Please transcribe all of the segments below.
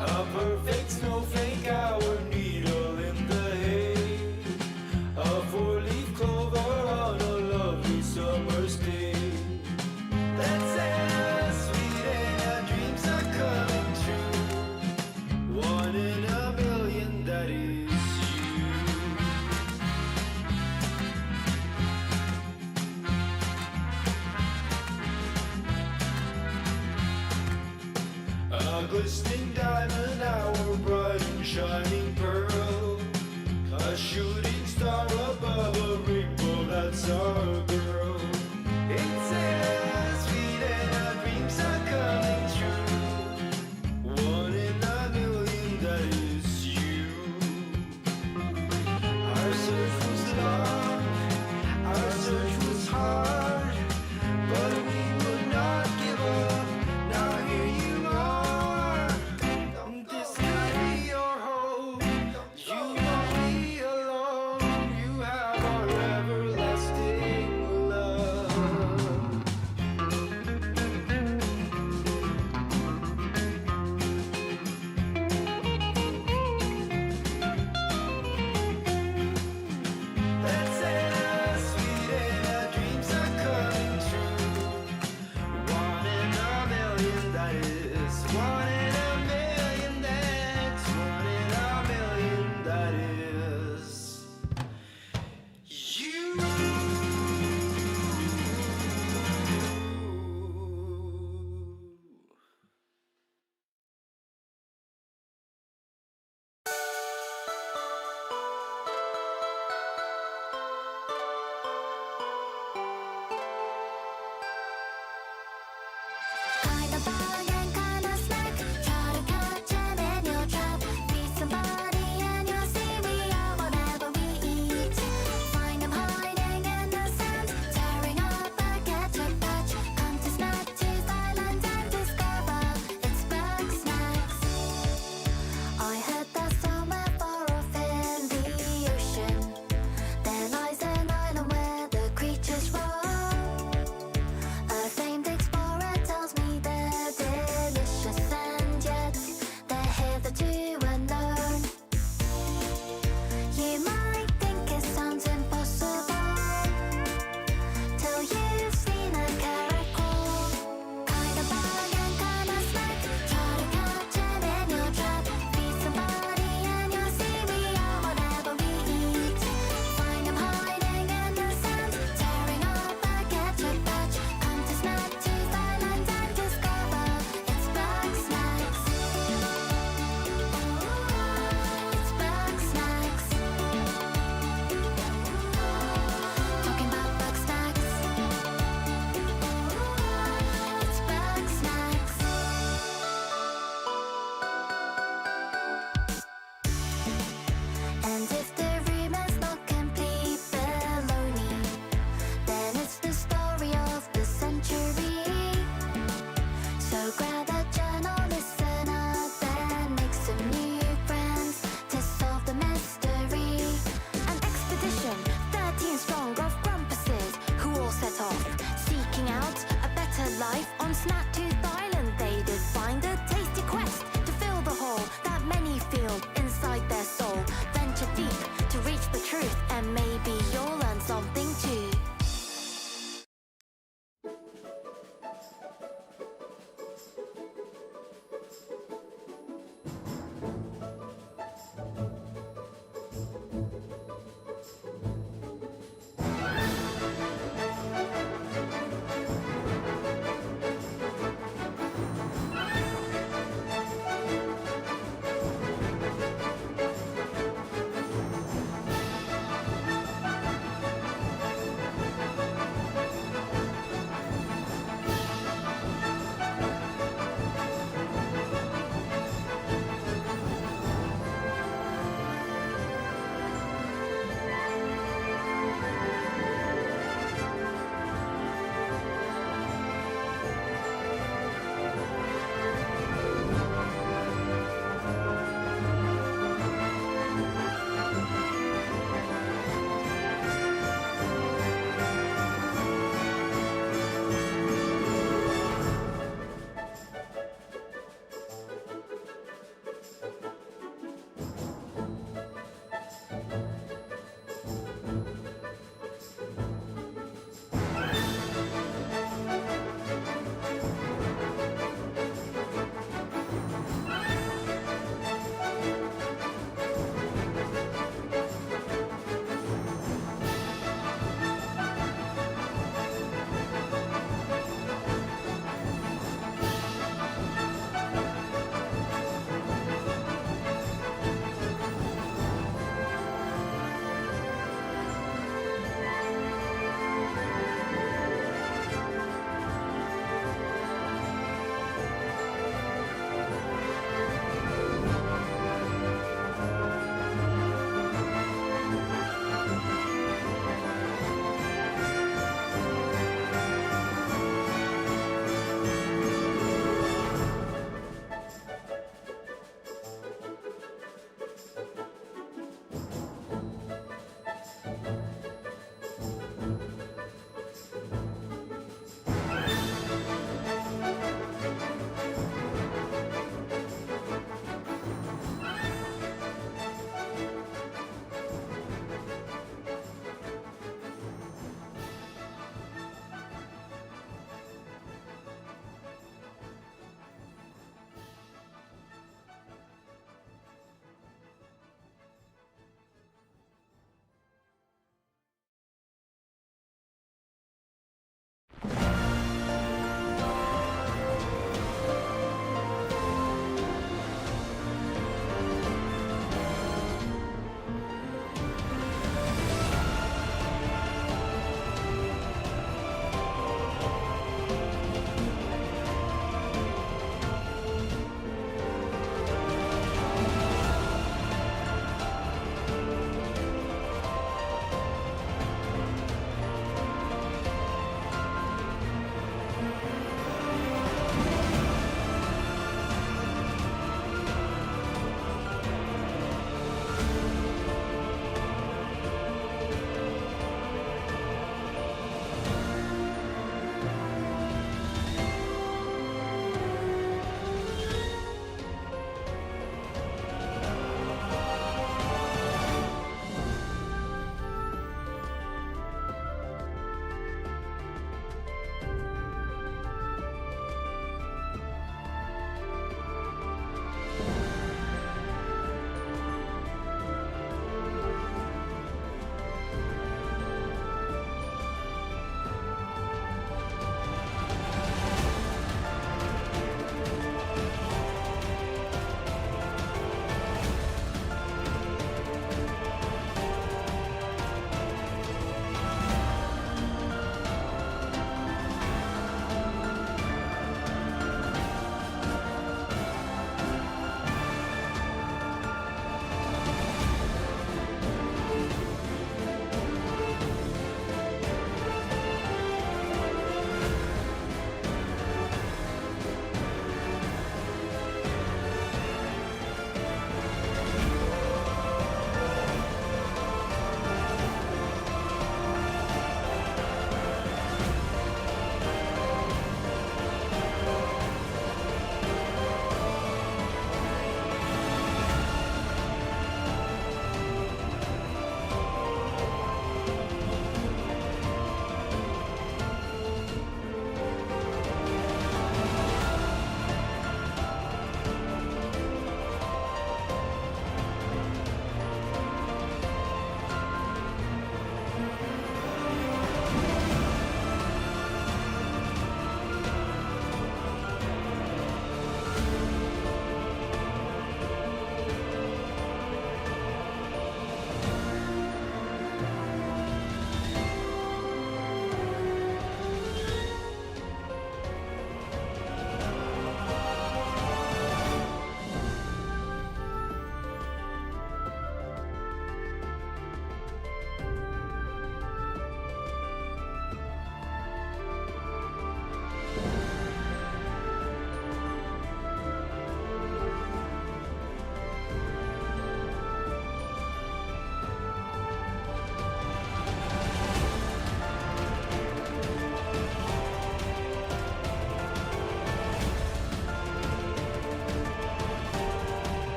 A perfect snowflake, our needle in the hay. A four-leaf clover on a lovely summer's day. Let's sail, sweetie, our dreams are coming true. One in a million, that is you. A glistening diamond, our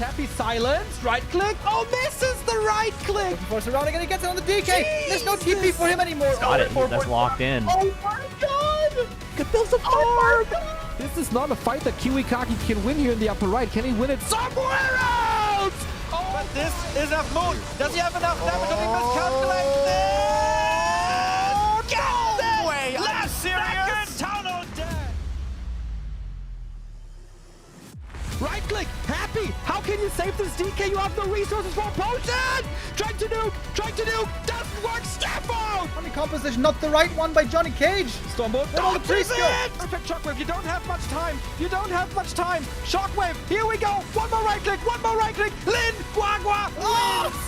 Happy silence. Right click. Oh, misses the right click. Looking for surrounding and he gets it on the DK. There's no TP for him anymore. Got it. That's locked in. Oh my god. Could build some farm. This is not a fight that Kiwikaki can win here in the upper right. Can he win it somewhere else? Oh, But this is enough Moon. Does he have enough damage? Did he miscalculate this? No way! Are you serious? Town dead. right click. Happy. How can you save this DK? You have no resources for a potion. Trying to nuke. Doesn't work. Step out. Funny composition, not the right one by Johnny Cage. Stormbolt. All the Don't trees miss go. it. Perfect shockwave. You don't have much time. Shockwave. Here we go. One more right click. Lin. Guagua. Oh!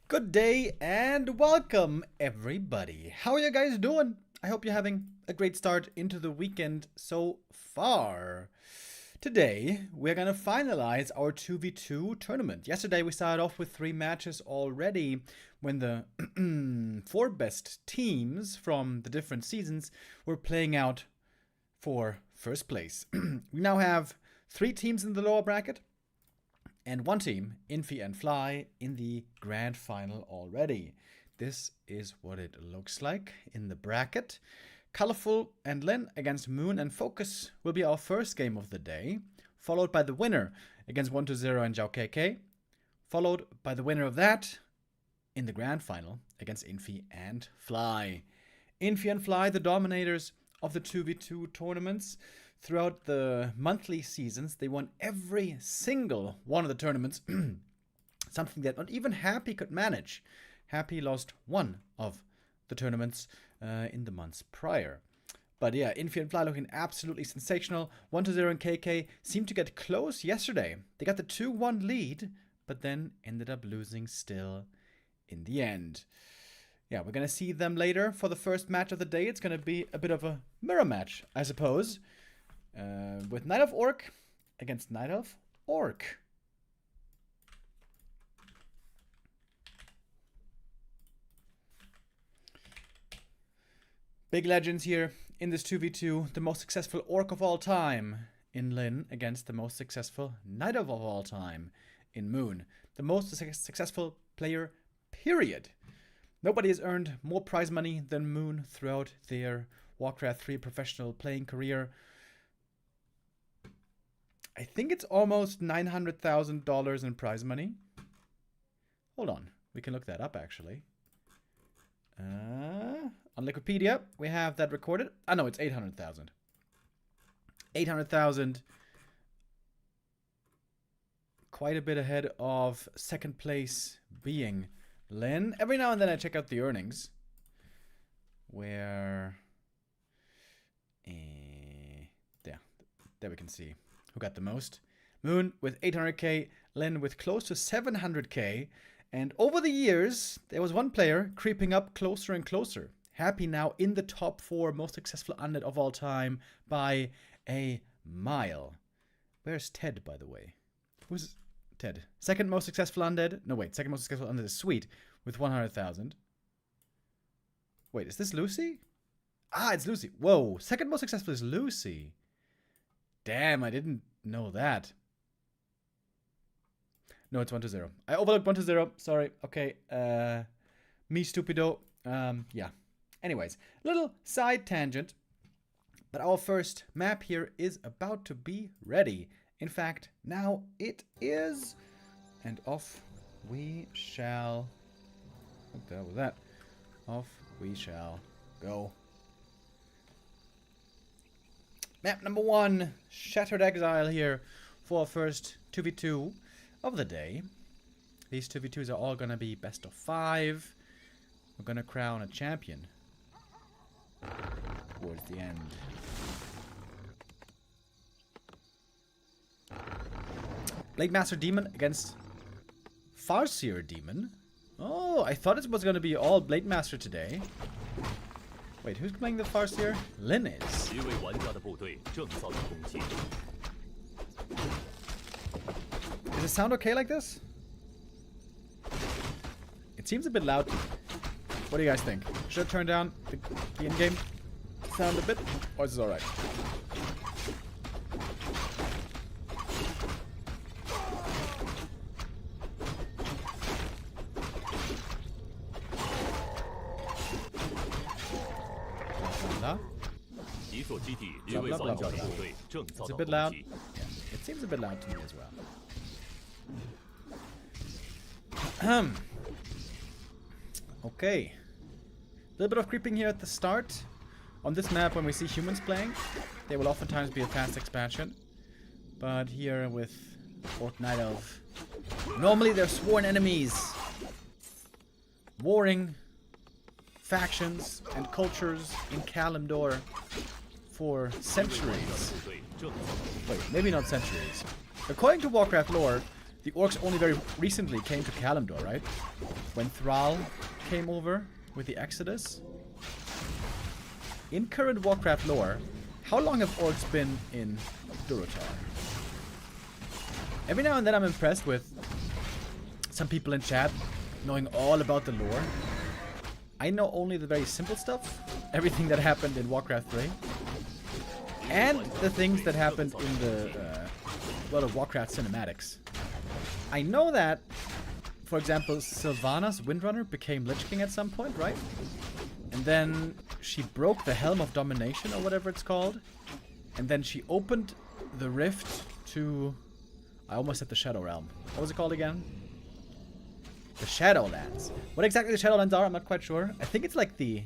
Good day and welcome everybody. How are you guys doing? I hope you're having a great start into the weekend so far. Today we're gonna finalize our 2v2 tournament. Yesterday we started off with 3 matches already when the 4 best teams from the different seasons were playing out for first place. We now have 3 teams in the lower bracket and 1 team, Infi and Fly, in the grand final already. This is what it looks like in the bracket. Colorful and Lin against Moon and Focus will be our first game of the day, followed by the winner against 120 and Zhao KK, followed by the winner of that in the grand final against Infi and Fly. Infi and Fly, the dominators of the 2v2 tournaments. Throughout the monthly seasons, they won every single one of the tournaments, something that not even Happy could manage. Happy lost 1 of the tournaments in the months prior. But yeah, Infi and Fly looking absolutely sensational. 120 and KK seemed to get close yesterday. They got the 2-1 lead, but then ended up losing still in the end. Yeah, we're going to see them later for the first match of the day. It's going to be a bit of a mirror match, I suppose. With Night of Orc against Night of Orc. Big legends here in this 2v2. The most successful Orc of all time in Lin against the most successful Night of all time in Moon. The most successful player, period. Nobody has earned more prize money than Moon throughout their Warcraft 3 professional playing career. I think it's almost $900,000 in prize money. Hold on, we can look that up actually. On Wikipedia, we have that recorded. No, it's 800,000. 800,000. Quite a bit ahead of second place being Lin. Every now and then I check out the earnings. Where... there we can see who got the most. Moon with 800k, Lin with close to 700k. And over the years, there was one player creeping up closer and closer. Happy now in the top 4 most successful undead of all time by a mile. Where's Ted, by the way? Who's Ted? Second most successful undead? No, wait. Second most successful undead is Sweet with 100,000. Wait, is this Lucy? Ah, it's Lucy. Whoa. Second most successful is Lucy. Damn, I didn't know that. No, it's 120. I overlooked 120. Sorry. Okay. Me stupido. Yeah. Anyways, little side tangent. But our first map here is about to be ready. In fact, now it is. And off we shall... What the hell was that? Off we shall go. Map number 1, Shattered Exile here for our first 2v2 of the day. These 2v2s are all gonna be best of 5. We're gonna crown a champion towards the end. Blade Master Demon against Farseer Demon. Oh, I thought it was gonna be all Blade Master today. Wait, who's playing the Farseer? Lin is. Does it sound okay like this? It seems a bit loud to me. What do you guys think? Should I turn down the in-game sound a bit? Or is this alright? Blah, blah, blah, blah, blah. It's a bit loud. Yeah, it seems a bit loud to me as well. Okay. A little bit of creeping here at the start. On this map, when we see humans playing, they will oftentimes be a fast expansion. But here with Orc Night Elf, normally they're sworn enemies. Warring factions and cultures in Kalimdor for centuries. Wait, maybe not centuries. According to Warcraft lore, the orcs only very recently came to Kalimdor, right? When Thrall came over with the Exodus. In current Warcraft lore, how long have orcs been in Durotar? Every now and then I'm impressed with some people in chat knowing all about the lore. I know only the very simple stuff. Everything that happened in Warcraft 3. And the things that happened in the World of Warcraft cinematics. I know that, for example, Sylvanas Windrunner became Lich King at some point, right? And then she broke the Helm of Domination, or whatever it's called. And then she opened the rift to... I almost said the Shadow Realm. What was it called again? The Shadowlands. What exactly the Shadowlands are, I'm not quite sure. I think it's like the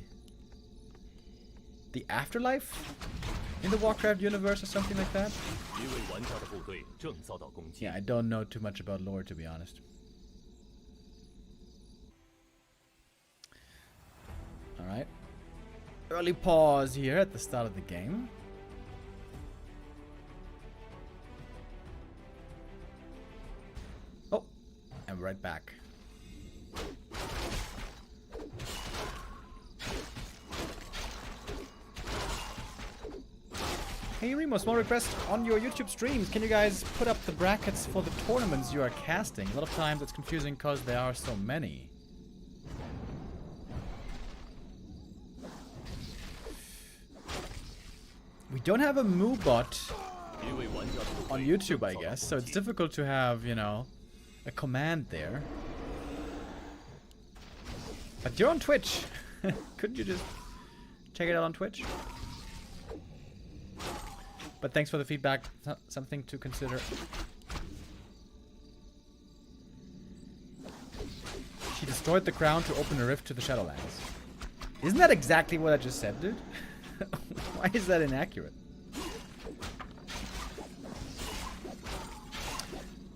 afterlife in the Warcraft universe or something like that. Yeah, I don't know too much about lore, to be honest. Alright. Early pause here at the start of the game. Oh, and we're right back. Hey Remo, small request on your YouTube streams. Can you guys put up the brackets for the tournaments you are casting? A lot of times it's confusing because there are so many. We don't have a Moo bot on YouTube, I guess, so it's difficult to have, you know, a command there. But you're on Twitch. Couldn't you just check it out on Twitch? But thanks for the feedback. Something to consider. She destroyed the crown to open a rift to the Shadowlands. Isn't that exactly what I just said, dude? Why is that inaccurate?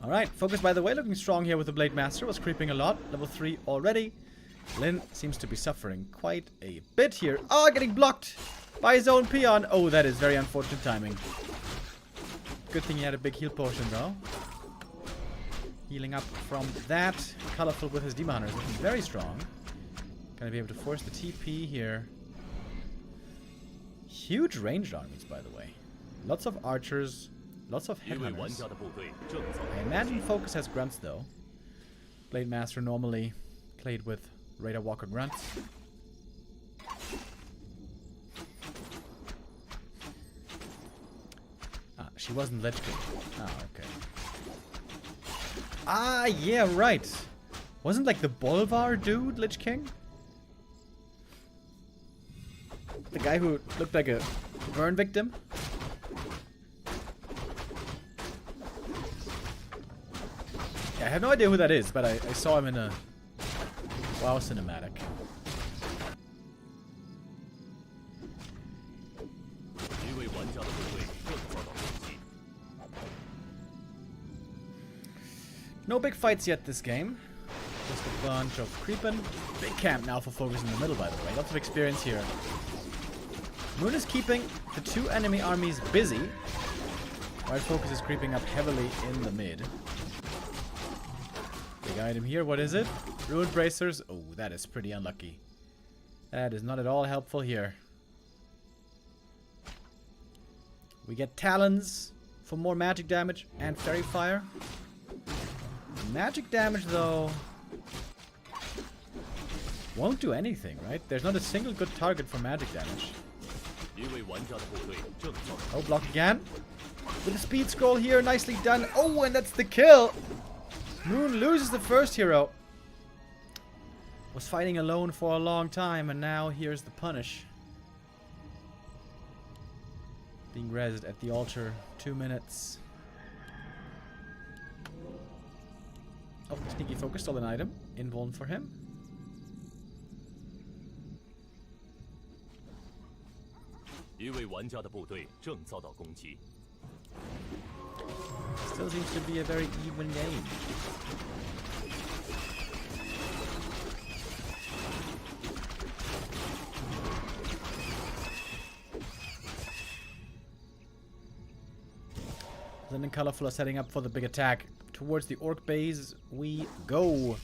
Alright, focus by the way, looking strong here with the Blade Master. Was creeping a lot. Level 3 already. Lyn seems to be suffering quite a bit here. Oh, getting blocked by his own peon. Oh, that is very unfortunate timing. Good thing he had a big heal potion, though. Healing up from that. Colorful with his Demon Hunters, looking very strong. Gonna be able to force the TP here. Huge ranged armies, by the way. Lots of archers. Lots of headhunters. I imagine Focus has grunts, though. Blade Master normally played with Raider Walker grunts. Ah, she wasn't Lich King. Ah, okay. Ah, yeah, right. Wasn't like the Bolvar dude Lich King? The guy who looked like a burn victim? Yeah, I have no idea who that is, but I saw him in a WAL cinematic. No big fights yet this game. Just a bunch of creeping. Big camp now for Focus in the middle, by the way. Lots of experience here. Moon is keeping the two enemy armies busy, while Focus is creeping up heavily in the mid. Big item here, what is it? Ruined Bracers. Oh, that is pretty unlucky. That is not at all helpful here. We get Talons for more magic damage and Fairy Fire. Magic damage, though, won't do anything, right? There's not a single good target for magic damage. 一位玩家的部队正遭 Oh, block again. With the speed scroll here, nicely done. Oh, and that's the kill. Moon loses the first hero. Was fighting alone for a long time, and now here's the punish. Being rezzed at the altar. 2 minutes. Oh, sneaky focus, stole an item. Invuln for him. Still seems to be a very even game. Then and Colorful are setting up for the big attack. Towards the Orc base we go.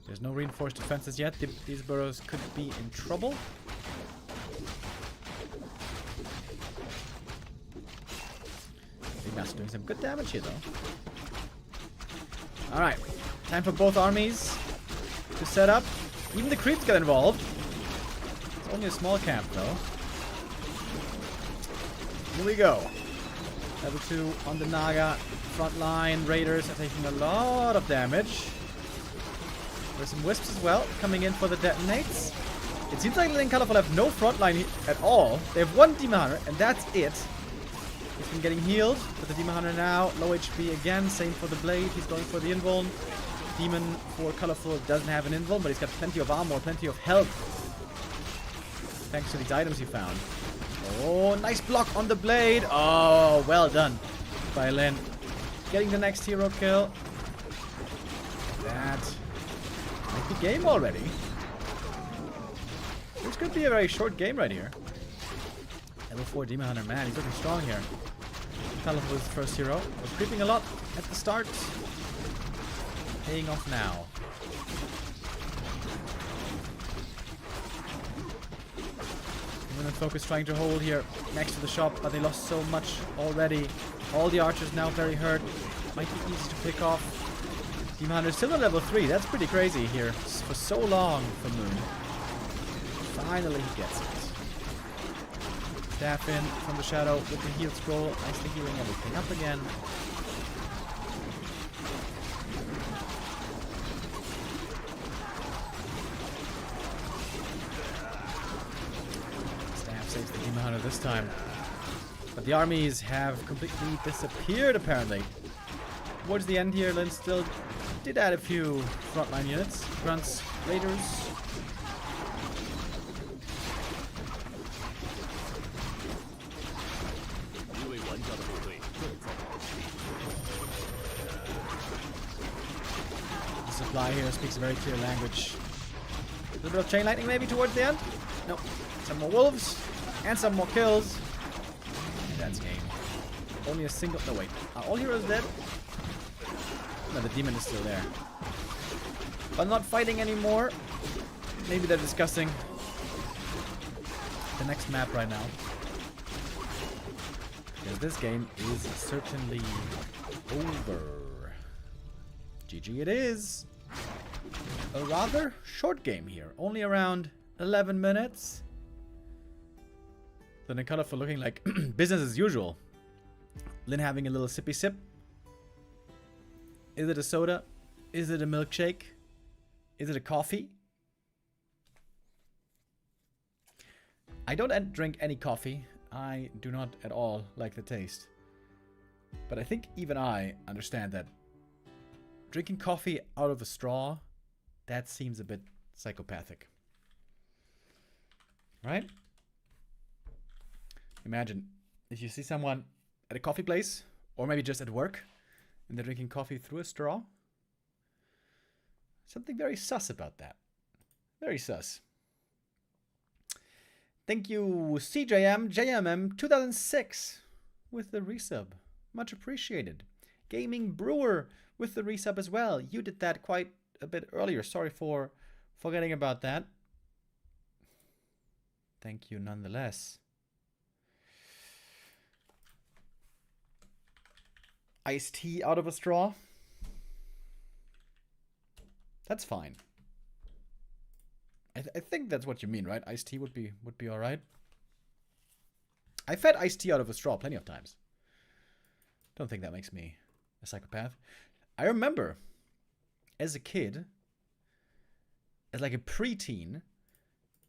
There's no reinforced defenses yet. These burrows could be in trouble. Big Master doing some good damage here, though. Alright. Time for both armies to set up. Even the creeps get involved. It's only a small camp, though. Here we go. Level 2 on the Naga. Front line. Raiders are taking a lot of damage. There's some Wisps as well coming in for the detonates. It seems like Link Colorful have no front line at all. They have one Demon Hunter, and that's it. He's been getting healed, but the Demon Hunter now low HP again. Same for the Blade. He's going for the Invuln. Demon for Colorful doesn't have an Invuln, but he's got plenty of armor, plenty of health. Thanks to these items he found. Oh, nice block on the Blade. Oh, well done by Lin. Getting the next hero kill. That might be game already. This could be a very short game right here. Level 4 Demon Hunter, man, he's looking strong here. Colorful was the first hero. Was creeping a lot at the start. Paying off now. Focus trying to hold here next to the shop, but they lost so much already. All the archers now very hurt. Might be easy to pick off. Demon Hunter still at level 3. That's pretty crazy here. For so long for Moon. Finally he gets it. Staff in from the shadow with the heal scroll. Nicely healing everything up again. Saves the Demon Hunter this time. But the armies have completely disappeared apparently. Towards the end here, Lin still did add a few frontline units. Grunts, Raiders. The supply here speaks a very clear language. A little bit of chain lightning maybe towards the end? Nope. Some more wolves. And some more kills. And that's game. Only a single... No, wait. Are all heroes dead? No, the demon is still there. But not fighting anymore. Maybe they're discussing the next map right now. Because this game is certainly over. GG it is. A rather short game here. Only around 11 minutes. Then Colorful looking like business as usual. Lin having a little sippy sip. Is it a soda? Is it a milkshake? Is it a coffee? I don't drink any coffee. I do not at all like the taste. But I think even I understand that drinking coffee out of a straw, that seems a bit psychopathic. Right? Imagine if you see someone at a coffee place, or maybe just at work, and they're drinking coffee through a straw. Something very sus about that. Very sus. Thank you, CJM, JMM 2006 with the resub. Much appreciated. Gaming Brewer with the resub as well. You did that quite a bit earlier. Sorry for forgetting about that. Thank you nonetheless. Iced tea out of a straw. That's fine. I think that's what you mean, right? Iced tea would be all right. I fed iced tea out of a straw plenty of times. Don't think that makes me a psychopath. I remember as a kid, as like a preteen,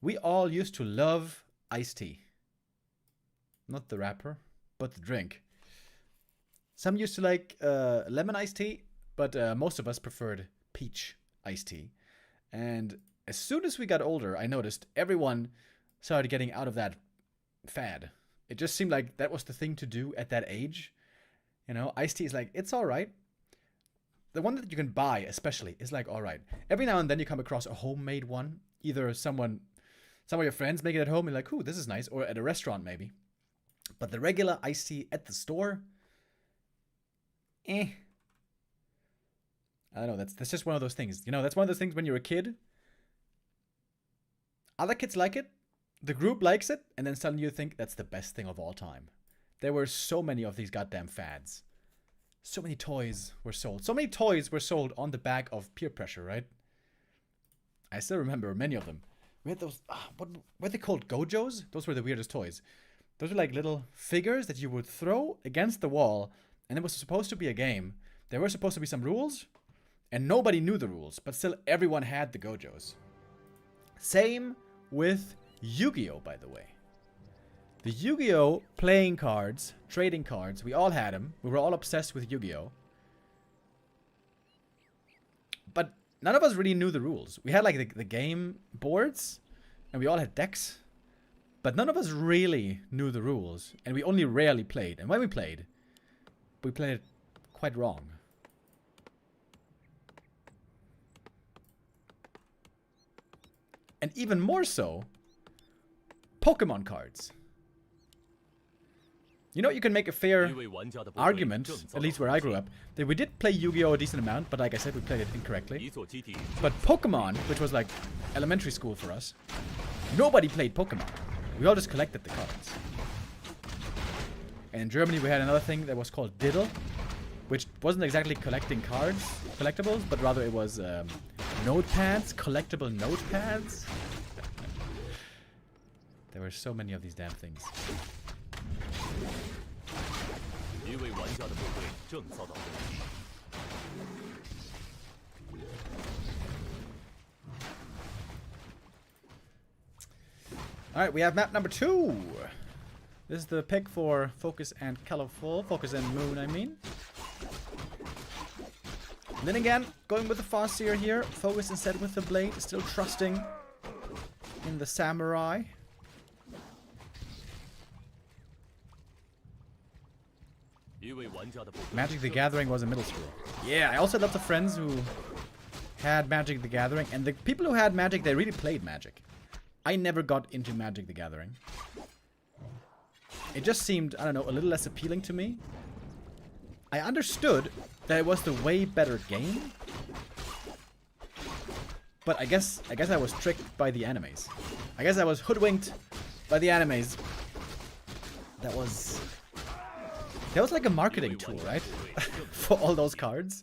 we all used to love iced tea. Not the wrapper, but the drink. Some used to like lemon iced tea, but most of us preferred peach iced tea. And as soon as we got older, I noticed everyone started getting out of that fad. It just seemed like that was the thing to do at that age. You know, iced tea is like, it's all right. The one that you can buy, especially, is like, all right. Every now and then you come across a homemade one. Either some of your friends make it at home and like, ooh, this is nice. Or at a restaurant, maybe. But the regular iced tea at the store, I don't know. That's just one of those things. You know, that's one of those things when you're a kid. Other kids like it. The group likes it. And then suddenly you think that's the best thing of all time. There were so many of these goddamn fads. So many toys were sold. So many toys were sold on the back of peer pressure, right? I still remember many of them. We had those, what were they called? Gojos? Those were the weirdest toys. Those were like little figures that you would throw against the wall. And it was supposed to be a game. There were supposed to be some rules. And nobody knew the rules. But still everyone had the Gojos. Same with Yu-Gi-Oh, by the way. The Yu-Gi-Oh playing cards, trading cards, we all had them. We were all obsessed with Yu-Gi-Oh. But none of us really knew the rules. We had like the game boards, and we all had decks. But none of us really knew the rules, and we only rarely played. And when we played it quite wrong. And even more so, Pokemon cards. You know, you can make a fair argument, at least where I grew up, that we did play Yu-Gi-Oh! A decent amount, but like I said, we played it incorrectly. But Pokemon, which was like elementary school for us, nobody played Pokemon. We all just collected the cards. And in Germany, we had another thing that was called Diddle, which wasn't exactly collecting cards, collectibles, but rather it was notepads, collectible notepads. There were so many of these damn things. Alright, we have map number 2. This is the pick for Focus and Colorful. Focus and Moon, I mean. And then again, going with the Farseer here. Focus instead with the Blade. Still trusting in the Samurai. Magic the Gathering was in middle school. Yeah, I also had lots of friends who had Magic the Gathering. And the people who had Magic, they really played Magic. I never got into Magic the Gathering. It just seemed, I don't know, a little less appealing to me. I understood that it was the way better game. But I guess I was tricked by the animes. I guess I was hoodwinked by the animes. That was like a marketing tool, right? For all those cards.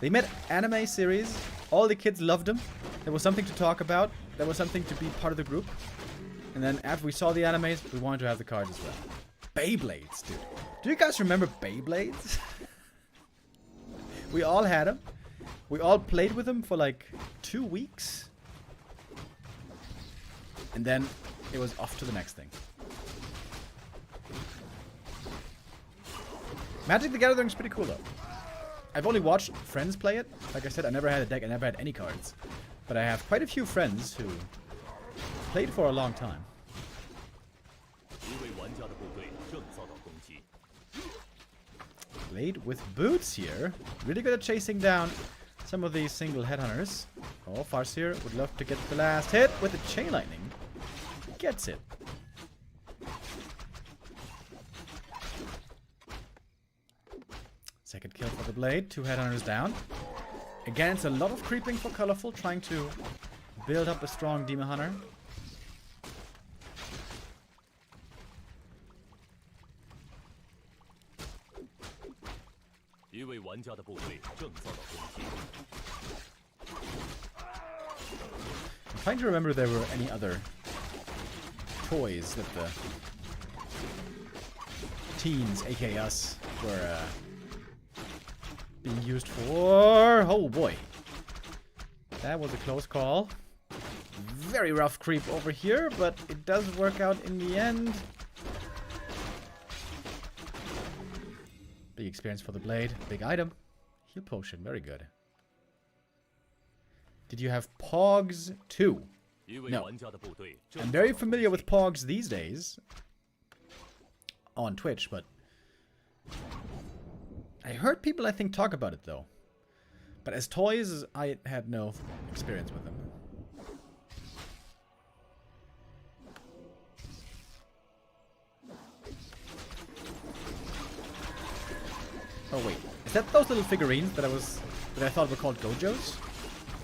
They made anime series. All the kids loved them. There was something to talk about. There was something to be part of the group. And then after we saw the animes, we wanted to have the cards as well. Beyblades, dude. Do you guys remember Beyblades? We all had them. We all played with them for like 2 weeks. And then it was off to the next thing. Magic the Gathering is pretty cool though. I've only watched friends play it. Like I said, I never had a deck, I never had any cards. But I have quite a few friends who played for a long time. Blade with boots here. Really good at chasing down some of these single headhunters. Oh, Farseer would love to get the last hit with the Chain Lightning. Gets it. Second kill for the Blade. 2 headhunters down. Again, it's a lot of creeping for Colorful, trying to build up a strong Demon Hunter. trying to remember if there were any other toys that the teens, aka us, were being used for. Oh boy. That was a close call. Very rough creep over here, but it does work out in the end. Big experience for the blade. Big item. Heal potion. Very good. Did you have Pogs too? No. I'm very familiar with Pogs these days. On Twitch, but I heard people, I think, talk about it though. But as toys, I had no experience with them. Oh wait, is that those little figurines that I thought were called Gojos?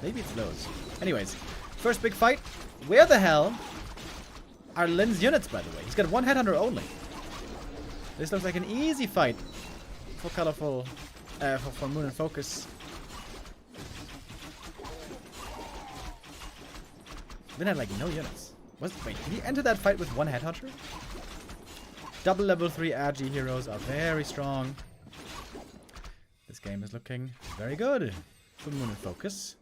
Maybe it's those. Anyways, first big fight. Where the hell are Lin's units, by the way? He's got one headhunter only. This looks like an easy fight for colorful, for Moon and Focus. Lin had like no units. Wait, did he enter that fight with one headhunter? Double level 3 Agi heroes are very strong. This game is looking very good for Moon and Focus.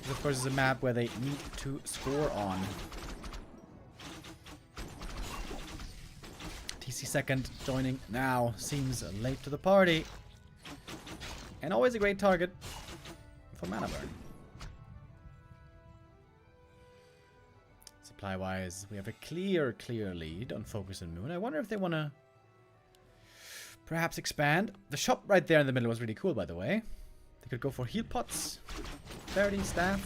This, of course, is a map where they need to score on. TC second joining now. Seems late to the party. And always a great target for mana burn. Supply-wise, we have a clear lead on Focus and Moon. I wonder if they want to perhaps expand. The shop right there in the middle was really cool, by the way. They could go for heal pots, Clarity Staff.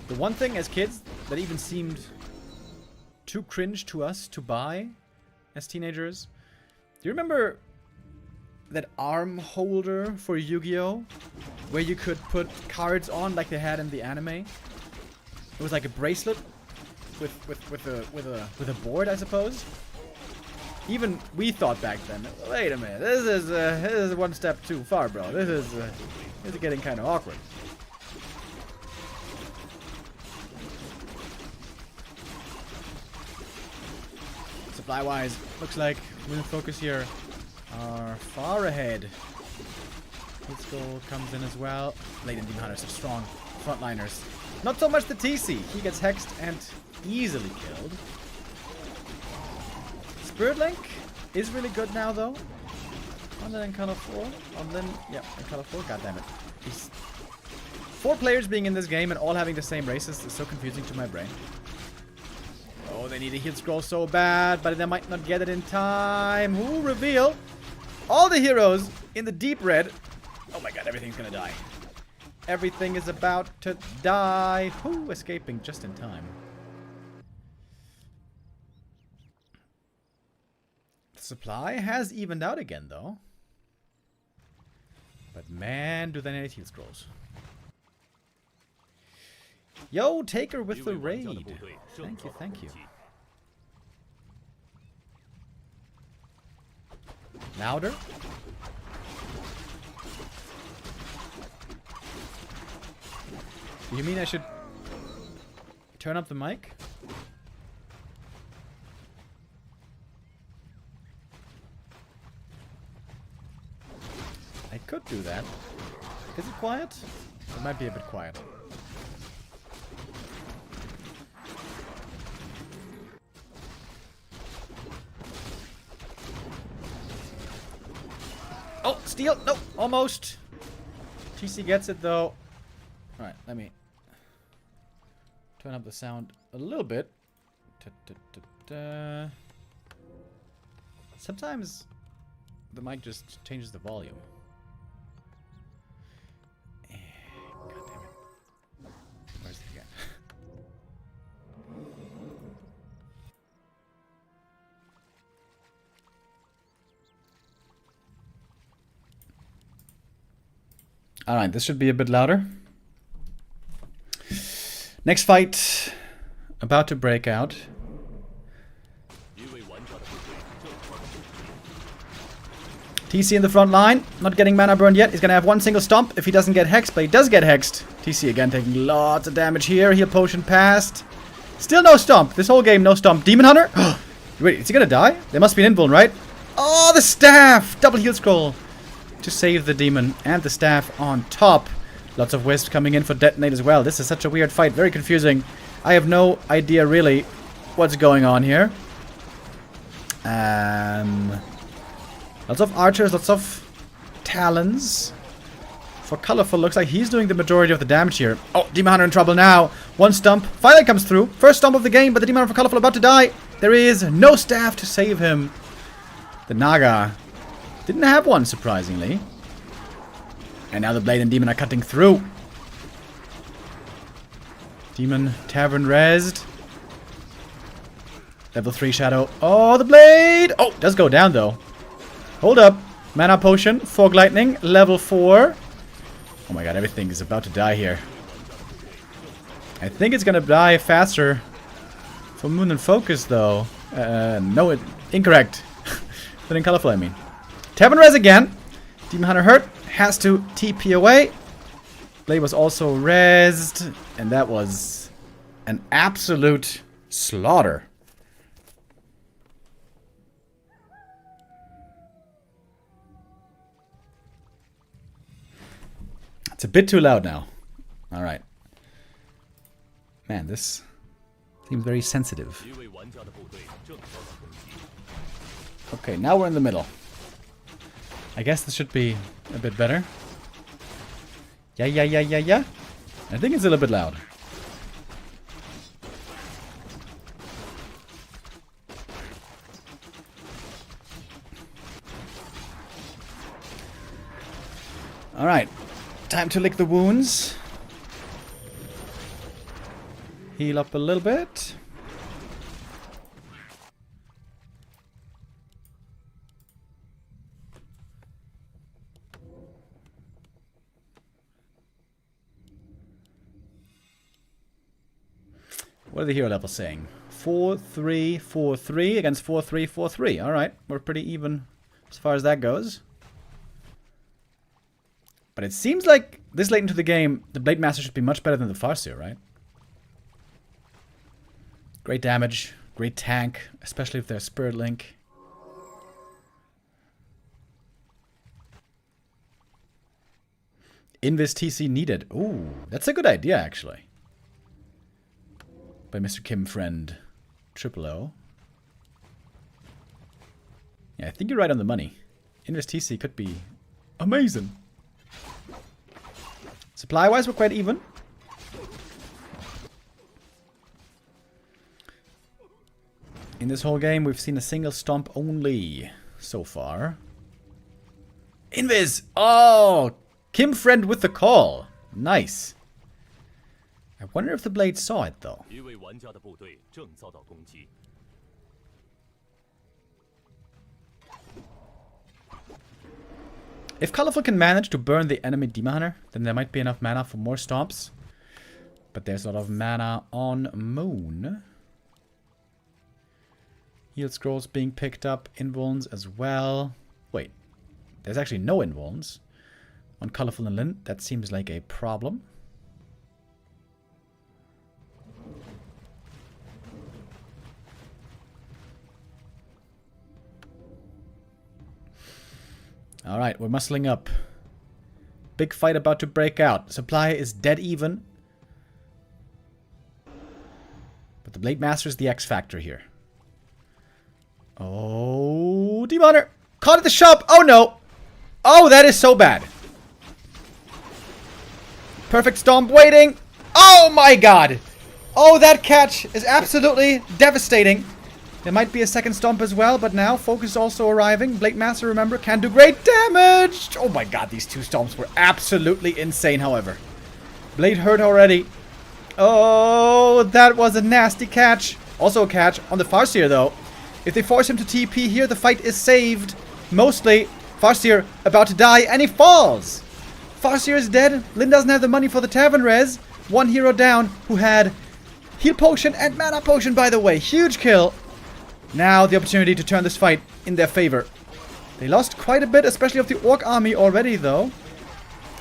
The one thing as kids that even seemed too cringe to us to buy as teenagers. Do you remember that arm holder for Yu-Gi-Oh? Where you could put cards on like they had in the anime? It was like a bracelet with a board, I suppose. Even we thought back then, wait a minute, this is one step too far, bro. This is getting kind of awkward. Supply-wise, looks like Moon Focus here are far ahead. Let's go comes in as well. Latent Demon Hunters are strong frontliners. Not so much the TC. He gets hexed and easily killed. Spirit Link is really good now though. On Lin and Color 4. On Lin, yeah, in Color 4. God damn it. These 4 players being in this game and all having the same races is so confusing to my brain. Oh, they need a heal scroll so bad, but they might not get it in time. Ooh, reveal. All the heroes in the deep red. Oh my god, everything's gonna die. Everything is about to die. Ooh, escaping just in time. The supply has evened out again, though. But man, do they need heal scrolls. Yo, Taker with the raid. Thank you, thank you. Louder. Do you mean I should turn up the mic? I could do that. Is it quiet? It might be a bit quiet. Oh, steal! No, almost. TC gets it though. Alright, let me turn up the sound a little bit. Sometimes the mic just changes the volume. God damn it. Where's it again? Alright, this should be a bit louder. Next fight about to break out. TC in the front line, not getting mana burned yet. He's gonna have one single stomp if he doesn't get hexed, but he does get hexed. TC again taking lots of damage here. Heal potion passed. Still no stomp. This whole game, no stomp. Demon Hunter? Wait, is he gonna die? There must be an invuln, right? Oh, the staff! Double heal scroll to save the demon and the staff on top. Lots of wisps coming in for detonate as well. This is such a weird fight. Very confusing. I have no idea really what's going on here. Lots of archers, lots of talons. For Colorful, looks like he's doing the majority of the damage here. Oh, Demon Hunter in trouble now. One stump finally comes through. First stump of the game, but the Demon Hunter for Colorful about to die. There is no staff to save him. The Naga didn't have one, surprisingly. And now the Blade and Demon are cutting through. Demon Tavern rezzed. Level 3 Shadow. Oh, the Blade! Oh, does go down, though. Hold up. Mana Potion. Fog Lightning. Level 4. Oh my god, everything is about to die here. I think it's gonna die faster for Moon and Focus, though. No, incorrect. But in Colorful, I mean. Tavern res again. Demon Hunter hurt. Has to TP away. Blade was also rezzed. And that was an absolute slaughter. It's a bit too loud now. Alright. Man, this seems very sensitive. Okay, now we're in the middle. I guess this should be a bit better. Yeah. I think it's a little bit loud. Alright. Time to lick the wounds. Heal up a little bit. What are the hero levels saying? 4-3, 4-3 against 4-3, 4-3. Alright, we're pretty even as far as that goes. But it seems like this late into the game, the Blade Master should be much better than the Farseer, right? Great damage, great tank, especially if they're Spirit Link. Invis TC needed. Ooh, that's a good idea, actually. By Mr. Kim Friend Triple O. Yeah, I think you're right on the money. Invis TC could be amazing. Supply-wise, we're quite even. In this whole game, we've seen a single stomp only so far. Invis! Oh! Kim Friend with the call. Nice. I wonder if the Blade saw it, though. If Colorful can manage to burn the enemy Demon Hunter, then there might be enough mana for more stomps. But there's a lot of mana on Moon. Heal scrolls being picked up. Invulns as well. Wait. There's actually no invulns on Colorful and Lin. That seems like a problem. Alright, we're muscling up. Big fight about to break out. Supply is dead even. But the Blade Master is the X factor here. Oh, Demon Hunter! Caught at the shop! Oh no! Oh, that is so bad. Perfect stomp waiting. Oh my god! Oh, that catch is absolutely devastating. There might be a second stomp as well, but now Focus is also arriving. Blade Master, remember, can do great damage! Oh my god, these two stomps were absolutely insane, however. Blade hurt already. Oh, that was a nasty catch. Also a catch on the Farseer, though. If they force him to TP here, the fight is saved. Mostly, Farseer about to die, and he falls! Farseer is dead. Lin doesn't have the money for the Tavern res. One hero down who had heal potion and mana potion, by the way. Huge kill. Now the opportunity to turn this fight in their favor. They lost quite a bit, especially of the Orc army already, though.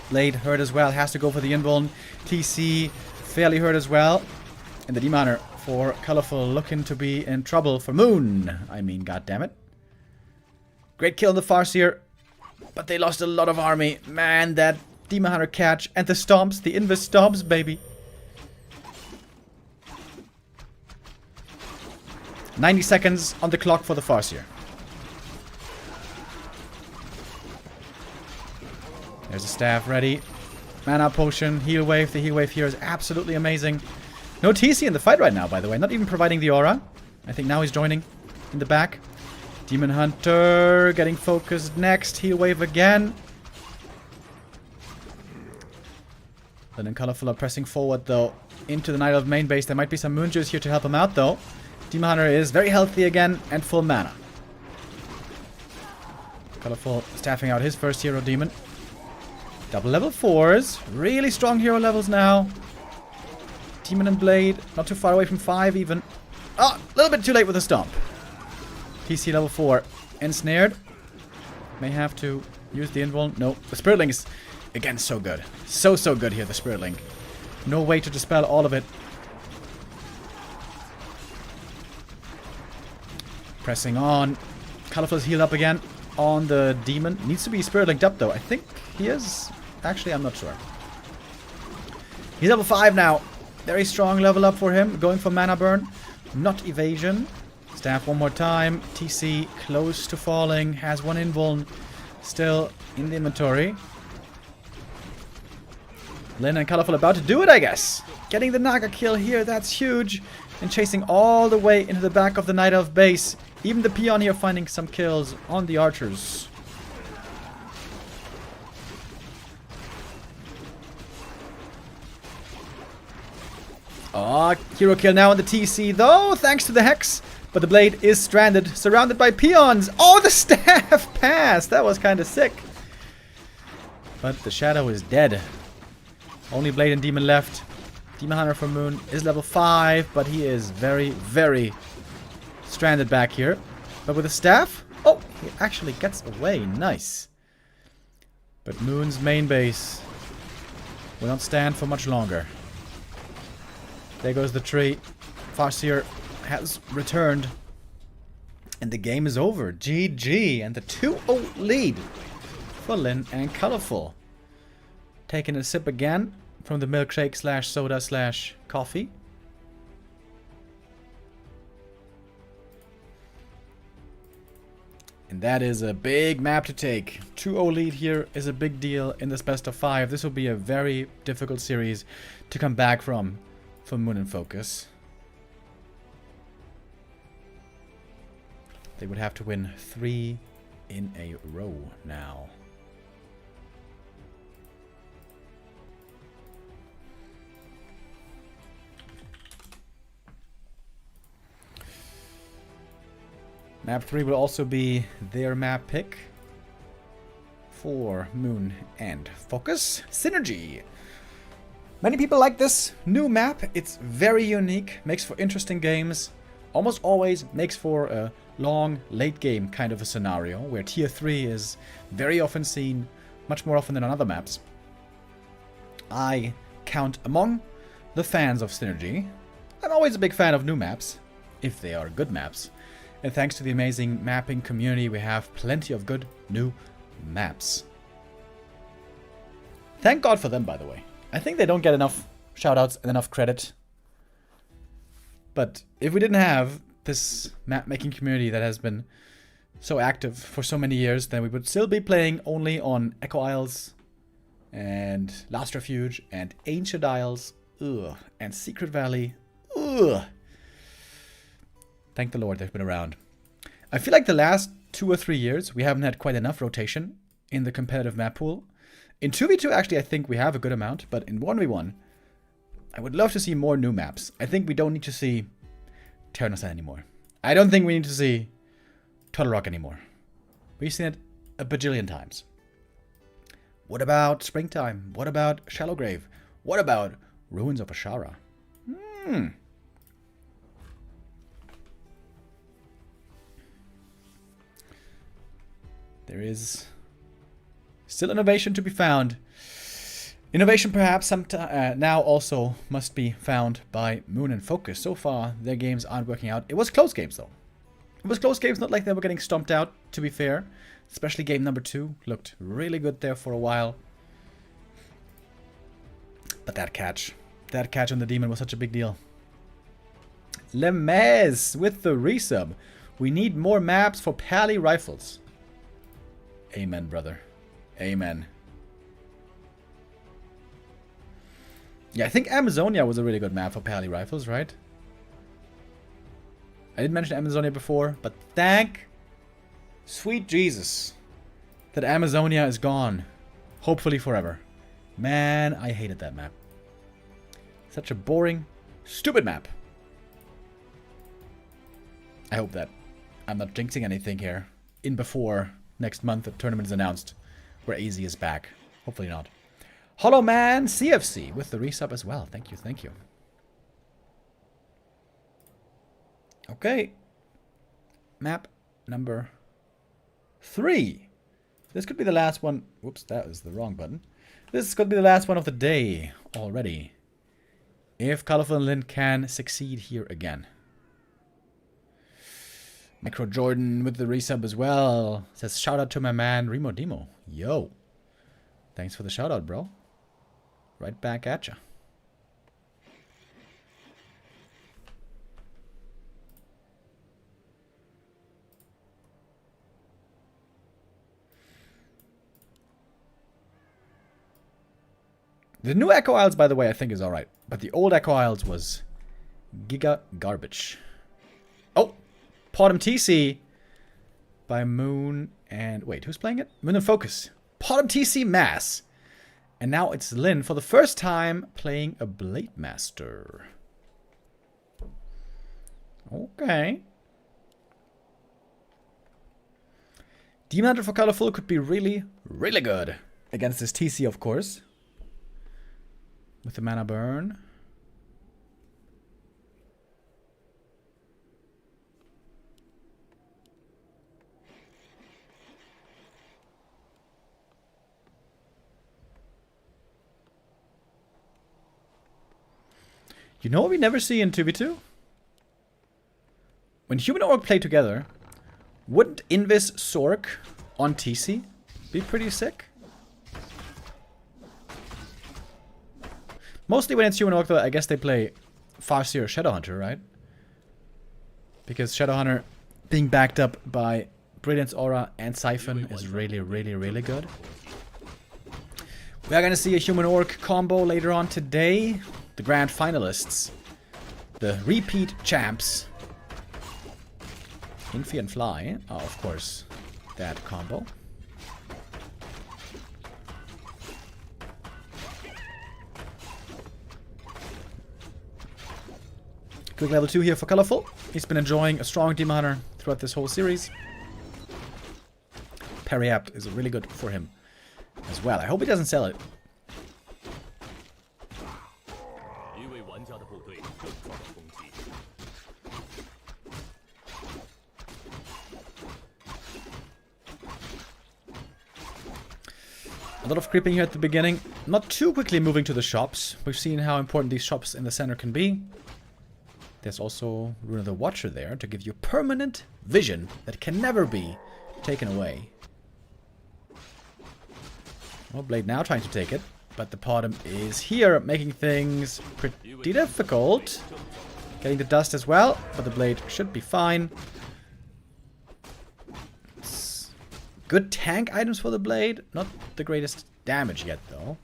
Blade hurt as well. Has to go for the invuln. TC fairly hurt as well. And the Demoner for Colorful looking to be in trouble for Moon. I mean, goddammit. Great kill on the Farseer. But they lost a lot of army. Man, that Demon Hunter catch. And the stomps. The Invis stomps, baby. 90 seconds on the clock for the Farseer. There's a staff ready. Mana potion, heal wave. The heal wave here is absolutely amazing. No TC in the fight right now, by the way. Not even providing the aura. I think now he's joining in the back. Demon Hunter getting focused next. Heal wave again. Lynn and Colorful are pressing forward, though, into the Night Elf main base. There might be some Moon Juice here to help him out, though. Demon Hunter is very healthy again and full mana. Colorful staffing out his first hero demon. Double level 4s. Really strong hero levels now. Demon and Blade. Not too far away from 5 even. Oh, a little bit too late with the stomp. TC level 4. Ensnared. May have to use the invuln. No. The Spirit Link is, again, so good. So good here, the Spirit Link. No way to dispel all of it. Pressing on. Colorful is healed up again on the demon. Needs to be Spirit Linked up, though. I think he is. Actually, I'm not sure. He's level 5 now. Very strong level up for him. Going for mana burn. Not evasion. Staff one more time. TC close to falling. Has one invuln. Still in the inventory. Lynn and Colorful about to do it, I guess. Getting the Naga kill here. That's huge. And chasing all the way into the back of the Night Elf base. Even the peon here finding some kills on the archers. Oh, hero kill now on the TC though, thanks to the Hex. But the Blade is stranded, surrounded by peons. Oh, the staff passed. That was kind of sick. But the Shadow is dead. Only Blade and Demon left. Demon Hunter for Moon is level 5, but he is very stranded back here. But with the staff, oh, he actually gets away. Nice. But Moon's main base will not stand for much longer. There goes the tree. Farseer has returned. And the game is over. GG. And the 2-0 lead for Lynn and Colorful. Taking a sip again from the milkshake slash soda slash coffee. And that is a big map to take. 2-0 lead here is a big deal in this best of 5. This will be a very difficult series to come back from for Moon and Focus. They would have to win 3 in a row now. Map 3 will also be their map pick for Moon and Focus. Synergy. Many people like this new map. It's very unique, makes for interesting games. Almost always makes for a long, late game kind of a scenario, where Tier 3 is very often seen, much more often than on other maps. I count among the fans of Synergy. I'm always a big fan of new maps, if they are good maps. And thanks to the amazing mapping community, we have plenty of good new maps. Thank God for them, by the way. I think they don't get enough shoutouts and enough credit. But if we didn't have this map-making community that has been so active for so many years, then we would still be playing only on Echo Isles and Last Refuge and Ancient Isles, and Secret Valley. Thank the Lord they've been around. I feel like the last 2 or 3 years, we haven't had quite enough rotation in the competitive map pool. In 2v2, actually, I think we have a good amount, but in 1v1, I would love to see more new maps. I think we don't need to see Terranosine anymore. I don't think we need to see Turtle Rock anymore. We've seen it a bajillion times. What about Springtime? What about Shallow Grave? What about Ruins of Ashara. Hmm. There is still innovation to be found. Innovation perhaps now also must be found by Moon and Focus. So far, their games aren't working out. It was close games, though. It was close games, not like they were getting stomped out, to be fair. Especially game number 2 looked really good there for a while. But that catch on the Demon was such a big deal. Lemez with the resub. We need more maps for Pally rifles. Amen, brother. Amen. Yeah, I think Amazonia was a really good map for Pally rifles, right? I didn't mention Amazonia before, but thank sweet Jesus that Amazonia is gone. Hopefully forever. Man, I hated that map. Such a boring, stupid map. I hope that I'm not jinxing anything here. In before next month the tournament is announced, where AZ is back. Hopefully not. Hollow Man CFC with the resub as well. Thank you, thank you. Okay. Map number 3. This could be the last one. Whoops, that was the wrong button. This could be the last one of the day already. If Colorful and Lin can succeed here again. Micro Jordan with the resub as well. Says shout out to my man Remo Demo. Yo. Thanks for the shout out, bro. Right back at ya. The new Echo Isles, by the way, I think is alright. But the old Echo Isles was giga garbage. Oh! Podem TC by Moon and... Wait, who's playing it? Moon and Focus. Podem TC Mass. And now it's Lin for the first time playing a Blade Master. Okay. Demon Hunter for Colorful could be really, really good. Against this TC, of course. With the mana burn. You know what we never see in 2v2? When Human Orc play together, wouldn't Invis Sork on TC be pretty sick? Mostly when it's Human Orc, though, I guess they play Farseer or Shadowhunter, right? Because Shadowhunter being backed up by Brilliance Aura and Siphon is really, really, really good. We are going to see a Human Orc combo later on today. The grand finalists. The repeat champs. Infi and Fly are, of course, that combo. Quick level 2 here for Colorful. He's been enjoying a strong Demon Hunter throughout this whole series. Parry Apt is really good for him as well. I hope he doesn't sell it. A lot of creeping here at the beginning. Not too quickly moving to the shops. We've seen how important these shops in the center can be. There's also Rune of the Watcher there to give you permanent vision that can never be taken away. Well, Blade now trying to take it, but the Podem is here, making things pretty difficult. Getting the dust as well, but the Blade should be fine. Good tank items for the Blade. Not the greatest damage yet, though.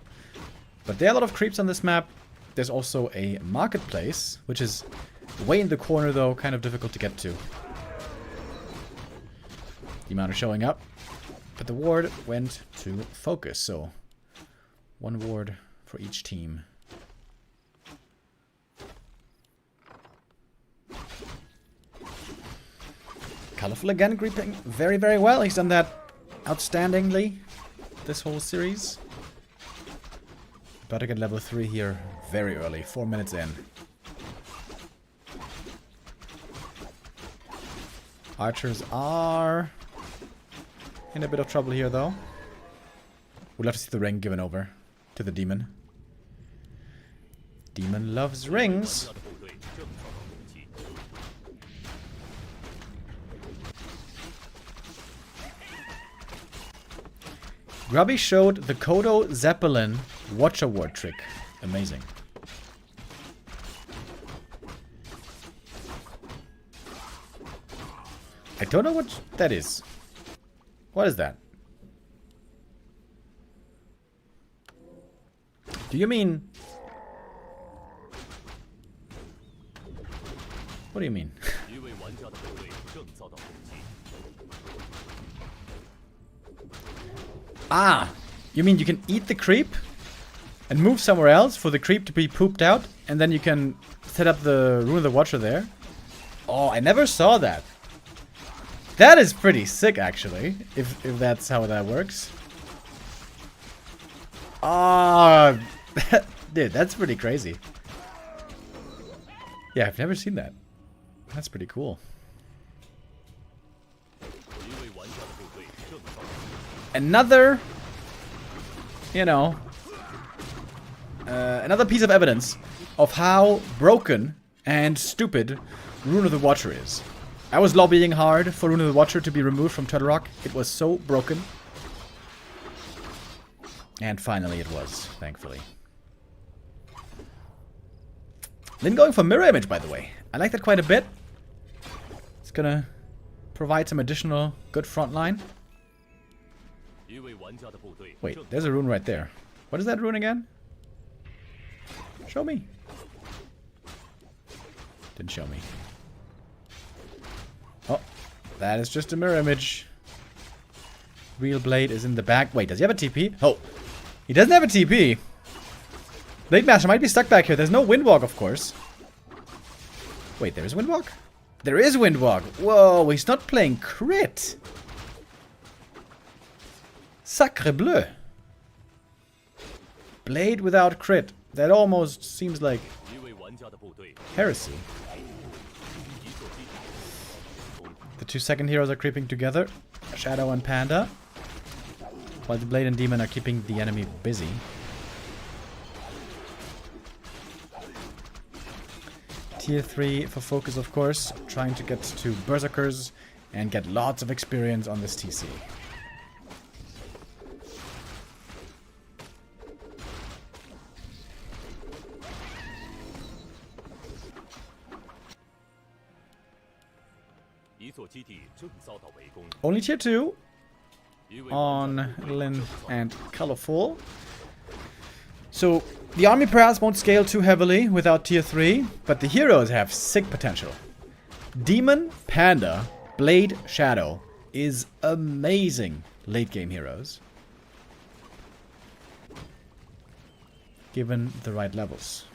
But there are a lot of creeps on this map. There's also a marketplace, which is way in the corner, though. Kind of difficult to get to. The amount of showing up. But the ward went to Focus, so one ward for each team. Colorful again, creeping very, very well. He's done that outstandingly this whole series. About to get level 3 here very early, 4 minutes in. Archers are in a bit of trouble here, though. We'll have to see the ring given over to the demon. Demon loves rings. Grubby showed the Kodo Zeppelin Watcher Ward trick. Amazing. I don't know what that is. What is that? Do you mean... What do you mean? Ah! You mean you can eat the creep and move somewhere else for the creep to be pooped out, and then you can set up the Rune of the Watcher there? Oh, I never saw that. That is pretty sick, actually, if that's how that works. Ah, dude, that's pretty crazy. Yeah, I've never seen that. That's pretty cool. Another, you know, another piece of evidence of how broken and stupid Rune of the Watcher is. I was lobbying hard for Rune of the Watcher to be removed from Turtle Rock. It was so broken. And finally it was, thankfully. Lin going for mirror image, by the way. I like that quite a bit. It's gonna provide some additional good front line. Wait, there's a rune right there. What is that rune again? Show me. Didn't show me. Oh, that is just a mirror image. Real Blade is in the back. Wait, does he have a TP? Oh, he doesn't have a TP. Blade Master might be stuck back here. There's no Windwalk, of course. Wait, there is Windwalk? There is Windwalk. Whoa, he's not playing crit. Sacre bleu. Blade without crit. That almost seems like heresy. The two second heroes are creeping together. Shadow and Panda. While the Blade and Demon are keeping the enemy busy. Tier 3 for focus, of course. Trying to get to Berserkers and get lots of experience on this TC. Only tier 2 on Lin and Colorful. So the army perhaps won't scale too heavily without tier 3, but the heroes have sick potential. Demon, Panda, Blade, Shadow is amazing late game heroes. Given the right levels.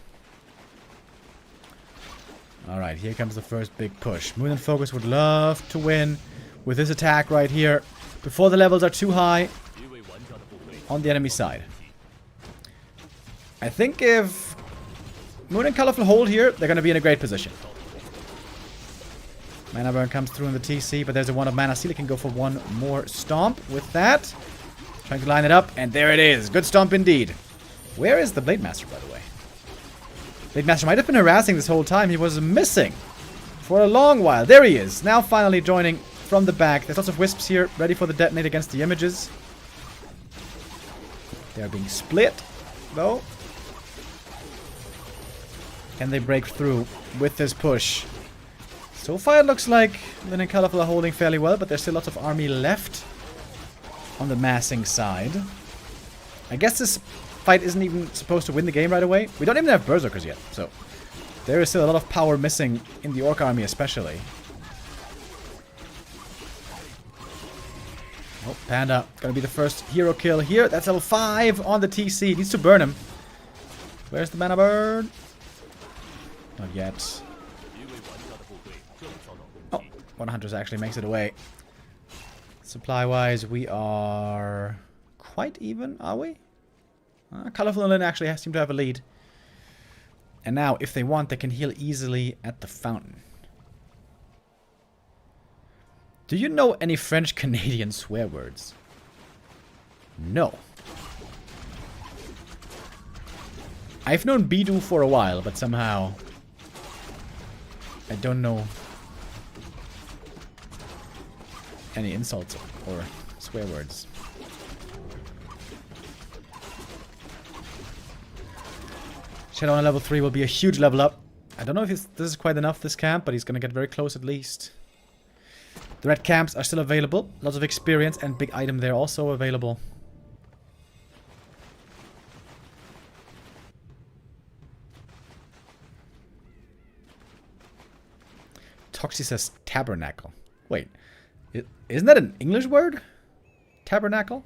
Alright, here comes the first big push. Moon and Focus would love to win with this attack right here before the levels are too high on the enemy side. I think if Moon and Colorful hold here, they're going to be in a great position. Mana Burn comes through in the TC, but there's a 1 of Mana Seal. He can go for one more Stomp with that. Trying to line it up, and there it is. Good Stomp indeed. Where is the Blade Master, by the way? Blade Master might have been harassing this whole time. He was missing for a long while. There he is. Now finally joining from the back. There's lots of Wisps here, ready for the detonate against the images. They are being split, though. Can they break through with this push? So far it looks like Lin and Colorful are holding fairly well, but there's still lots of army left on the massing side. I guess this fight isn't even supposed to win the game right away. We don't even have Berserkers yet, so there is still a lot of power missing in the Orc army especially. Oh, Panda gonna be the first hero kill here. That's level 5 on the TC. Needs to burn him. Where's the Mana Burn? Not yet. Oh, one Hunters actually makes it away. Supply-wise, we are quite even, are we? Colorful and Lin actually seem to have a lead. And now, if they want, they can heal easily at the fountain. Do you know any French-Canadian swear words? No. I've known Bidou for a while, but somehow I don't know any insults or swear words. Shadow on level 3 will be a huge level up. I don't know if this is quite enough, this camp, but he's going to get very close at least. The red camps are still available. Lots of experience and big item there also available. Toxie says tabernacle. Wait, isn't that an English word? Tabernacle?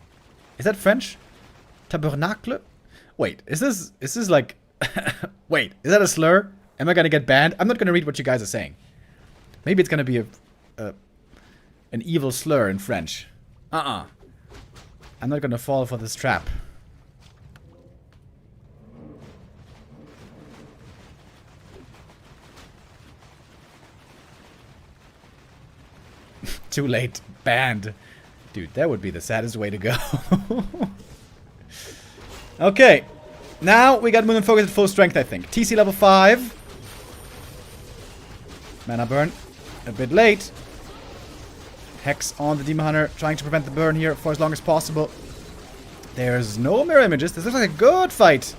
Is that French? Tabernacle? Wait, is this like... Wait, is that a slur? Am I gonna get banned? I'm not gonna read what you guys are saying. Maybe it's gonna be an evil slur in French. I'm not gonna fall for this trap. Too late. Banned. Dude, that would be the saddest way to go. Okay. Now we got Moon and Focus at full strength, I think. TC level 5. Mana burn. A bit late. Hex on the Demon Hunter, trying to prevent the burn here for as long as possible. There's no mirror images. This looks like a good fight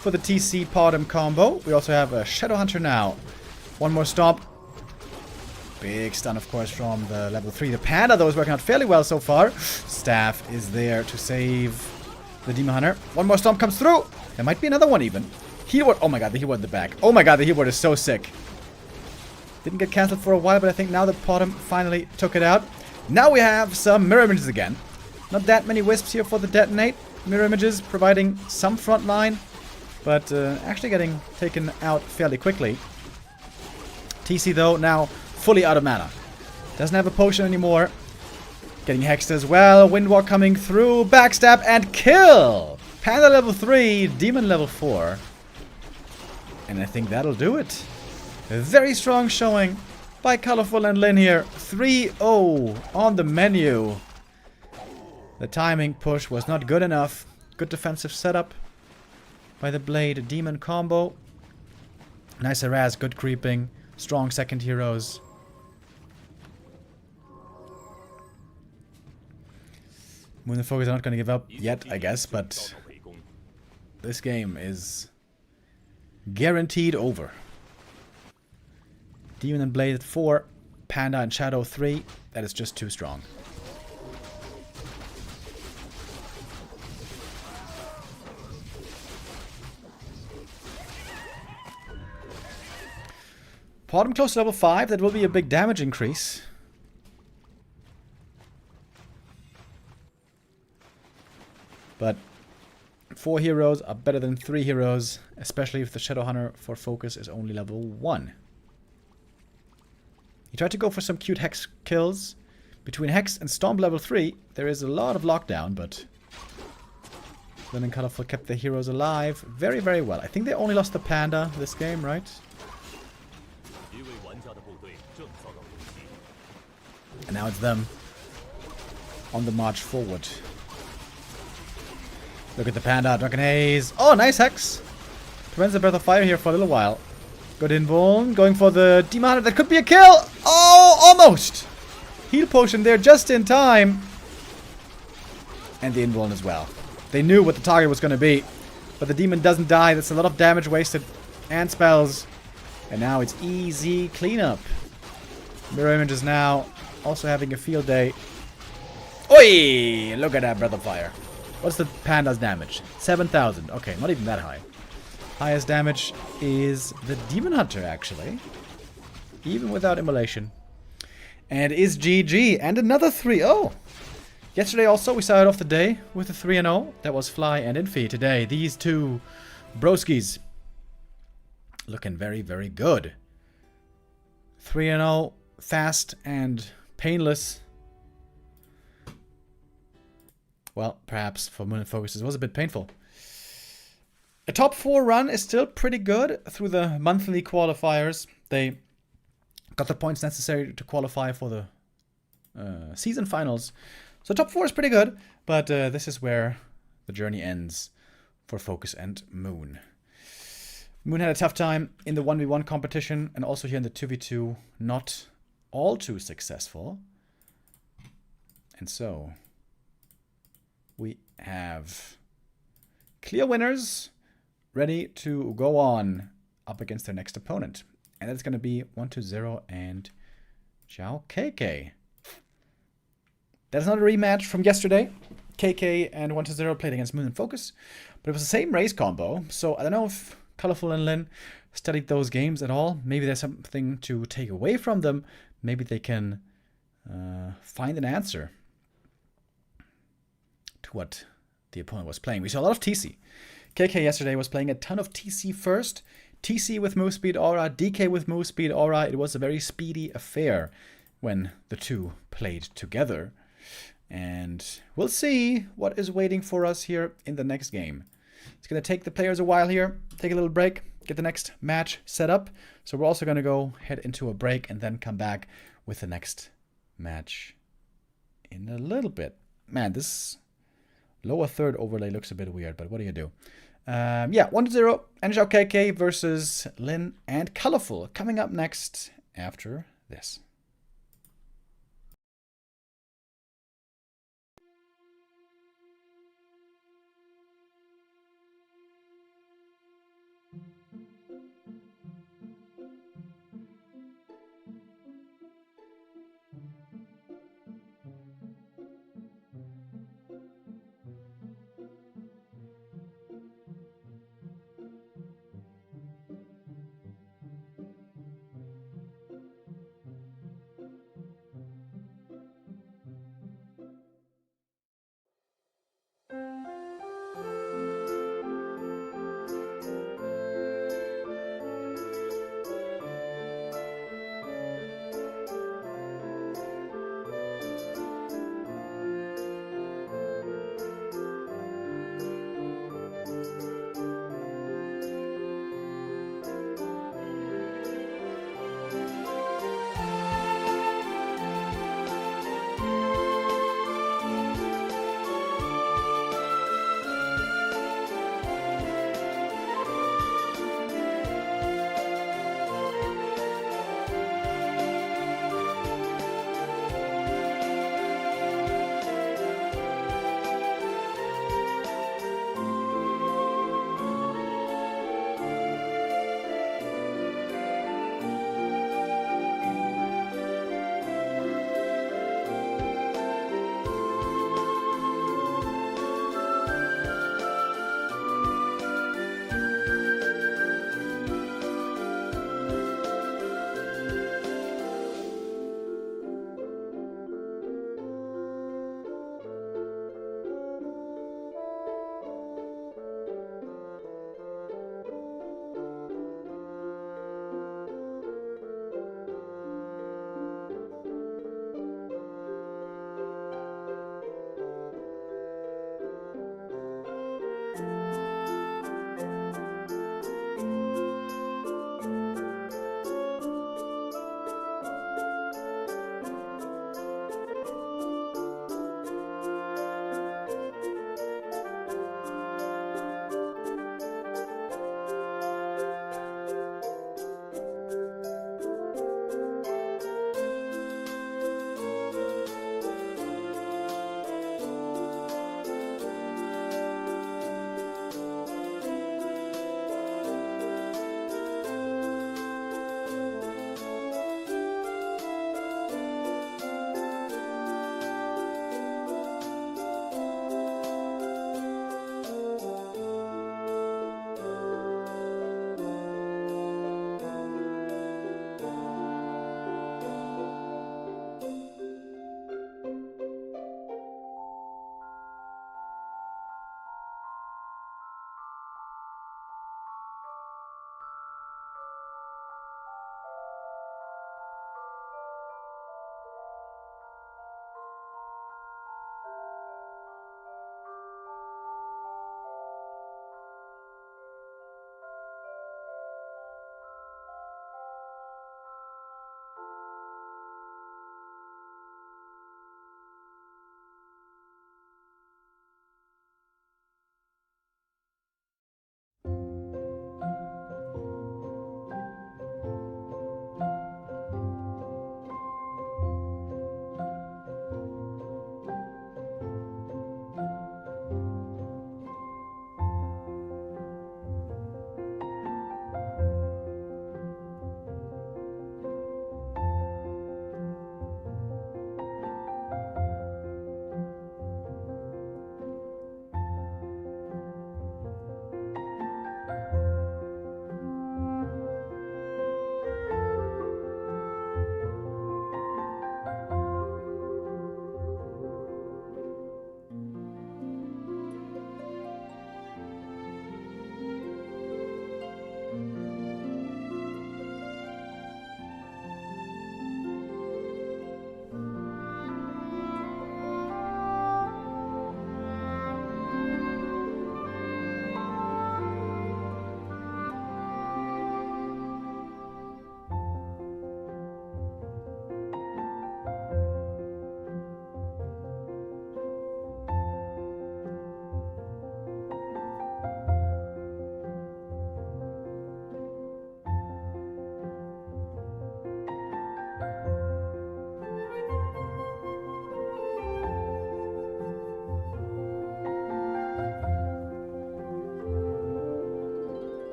for the TC Podem combo. We also have a Shadow Hunter now. One more stomp. Big stun, of course, from the level 3. The Panda, though, is working out fairly well so far. Staff is there to save the Demon Hunter. One more stomp comes through. There might be another one, even. Heal ward. Oh my god, the heal ward in the back. Oh my god, the heal ward is so sick. Didn't get cancelled for a while, but I think now the Podem finally took it out. Now we have some mirror images again. Not that many wisps here for the detonate. Mirror images providing some front line, but actually getting taken out fairly quickly. TC, though, now fully out of mana. Doesn't have a potion anymore. Getting hexed as well. Windwalk coming through. Backstab and kill! Panda level 3, Demon level 4. And I think that'll do it. A very strong showing by Colorful and Lin here. 3-0 on the menu. The timing push was not good enough. Good defensive setup by the Blade Demon combo. Nice harass, good creeping. Strong second heroes. Moon and Focus are not going to give up yet, I guess, but this game is guaranteed over. Demon and Blade at 4, Panda and Shadow 3. That is just too strong. Podem close to level 5. That will be a big damage increase. But 4 heroes are better than 3 heroes, especially if the Shadow Hunter for Focus is only level 1. He tried to go for some cute Hex kills. Between Hex and Stomp level 3, there is a lot of lockdown, but Lin and Colorful kept the heroes alive very, very well. I think they only lost the Panda this game, right? And now it's them on the march forward. Look at the Panda, Drunken Haze. Oh, nice Hex. Prevents the Breath of Fire here for a little while. Good invuln. Going for the Demon Hunter. That could be a kill. Oh, almost. Heal potion there just in time. And the invuln as well. They knew what the target was going to be. But the demon doesn't die. That's a lot of damage wasted. And spells. And now it's easy cleanup. Mirror Images now also having a field day. Oi! Look at that Breath of Fire. What's the Panda's damage? 7,000. Okay, not even that high. Highest damage is the Demon Hunter, actually. Even without immolation. And is GG. And another 3-0. Yesterday also we started off the day with a 3-0. That was Fly and Infi. Today, these two broskies. Looking very, very good. 3-0. Fast and painless. Well, perhaps for Moon and Focus it was a bit painful. A top 4 run is still pretty good through the monthly qualifiers. They got the points necessary to qualify for the season finals. So top 4 is pretty good, but this is where the journey ends for Focus and Moon. Moon had a tough time in the 1v1 competition and also here in the 2v2, not all too successful. And so we have clear winners ready to go on up against their next opponent. And that's going to be 120 and Zhao KK. That's not a rematch from yesterday. KK and 120 played against Moon and Focus, but it was the same race combo. So I don't know if Colorful and Lin studied those games at all. Maybe there's something to take away from them. Maybe they can find an answer to what the opponent was playing. We saw a lot of TC. KK yesterday was playing a ton of TC first. TC with move speed aura, DK with move speed aura. It was a very speedy affair when the two played together. And we'll see what is waiting for us here in the next game. It's going to take the players a while here. Take a little break, get the next match set up. So we're also going to go head into a break and then come back with the next match in a little bit. Man, this lower third overlay looks a bit weird, but what do you do? Yeah, 1-0, Zhao KK versus Lin and Colorful coming up next after this.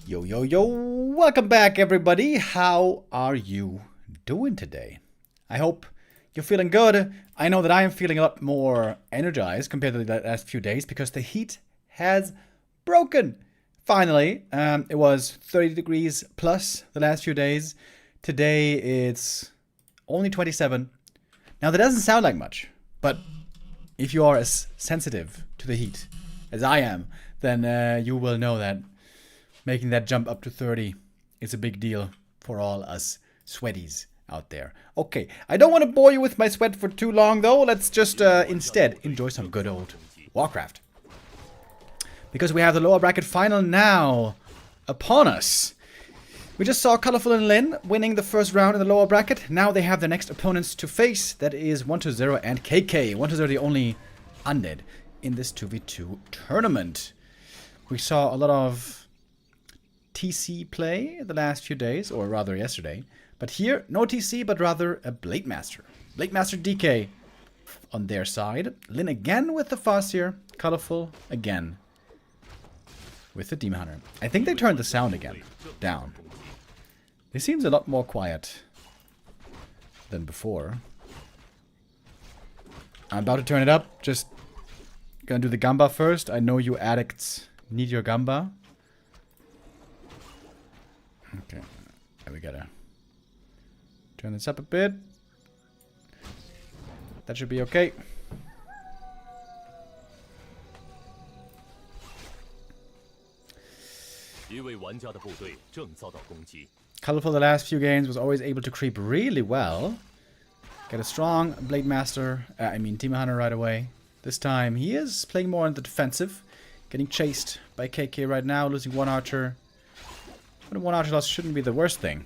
Yo, yo, yo, welcome back everybody. How are you doing today? I hope you're feeling good. I know that I am feeling a lot more energized compared to the last few days because the heat has broken. Finally, it was 30 degrees plus the last few days. Today it's only 27. Now that doesn't sound like much, but if you are as sensitive to the heat as I am, then you will know that making that jump up to 30 is a big deal for all us sweaties out there. Okay, I don't want to bore you with my sweat for too long though. Let's just instead enjoy some good old Warcraft. Because we have the lower bracket final now upon us. We just saw Colorful and Lin winning the first round in the lower bracket. Now they have the next opponents to face. That is 1-0 and KK. 1-0 the only undead in this 2v2 tournament. We saw a lot of TC play the last few days, or rather yesterday. But here, no TC, but rather a Blade Master. Blade Master DK on their side. Lin again with the Farseer. Colorful again with the Demon Hunter. I think they turned the sound again down. It seems a lot more quiet than before. I'm about to turn it up. Just gonna do the Gamba first. I know you addicts need your Gamba. Okay, we gotta turn this up a bit. That should be okay. Colorful the last few games was always able to creep really well. Get a strong Blade Master, Demon Hunter right away. This time he is playing more on the defensive. Getting chased by KK right now, losing one archer. But one archer loss shouldn't be the worst thing.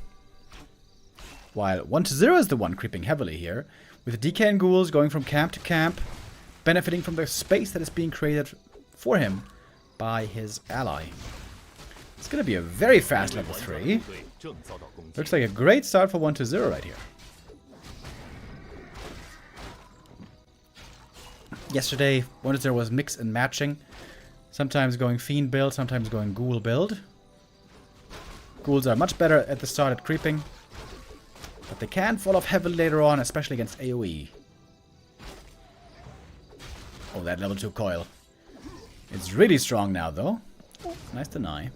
While 1-0 is the one creeping heavily here. With DK and ghouls going from camp to camp. Benefiting from the space that is being created for him by his ally. It's going to be a very fast level 3. Looks like a great start for 1-0 right here. Yesterday, 1-0 was mix and matching. Sometimes going Fiend build, sometimes going Ghoul build. Ghouls are much better at the start at creeping. But they can fall off heavily later on, especially against AoE. Oh, that level 2 coil. It's really strong now, though. Oh, nice deny.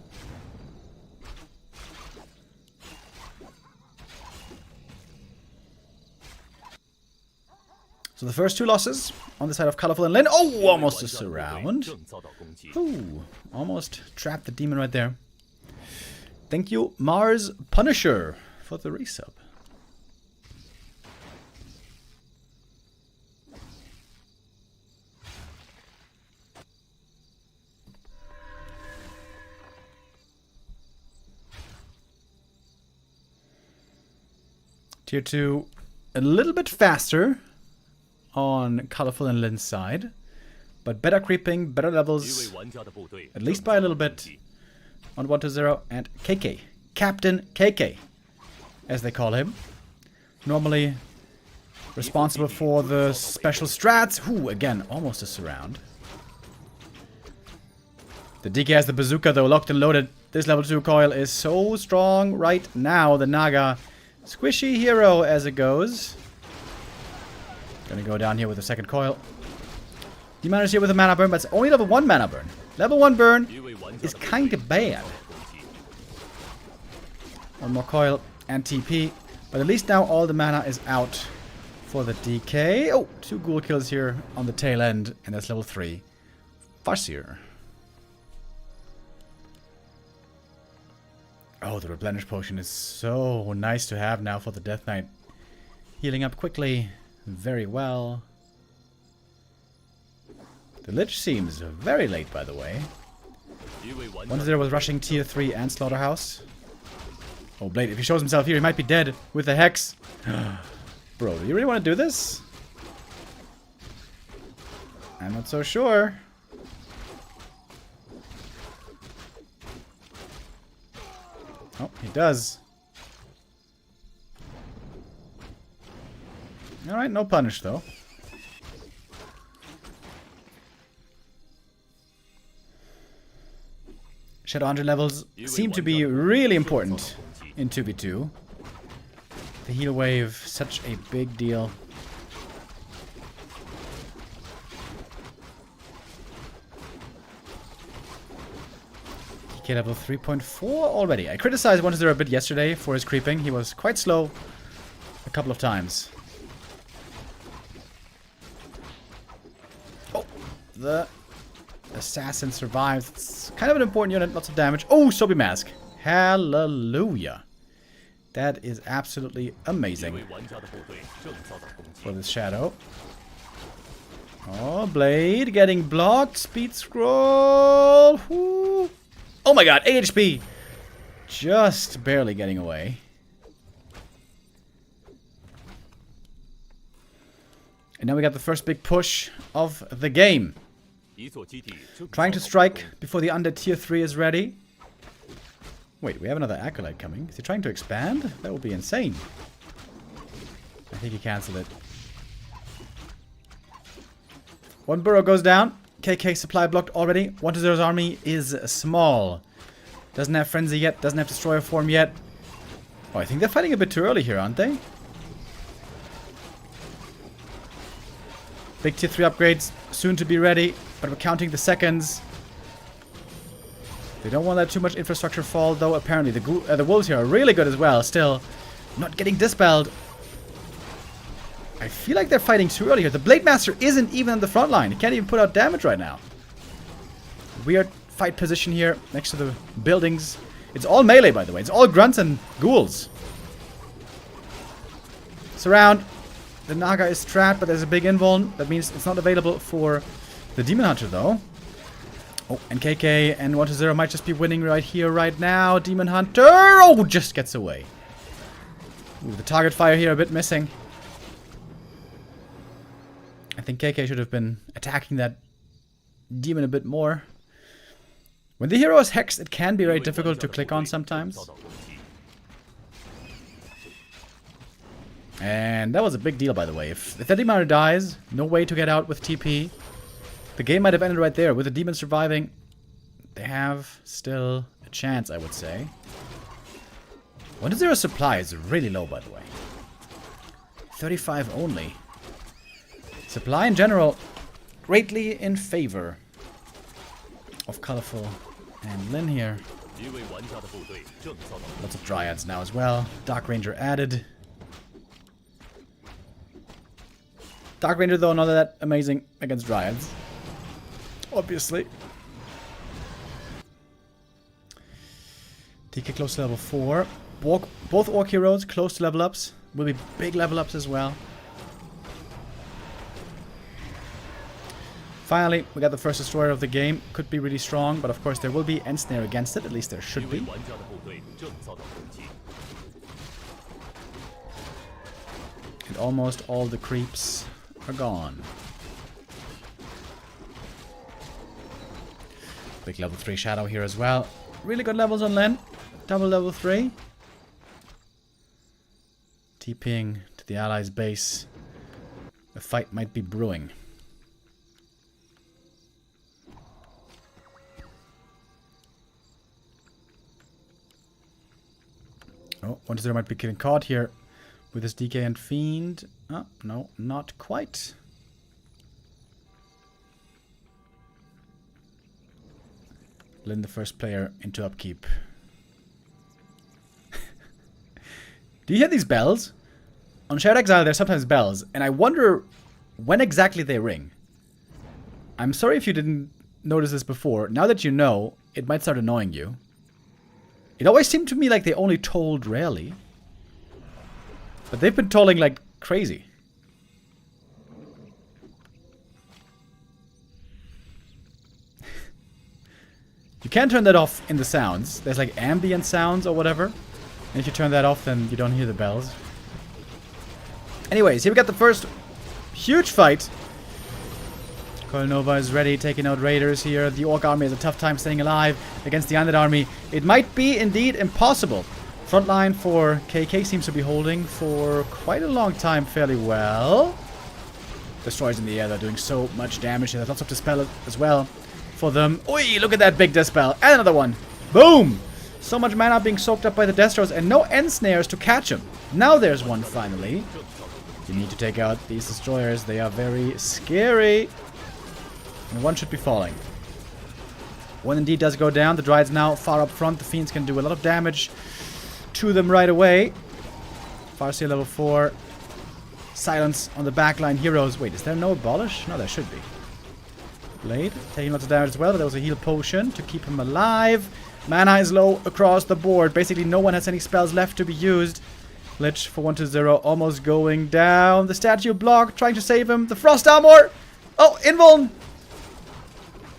So the first two losses on the side of Colorful and Lin. Oh, almost a surround. Ooh, almost trapped the demon right there. Thank you, Mars Punisher, for the resub. Tier 2, a little bit faster on Colorful and Lin's side, but better creeping, better levels, at least by a little bit, on 1-0 and KK. Captain KK, as they call him. Normally responsible for the special strats. Ooh, again, almost a surround. The DK has the bazooka though, locked and loaded. This level 2 coil is so strong right now. The Naga, squishy hero as it goes. Gonna go down here with the second coil. Demon Hunter's here with a mana burn, but it's only level 1 mana burn. Level 1 burn is kind of bad. One more coil and TP. But at least now all the mana is out for the DK. Oh, 2 ghoul kills here on the tail end. And that's level 3. Farseer. Oh, the replenish potion is so nice to have now for the Death Knight. Healing up quickly. Very well. The Lich seems very late, by the way. 1-0 was rushing tier 3 and Slaughterhouse. Oh, Blade, if he shows himself here, he might be dead with the Hex. Bro, do you really want to do this? I'm not so sure. Oh, he does. Alright, no punish though. Shadow 100 levels seem to be really important in 2v2. The heal wave, such a big deal. DK level 3.4 already. I criticized 1-0 a bit yesterday for his creeping. He was quite slow a couple of times. Oh, the assassin survives. It's kind of an important unit, lots of damage. Oh, Sobi Mask. Hallelujah. That is absolutely amazing for this Shadow. Oh, Blade getting blocked. Speed scroll. Woo. Oh my god, 8 HP. Just barely getting away. And now we got the first big push of the game. Trying to strike before the undead tier 3 is ready. Wait, we have another Acolyte coming. Is he trying to expand? That would be insane. I think he cancelled it. One burrow goes down. KK supply blocked already. 1-0's army is small. Doesn't have Frenzy yet. Doesn't have Destroyer form yet. Oh, I think they're fighting a bit too early here, aren't they? Big tier 3 upgrades soon to be ready. But we're counting the seconds. They don't want to let too much infrastructure fall, though. Apparently, the wolves here are really good as well. Still, not getting dispelled. I feel like they're fighting too early here. The Blade Master isn't even on the front line. He can't even put out damage right now. Weird fight position here next to the buildings. It's all melee, by the way. It's all grunts and ghouls. Surround. The Naga is trapped, but there's a big invuln. That means it's not available for the Demon Hunter, though. Oh, and KK and 1-0 might just be winning right here, right now. Demon Hunter, oh, just gets away. Ooh, the target fire here a bit missing. I think KK should have been attacking that demon a bit more. When the hero is hexed, it can be very difficult to click on sometimes. And that was a big deal, by the way. If that demon hunter dies, no way to get out with TP. The game might have ended right there. With the demon surviving, they have still a chance, I would say. 1-0 supply is really low, by the way. 35 only. Supply in general, greatly in favor of Colorful and Lin here. Lots of Dryads now as well. Dark Ranger added. Dark Ranger, though, not that amazing against Dryads. Obviously. DK close to level 4. Both Orc heroes close to level ups. Will be big level ups as well. Finally, we got the first destroyer of the game. Could be really strong, but of course there will be Ensnare against it. At least there should be. And almost all the creeps are gone. Big level 3 Shadow here as well. Really good levels on Len. Double level 3. TPing to the allies' base. A fight might be brewing. Oh, 1-0 might be getting caught here with his DK and Fiend. Oh, no, not quite. Lin, the first player into upkeep. Do you hear these bells? On Shared Exile, there's sometimes bells, and I wonder when exactly they ring. I'm sorry if you didn't notice this before. Now that you know, it might start annoying you. It always seemed to me like they only tolled rarely. But they've been tolling like crazy. You can turn that off in the sounds. There's like ambient sounds or whatever. And if you turn that off, then you don't hear the bells. Anyways, here we got the first huge fight. Nova is ready, taking out raiders here. The Orc army has a tough time staying alive against the Undead army. It might be indeed impossible. Front line for KK seems to be holding for quite a long time fairly well. Destroyers in the air, they're doing so much damage. There's lots of dispel as well for them. Oi, look at that big dispel. And another one. Boom! So much mana being soaked up by the Destros and no end snares to catch him. Now there's one finally. You need to take out these destroyers. They are very scary. And one should be falling. One indeed does go down. The Dryad's now far up front. The Fiends can do a lot of damage to them right away. Farseer level 4. Silence on the backline. Heroes. Wait, is there no abolish? No, there should be. Blade taking lots of damage as well, but there was a heal potion to keep him alive. Mana is low across the board. Basically, no one has any spells left to be used. Lich for 1-0, almost going down. The statue block, trying to save him. The frost armor. Oh, invuln.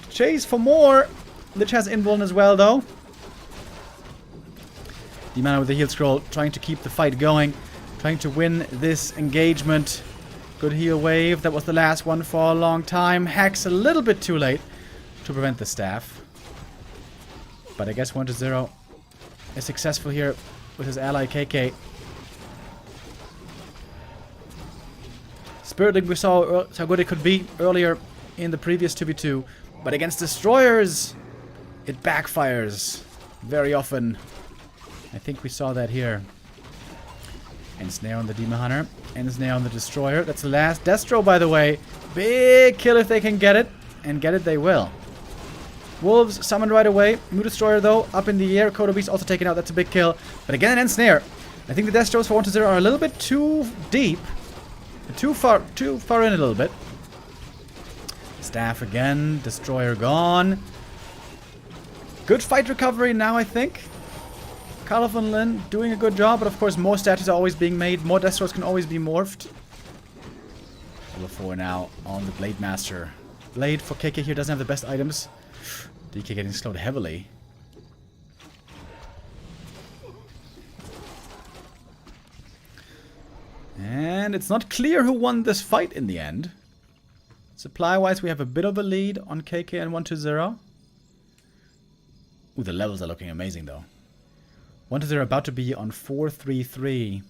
Chase for more. Lich has invuln as well, though. The mana with the heal scroll, trying to keep the fight going. Trying to win this engagement. Good heal wave. That was the last one for a long time. Hex a little bit too late to prevent the staff. But I guess 1-0 is successful here with his ally KK. Spirit Link we saw how good it could be earlier in the previous 2v2. But against destroyers, it backfires very often. I think we saw that here. And snare on the Demon Hunter. And snare on the Destroyer. That's the last Destro, by the way. Big kill if they can get it. And get it they will. Wolves summoned right away. New Destroyer, though, up in the air. Kodo Beast also taken out. That's a big kill. But again, an Ensnare. I think the Destros for 1-0 are a little bit too deep. Too far in a little bit. Staff again. Destroyer gone. Good fight recovery now, I think. Karloff and Lin doing a good job, but of course more statues are always being made. More Destros can always be morphed. Level 4 now on the Blade Master. Blade for KK here doesn't have the best items. DK getting slowed heavily. And it's not clear who won this fight in the end. Supply-wise, we have a bit of a lead on KK and 1-0. Ooh, the levels are looking amazing, though. 1-0 about to be on 4-3-3.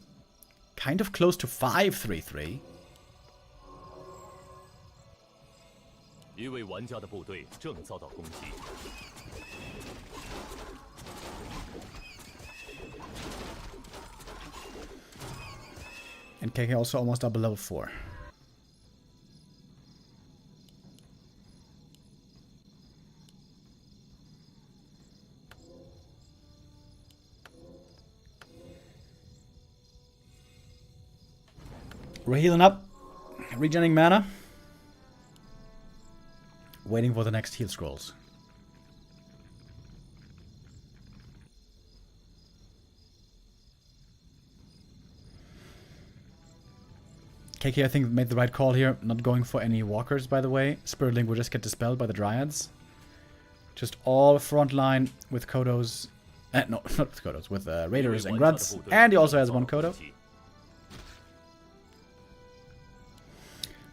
Kind of close to 5-3-3. 一位玩家的部队正遭到攻击。 And KK also almost up level 4. We're healing up, regenerating mana, waiting for the next heal scrolls. KK, I think, made the right call here, not going for any walkers, by the way. Spirit Link will just get dispelled by the Dryads. Just all frontline with Kodos. No, not with Kodos, with Raiders and Grunts. And he also has one Kodo.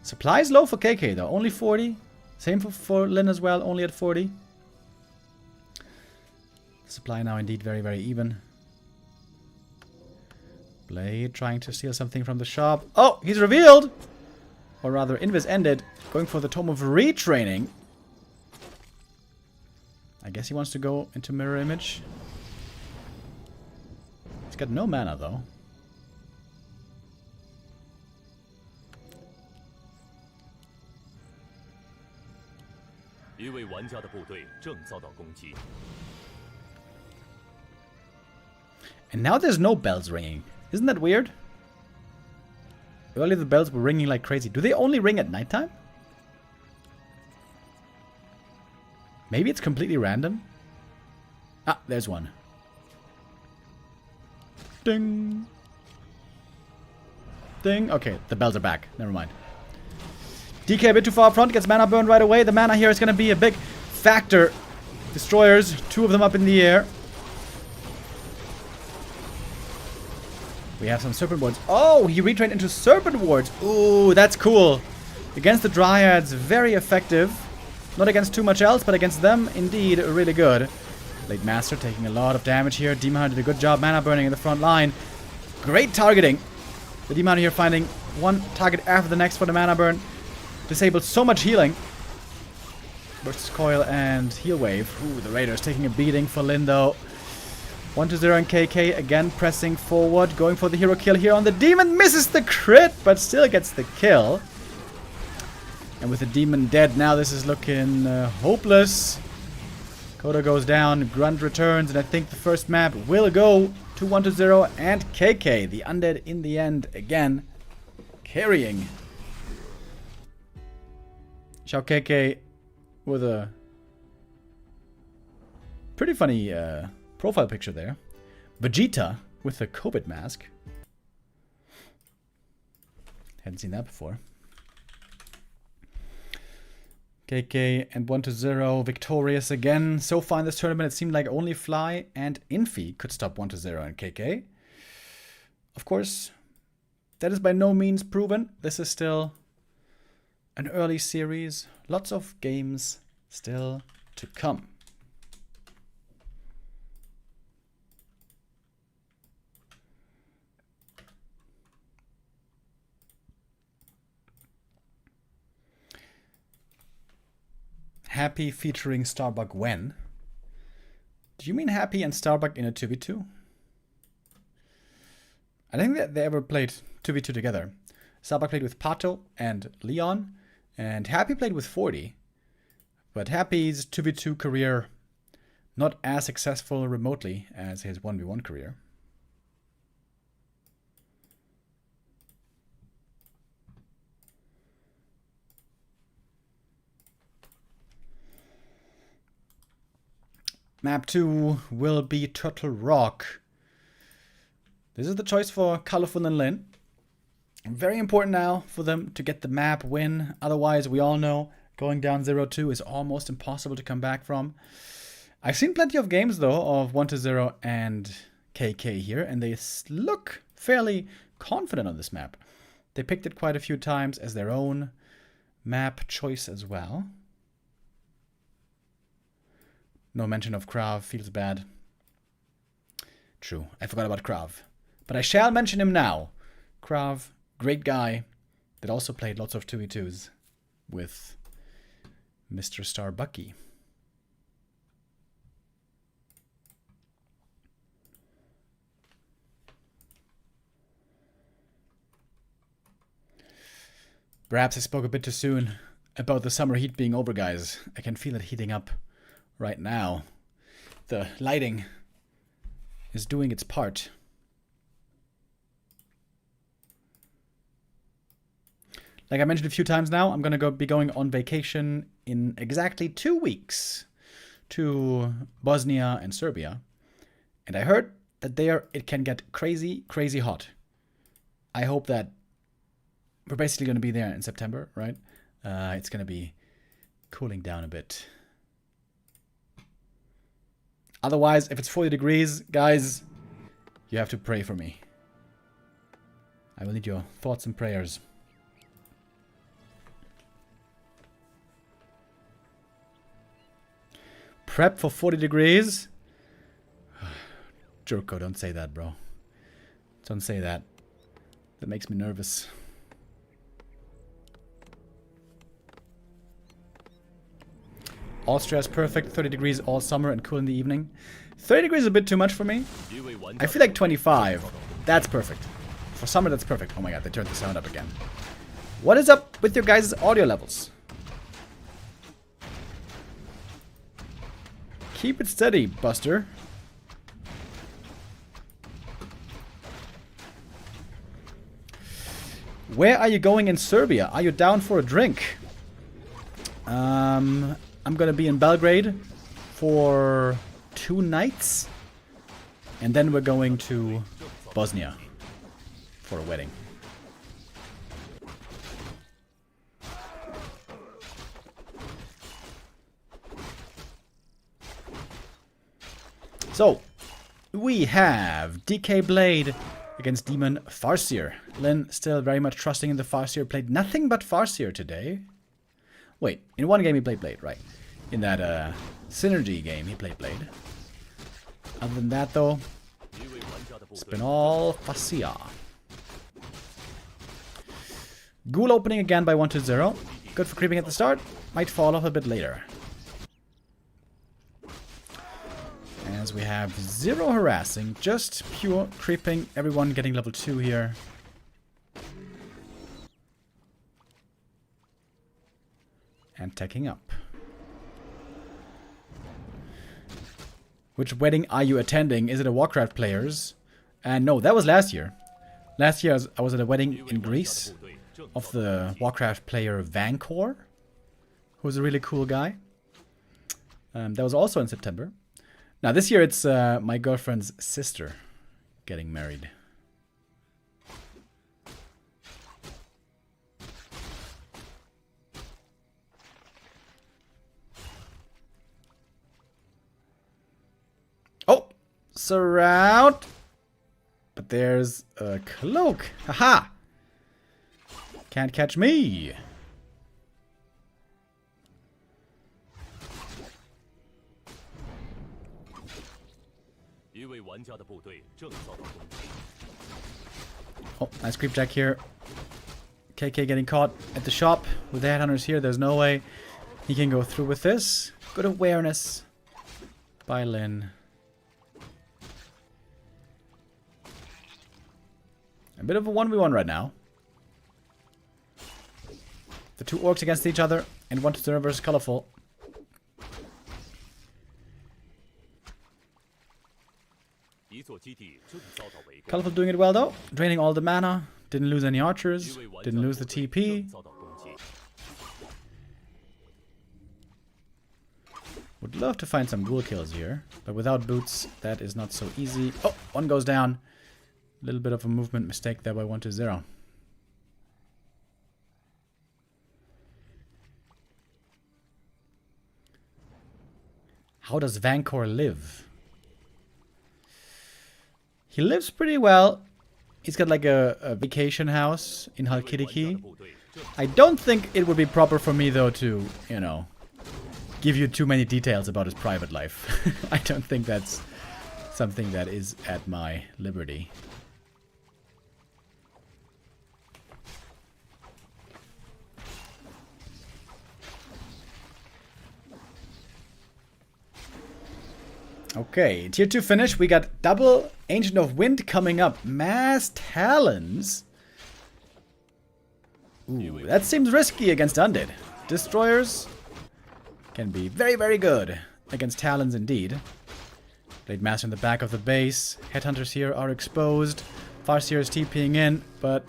Supply is low for KK though, only 40. Same for Lin as well, only at 40. Supply now indeed very, very even. Blade trying to steal something from the shop. Oh, he's revealed! Or rather, Invis ended, going for the Tome of Retraining. I guess he wants to go into Mirror Image. He's got no mana though. And now there's no bells ringing. Isn't that weird? Earlier the bells were ringing like crazy. Do they only ring at nighttime? Maybe it's completely random. Ah, there's one. Ding. Ding. Okay, the bells are back. Never mind. DK a bit too far up front, gets mana burned right away. The mana here is going to be a big factor. Destroyers, 2 of them up in the air. We have some Serpent Wards. Oh, he retrained into Serpent Wards. Ooh, that's cool. Against the Dryads, very effective. Not against too much else, but against them, indeed, really good. Blade Master taking a lot of damage here. Demon Hunter did a good job mana burning in the front line. Great targeting. The Demon Hunter here finding one target after the next for the mana burn. Disabled so much healing. versus Coil and Heal Wave. Ooh, the Raiders taking a beating for Lin though. 1-0 and KK again pressing forward, going for the hero kill here on the Demon. Misses the crit, but still gets the kill. And with the Demon dead now, this is looking hopeless. Koda goes down, Grunt returns, and I think the first map will go to 1-0 and KK, the Undead in the end again, carrying. Xiao KK with a pretty funny profile picture there. Vegeta with a COVID mask. Hadn't seen that before. KK and 1-0 victorious again. So far in this tournament, it seemed like only Fly and Infi could stop 1-0 and KK. Of course, that is by no means proven. This is still an early series. Lots of games still to come. Happy featuring Starbuck when? Do you mean Happy and Starbuck in a 2v2? I don't think that they ever played 2v2 together. Starbuck played with Pato and Leon, and Happy played with 40. But Happy's 2v2 career not as successful remotely as his 1v1 career. Map 2 will be Turtle Rock. This is the choice for Colorful and Lin. Very important now for them to get the map win. Otherwise, we all know going down 0-2 is almost impossible to come back from. I've seen plenty of games, though, of 1-0 and KK here, and they look fairly confident on this map. They picked it quite a few times as their own map choice as well. No mention of Krav, feels bad. True, I forgot about Krav. But I shall mention him now. Krav, great guy, that also played lots of 2v2s with Mr. Starbucky. Perhaps I spoke a bit too soon about the summer heat being over, guys. I can feel it heating up right now. The lighting is doing its part. Like I mentioned a few times now, I'm going to be going on vacation in exactly 2 weeks to Bosnia and Serbia. And I heard that there it can get crazy, crazy hot. I hope that we're basically going to be there in September, right? It's going to be cooling down a bit. Otherwise, if it's 40 degrees, guys, you have to pray for me. I will need your thoughts and prayers. Prep for 40 degrees? Jerko, don't say that, bro. Don't say that. That makes me nervous. Austria is perfect, 30 degrees all summer and cool in the evening. 30 degrees is a bit too much for me. I feel like 25. That's perfect. For summer, that's perfect. Oh my god, they turned the sound up again. What is up with your guys' audio levels? Keep it steady, Buster. Where are you going in Serbia? Are you down for a drink? I'm gonna be in Belgrade for 2 nights. And then we're going to Bosnia for a wedding. So, we have DK Blade against Demon Farseer. Lin still very much trusting in the Farseer. Played nothing but Farseer today. Wait, in one game he played Blade, right? In that Synergy game he played Blade. Other than that though, it's been all Farseer. Ghoul opening again by 1-0. Good for creeping at the start. Might fall off a bit later. As we have 0 harassing, just pure creeping. Everyone getting level 2 here. And taking up. Which wedding are you attending? Is it a Warcraft players? And no, that was last year. Last year I was at a wedding in Greece of the Warcraft player Vancor, who's a really cool guy. That was also in September. Now this year it's my girlfriend's sister getting married. Oh! Surround! But there's a cloak. Haha! Can't catch me. Oh, nice creep jack here. KK getting caught at the shop with the headhunters here. There's no way he can go through with this. Good awareness by Lin. A bit of a 1v1 right now. The two orcs against each other and 1-0 versus Colorful. Colorful doing it well though. Draining all the mana. Didn't lose any archers. Didn't lose the TP. Would love to find some ghoul kills here. But without boots, that is not so easy. Oh, one goes down. A little bit of a movement mistake there by 1-0. How does Vancor live? He lives pretty well. He's got like a vacation house in Halkidiki. I don't think it would be proper for me though to, you know, give you too many details about his private life. I don't think that's something that is at my liberty. Okay, tier 2 finish. We got double Ancient of Wind coming up. Mass Talons. Ooh, that seems risky against Undead. Destroyers can be very, very good against Talons indeed. Blade Master in the back of the base. Headhunters here are exposed. Farseer is TPing in, but...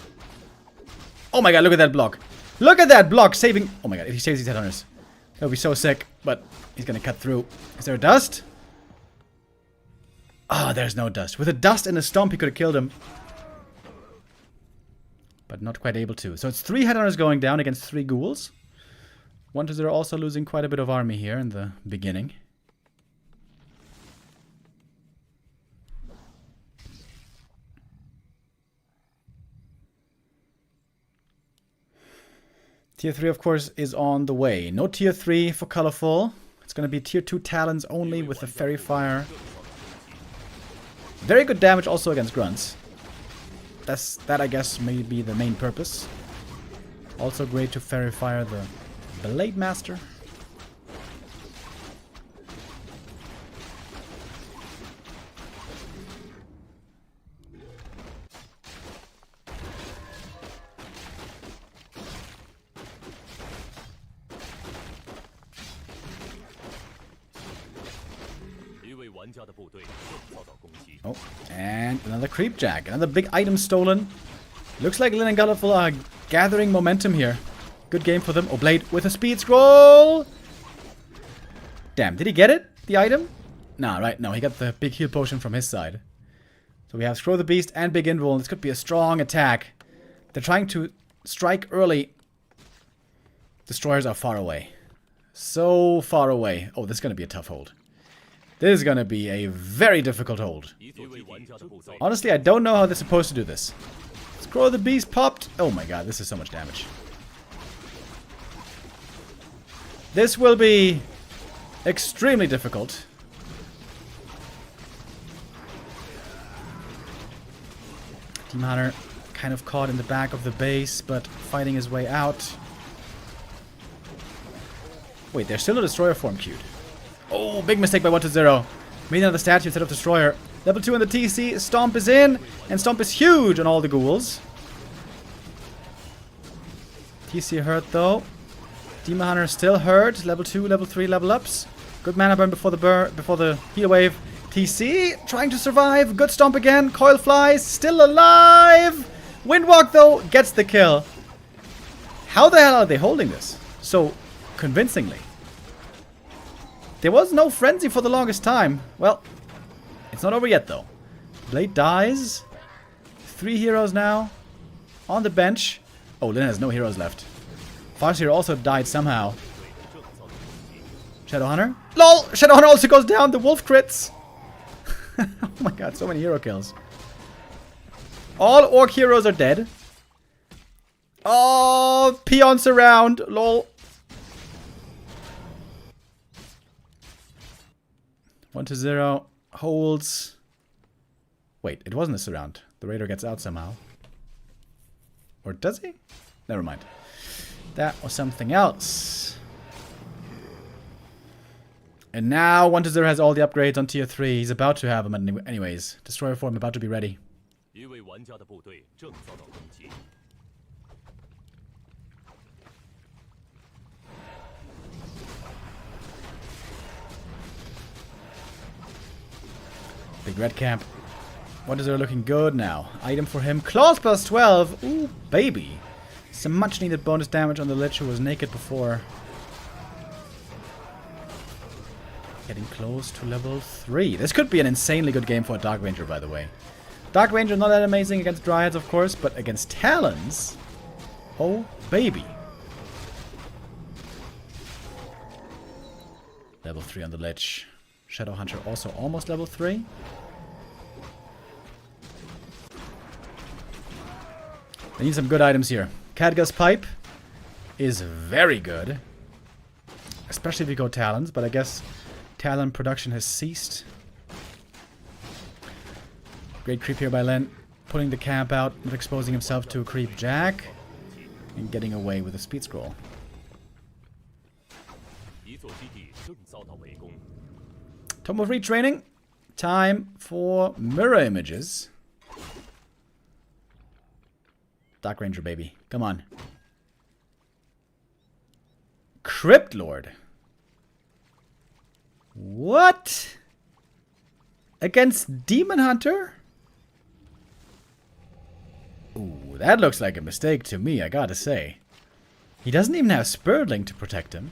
Oh my god, look at that block. Look at that block saving... Oh my god, if he saves these Headhunters, that would be so sick, but he's gonna cut through. Is there a dust? Ah, oh, there's no dust. With a dust and a stomp, he could have killed him. But not quite able to. So it's 3 Headhunters going down against 3 ghouls. 1-0 also losing quite a bit of army here in the beginning. Tier 3, of course, is on the way. No tier 3 for Colorful. It's going to be tier 2 Talons only with the Fairy Fire. Very good damage also against grunts. That I guess may be the main purpose. Also great to Fairy Fire the Blade Master. Oh, and another creep jack. Another big item stolen. Looks like Lin and Colorful are gathering momentum here. Good game for them. Oh, Blade with a speed scroll. Damn, did he get it? The item? Nah, right. No, he got the big heal potion from his side. So we have Scroll the Beast and Big Invul. This could be a strong attack. They're trying to strike early. Destroyers are far away. So far away. Oh, this is going to be a tough hold. This is going to be a very difficult hold. Honestly, I don't know how they're supposed to do this. Scroll the Beast popped. Oh my god, this is so much damage. This will be extremely difficult. Demon Hunter kind of caught in the back of the base, but fighting his way out. Wait, there's still a Destroyer form queued. Oh, big mistake by 1-0. Made another statue instead of destroyer. Level 2 in the TC. Stomp is in. And Stomp is huge on all the ghouls. TC hurt though. Demon Hunter still hurt. Level 2, level 3 level ups. Good mana burn before the heal wave. TC trying to survive. Good Stomp again. Coil flies. Still alive. Windwalk though gets the kill. How the hell are they holding this so convincingly? There was no frenzy for the longest time. Well, it's not over yet though. Blade dies. 3 heroes now on the bench. Oh, Lin has no heroes left. Farseer also died somehow. Shadowhunter? LOL! Shadowhunter also goes down. The wolf crits. Oh my god, so many hero kills. All orc heroes are dead. Oh, peons around. LOL. 1-0. Holds. Wait, it wasn't a surround. The raider gets out somehow. Or does he? Never mind. That was something else. And now 1-0 has all the upgrades on tier 3. He's about to have them anyways. Destroyer form about to be ready. 一位玩家的部队正遭到攻击。 Big red camp. 1-0 looking good now. Item for him. Claws plus 12. Ooh, baby. Some much needed bonus damage on the Lich who was naked before. Getting close to level 3. This could be an insanely good game for a Dark Ranger, by the way. Dark Ranger not that amazing against Dryads, of course, but against Talons. Oh, baby. Level 3 on the Lich. Shadowhunter also almost level 3. I need some good items here. Khadga's Pipe is very good. Especially if you go Talons, but I guess Talon production has ceased. Great creep here by Len. Pulling the camp out, not exposing himself to a creep Jack. And getting away with a speed scroll. 一座基地正遭到围攻。 Tome of Retraining. Time for mirror images. Dark Ranger, baby. Come on. Crypt Lord. What? Against Demon Hunter? Ooh, that looks like a mistake to me, I gotta say. He doesn't even have Spurling to protect him.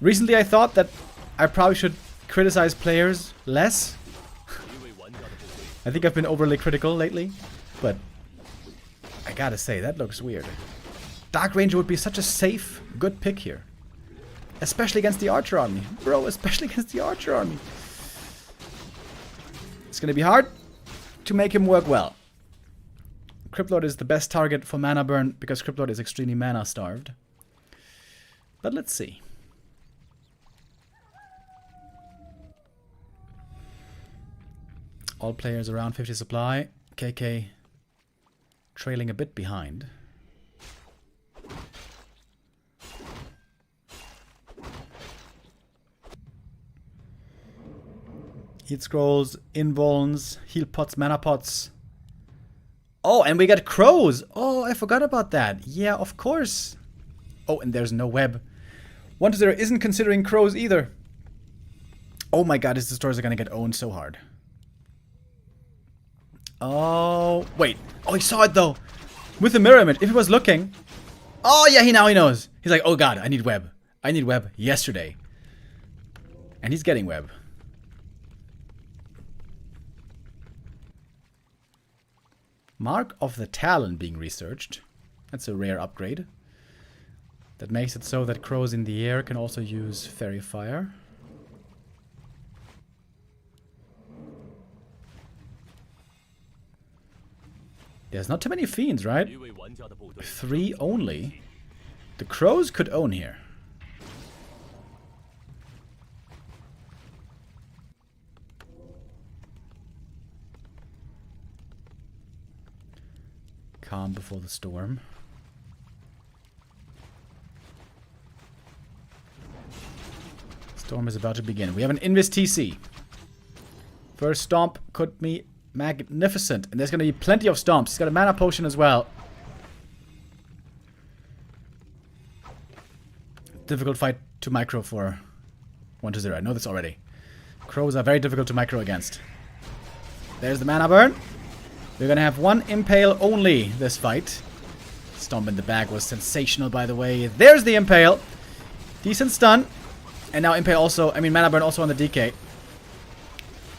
Recently I thought that I probably should criticize players less. I think I've been overly critical lately, but I gotta say, that looks weird. Dark Ranger would be such a safe, good pick here. Especially against the Archer army. Bro, especially against the Archer army. It's gonna be hard to make him work well. Cryptlord is the best target for mana burn because Cryptlord is extremely mana starved. But let's see. All players around 50 supply. KK trailing a bit behind. Heat scrolls, invulns, heal pots, mana pots. Oh, and we got crows. Oh, I forgot about that. Yeah, of course. Oh, and there's no web. 1-0 isn't considering crows either. Oh my god, his destroyers are gonna get owned so hard. Oh, wait. Oh, he saw it though. With the mirror image. If he was looking. Oh, yeah, now he knows. He's like, oh god, I need web. I need web yesterday. And he's getting web. Mark of the Talon being researched. That's a rare upgrade. That makes it so that crows in the air can also use Fairy Fire. There's not too many fiends, right? 3 only. The crows could own here. Calm before the storm. Storm is about to begin. We have an Invis TC. First stomp could be magnificent. And there's going to be plenty of stomps. He's got a mana potion as well. Difficult fight to micro for 1-0. I know this already. Crows are very difficult to micro against. There's the mana burn. We're going to have one Impale only this fight. Stomp in the bag was sensational, by the way. There's the Impale. Decent stun. And now Impale also, I mean mana burn also on the DK.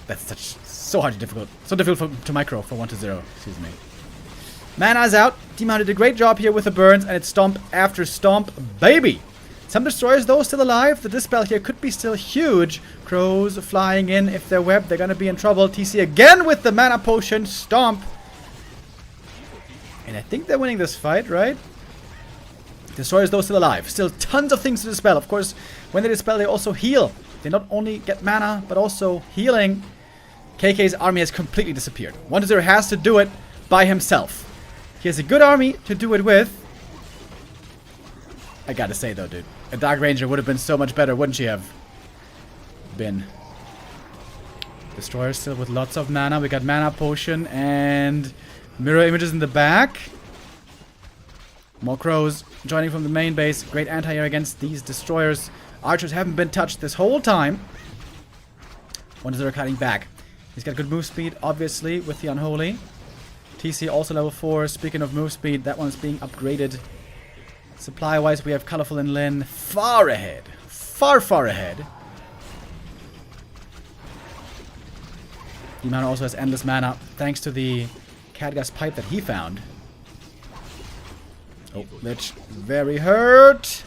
That's so hard to difficult. So difficult to micro for 1-0. Excuse me. Mana is out. Demon did a great job here with the burns, and it's stomp after stomp, baby. Some destroyers though still alive. The dispel here could be still huge. Crows flying in. If they're webbed, they're gonna be in trouble. TC again with the mana potion. Stomp. And I think they're winning this fight, right? Destroyers though still alive. Still tons of things to dispel. Of course, when they dispel, they also heal. They not only get mana, but also healing. KK's army has completely disappeared. 1-0 has to do it by himself. He has a good army to do it with. I gotta say though, dude. A Dark Ranger would have been so much better, wouldn't she have been? Destroyer still with lots of mana. We got mana potion and mirror images in the back. More crows joining from the main base. Great anti-air against these destroyers. Archers haven't been touched this whole time. 1-0 cutting back. He's got good move speed, obviously, with the Unholy. TC also level 4. Speaking of move speed, that one's being upgraded. Supply-wise, we have Colorful and Lin far ahead. Far, far ahead. Demon also has endless mana, thanks to the Khadgar's pipe that he found. Oh, Lich very hurt.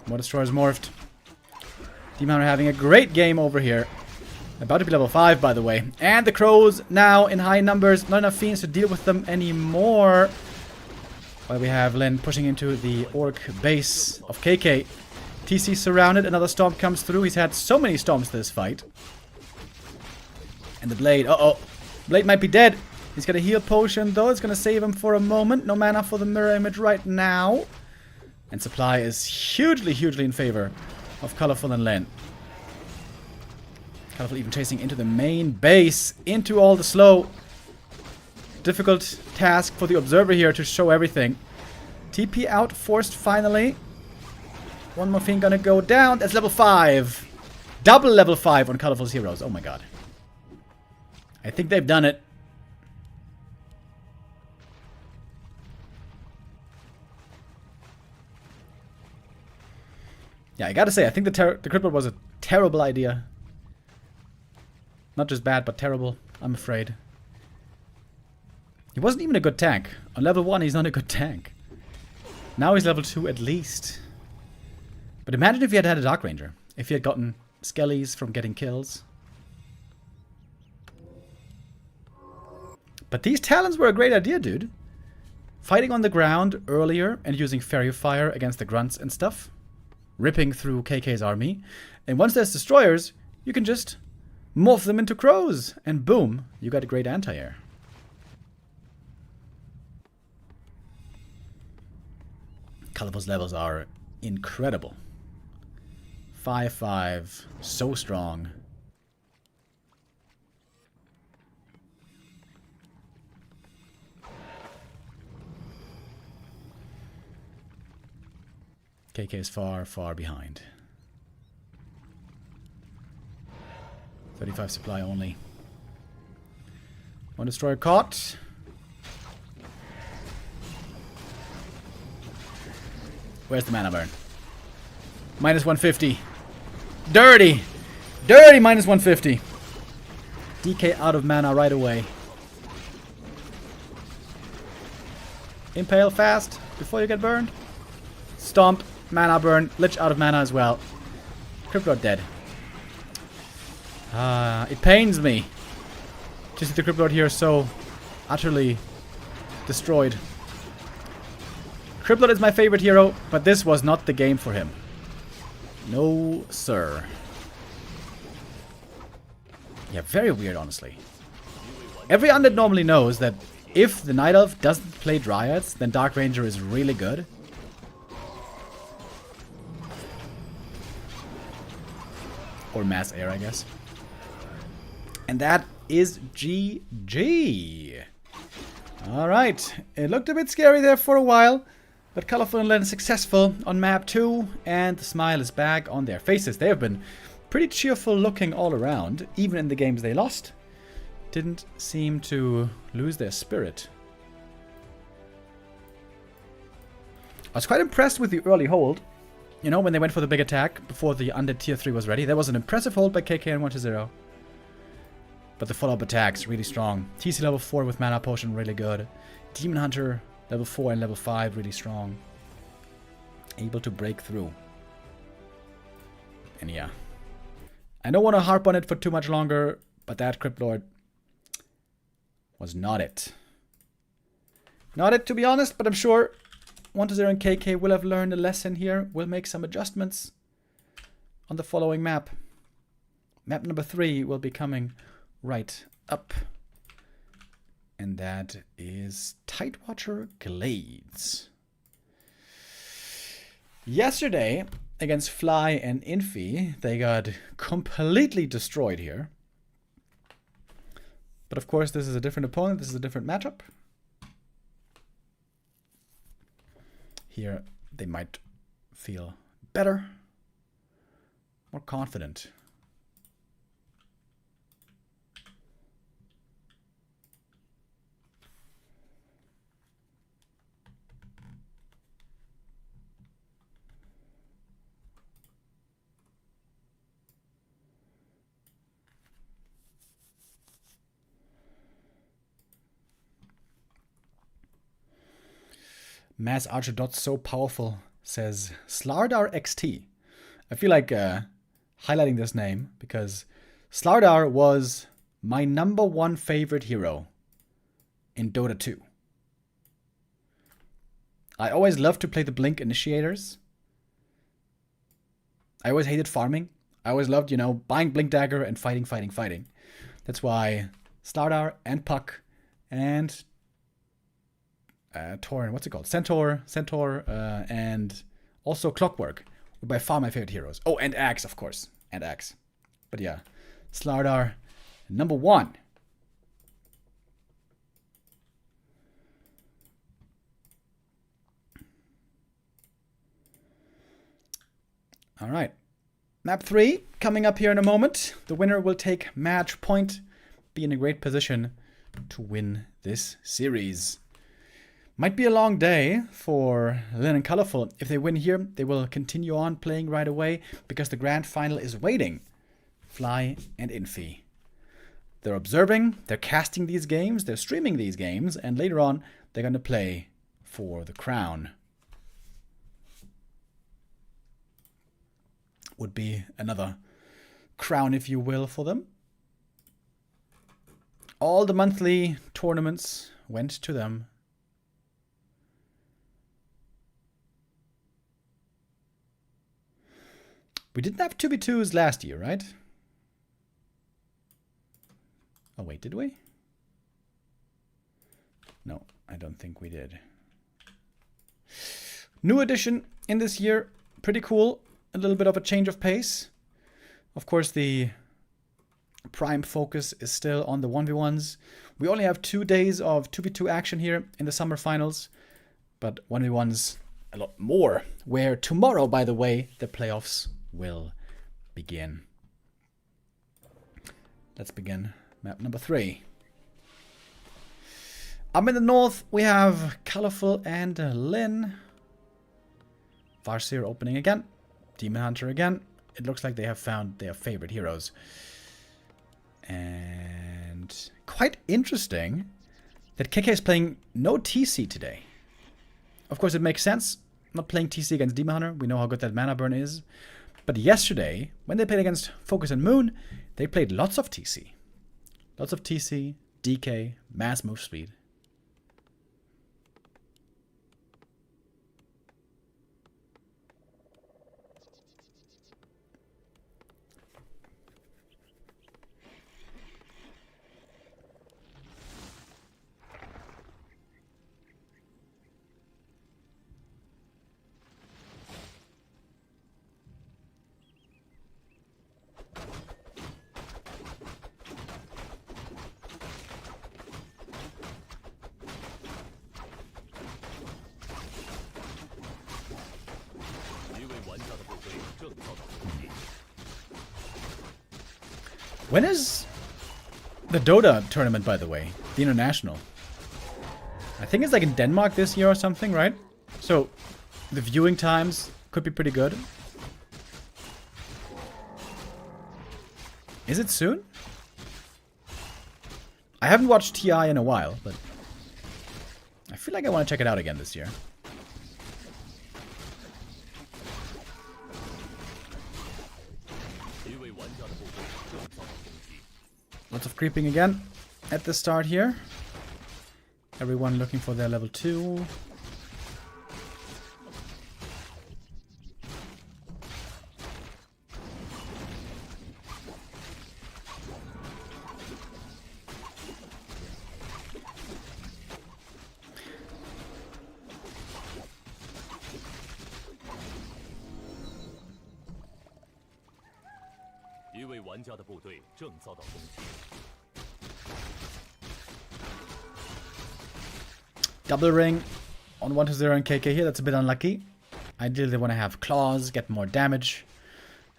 More destroyers morphed. Demon are having a great game over here. About to be level 5, by the way. And the crows now in high numbers. Not enough fiends to deal with them anymore. While we have Lin pushing into the orc base of KK. TC surrounded. Another stomp comes through. He's had so many stomps this fight. And the blade. Uh-oh. Blade might be dead. He's got a heal potion, though. It's going to save him for a moment. No mana for the mirror image right now. And supply is hugely, hugely in favor of Colorful and Lin. Colorful even chasing into the main base. Into all the slow. Difficult task for the observer here to show everything. TP out forced finally. One more thing gonna go down. That's level 5. Double level 5 on Colorful's heroes. Oh my god. I think they've done it. Yeah, I gotta say, I think the cripple was a terrible idea. Not just bad, but terrible, I'm afraid. He wasn't even a good tank. On level 1, he's not a good tank. Now he's level 2 at least. But imagine if he had had a Dark Ranger. If he had gotten skellies from getting kills. But these talents were a great idea, dude. Fighting on the ground earlier and using Fairy Fire against the grunts and stuff. Ripping through KK's army. And once there's destroyers, you can just morph them into crows. And boom, you got a great anti-air. Colorful's levels are incredible. 5-5. So strong. KK is far, far behind. 35 supply only. One destroyer caught. Where's the mana burn? Minus 150. Dirty! Dirty minus 150. DK out of mana right away. Impale fast before you get burned. Stomp. Mana burn. Lich out of mana as well. Cryptlord dead. It pains me to see the Cryptlord here so utterly destroyed. Cryptlord is my favorite hero, but this was not the game for him. No, sir. Yeah, very weird, honestly. Every undead normally knows that if the Night Elf doesn't play Dryads, then Dark Ranger is really good. Or mass air, I guess. And that is GG. Alright, it looked a bit scary there for a while, but Colorful and Len successful on map 2, and the smile is back on their faces. They have been pretty cheerful looking all around, even in the games they lost. Didn't seem to lose their spirit. I was quite impressed with the early hold. You know, when they went for the big attack before the undead tier 3 was ready. That was an impressive hold by KK and 1-0. But the follow-up attacks, really strong. TC level 4 with Mana Potion, really good. Demon Hunter, level 4 and level 5, really strong. Able to break through. And yeah. I don't want to harp on it for too much longer, but that Crypt Lord was not it. Not it, to be honest, but I'm sure 1-0 and KK will have learned a lesson here. We'll make some adjustments on the following map. Map number 3 will be coming right up. And that is Tightwater Glades. Yesterday, against Fly and Infi, they got completely destroyed here. But of course, this is a different opponent. This is a different matchup. Here, they might feel better, more confident. Mass Archer Dot's so powerful, says Slardar XT. I feel like highlighting this name because Slardar was my #1 favorite hero in Dota 2. I always loved to play the Blink Initiators. I always hated farming. I always loved, you know, buying Blink Dagger and fighting. That's why Slardar and Puck and Tourney, what's it called? Centaur, and also Clockwork were by far my favorite heroes. Oh, and Axe, of course. And Axe. But yeah, Slardar, #1. All right. Map 3 coming up here in a moment. The winner will take match point, be in a great position to win this series. Might be a long day for Lin and Colorful. If they win here, they will continue on playing right away because the grand final is waiting. Fly and Infi. They're observing, they're casting these games, they're streaming these games, and later on, they're going to play for the crown. Would be another crown, if you will, for them. All the monthly tournaments went to them. We didn't have 2v2s last year, right? Oh, wait, did we? No, I don't think we did. New addition in this year. Pretty cool. A little bit of a change of pace. Of course, the prime focus is still on the 1v1s. We only have 2 days of 2v2 action here in the summer finals. But 1v1s a lot more. Where tomorrow, by the way, the playoffs will begin. Let's begin map number 3. Up in the north, we have Colorful and Lin. Farseer opening again. Demon Hunter again. It looks like they have found their favorite heroes. And quite interesting that KK is playing no TC today. Of course, it makes sense. Not playing TC against Demon Hunter. We know how good that mana burn is. But yesterday, when they played against Focus and Moon, they played lots of TC. Lots of TC, DK, mass move speed. When is the Dota tournament, by the way? The international. I think it's like in Denmark this year or something, right? So the viewing times could be pretty good. Is it soon? I haven't watched TI in a while, but I feel like I want to check it out again this year. Lots of creeping again at the start here. Everyone looking for their level 2. Double ring on 1-0 and KK here. That's a bit unlucky. Ideally, they want to have claws, get more damage,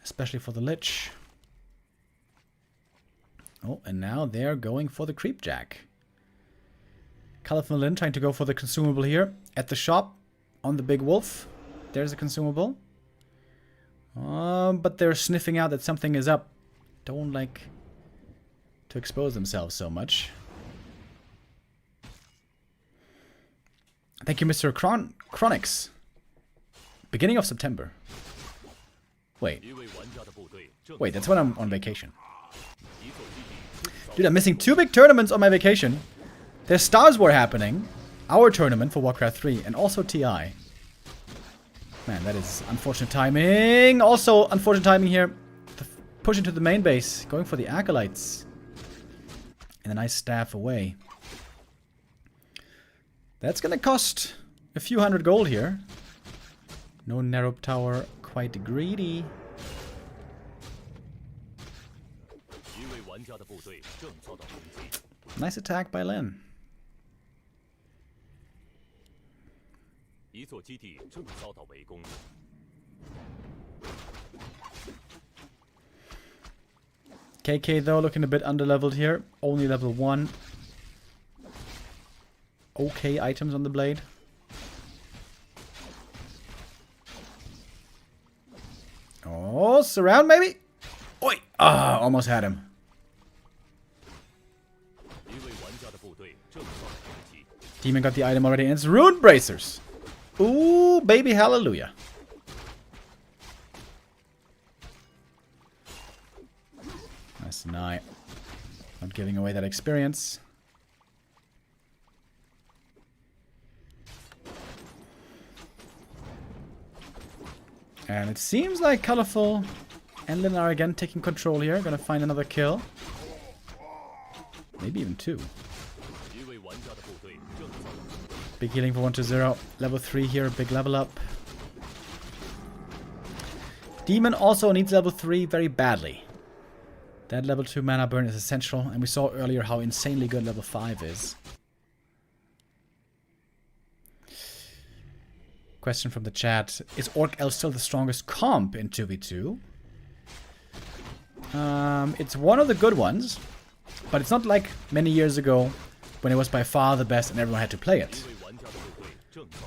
especially for the Lich. Oh, and now they're going for the Creep Jack. Colorful Lin trying to go for the consumable here. At the shop, on the big wolf, there's a consumable. But they're sniffing out that something is up. Don't like to expose themselves so much. Thank you, Mr. Chronix. Beginning of September. Wait, that's when I'm on vacation. Dude, I'm missing 2 big tournaments on my vacation. There's Stars War happening. Our tournament for Warcraft 3. And also TI. Man, that is unfortunate timing. Also, unfortunate timing here. The push into the main base. Going for the Acolytes. And a nice staff away. That's gonna cost a few hundred gold here. No narrow tower, quite greedy. Nice attack by Lin. KK though looking a bit underleveled here. Only level 1. Okay items on the blade. Oh, surround maybe? Oi! Ah, almost had him. Demon got the item already and it's Rune Bracers. Ooh, baby hallelujah. Nice night. Not giving away that experience. And it seems like Colorful and Lin are again taking control here. Gonna find another kill. Maybe even 2. Big healing for 1-0. Level 3 here, big level up. Demon also needs level 3 very badly. That level 2 mana burn is essential. And we saw earlier how insanely good level 5 is. Question from the chat. Is Orc Elf still the strongest comp in 2v2? It's one of the good ones. But it's not like many years ago when it was by far the best and everyone had to play it.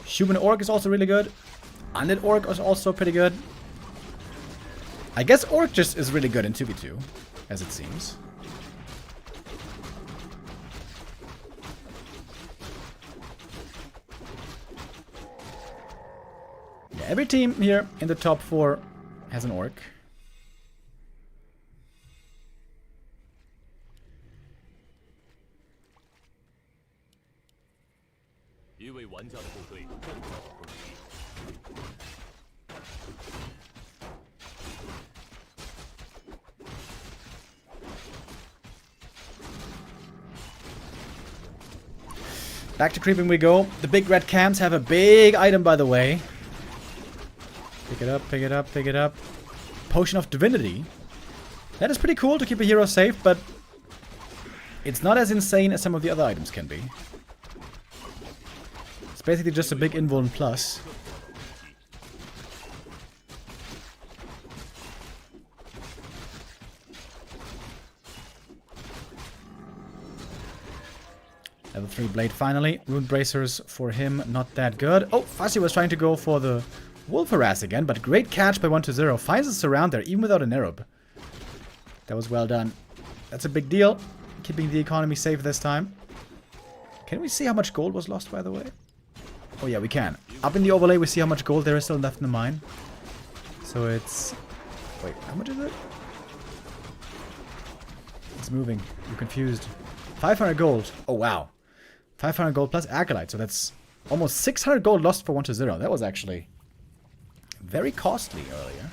Human Orc is also really good. Undead Orc is also pretty good. I guess Orc just is really good in 2v2, as it seems. Yeah, every team here in the top 4 has an Orc. Back to creeping we go. The big red cams have a big item, by the way. Pick it up, pick it up, pick it up. Potion of Divinity. That is pretty cool to keep a hero safe, but it's not as insane as some of the other items can be. It's basically just a big invuln plus. Level 3 blade finally. Rune bracers for him, not that good. Oh, Fuzzy was trying to go for the wolf harass again, but great catch by 120. Finds a surround there, even without an Arab. That was well done. That's a big deal. Keeping the economy safe this time. Can we see how much gold was lost, by the way? Oh yeah, we can. Up in the overlay, we see how much gold there is still left in the mine. So it's... Wait, how much is it? It's moving. I'm confused. 500 gold. Oh, wow. 500 gold plus Acolyte. So that's almost 600 gold lost for 120. That was actually very costly earlier.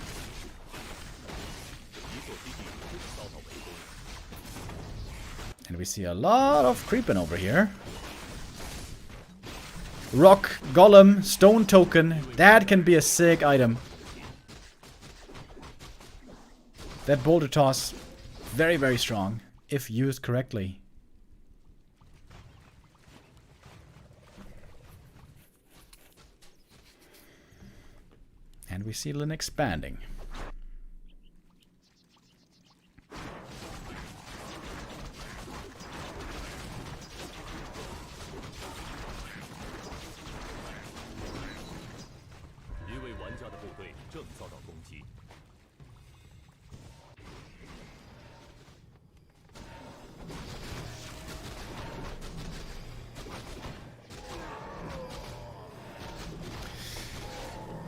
And we see a lot of creeping over here. Rock, Golem, Stone Token. That can be a sick item. That Boulder Toss, very, very strong, if used correctly. And we see Lin expanding.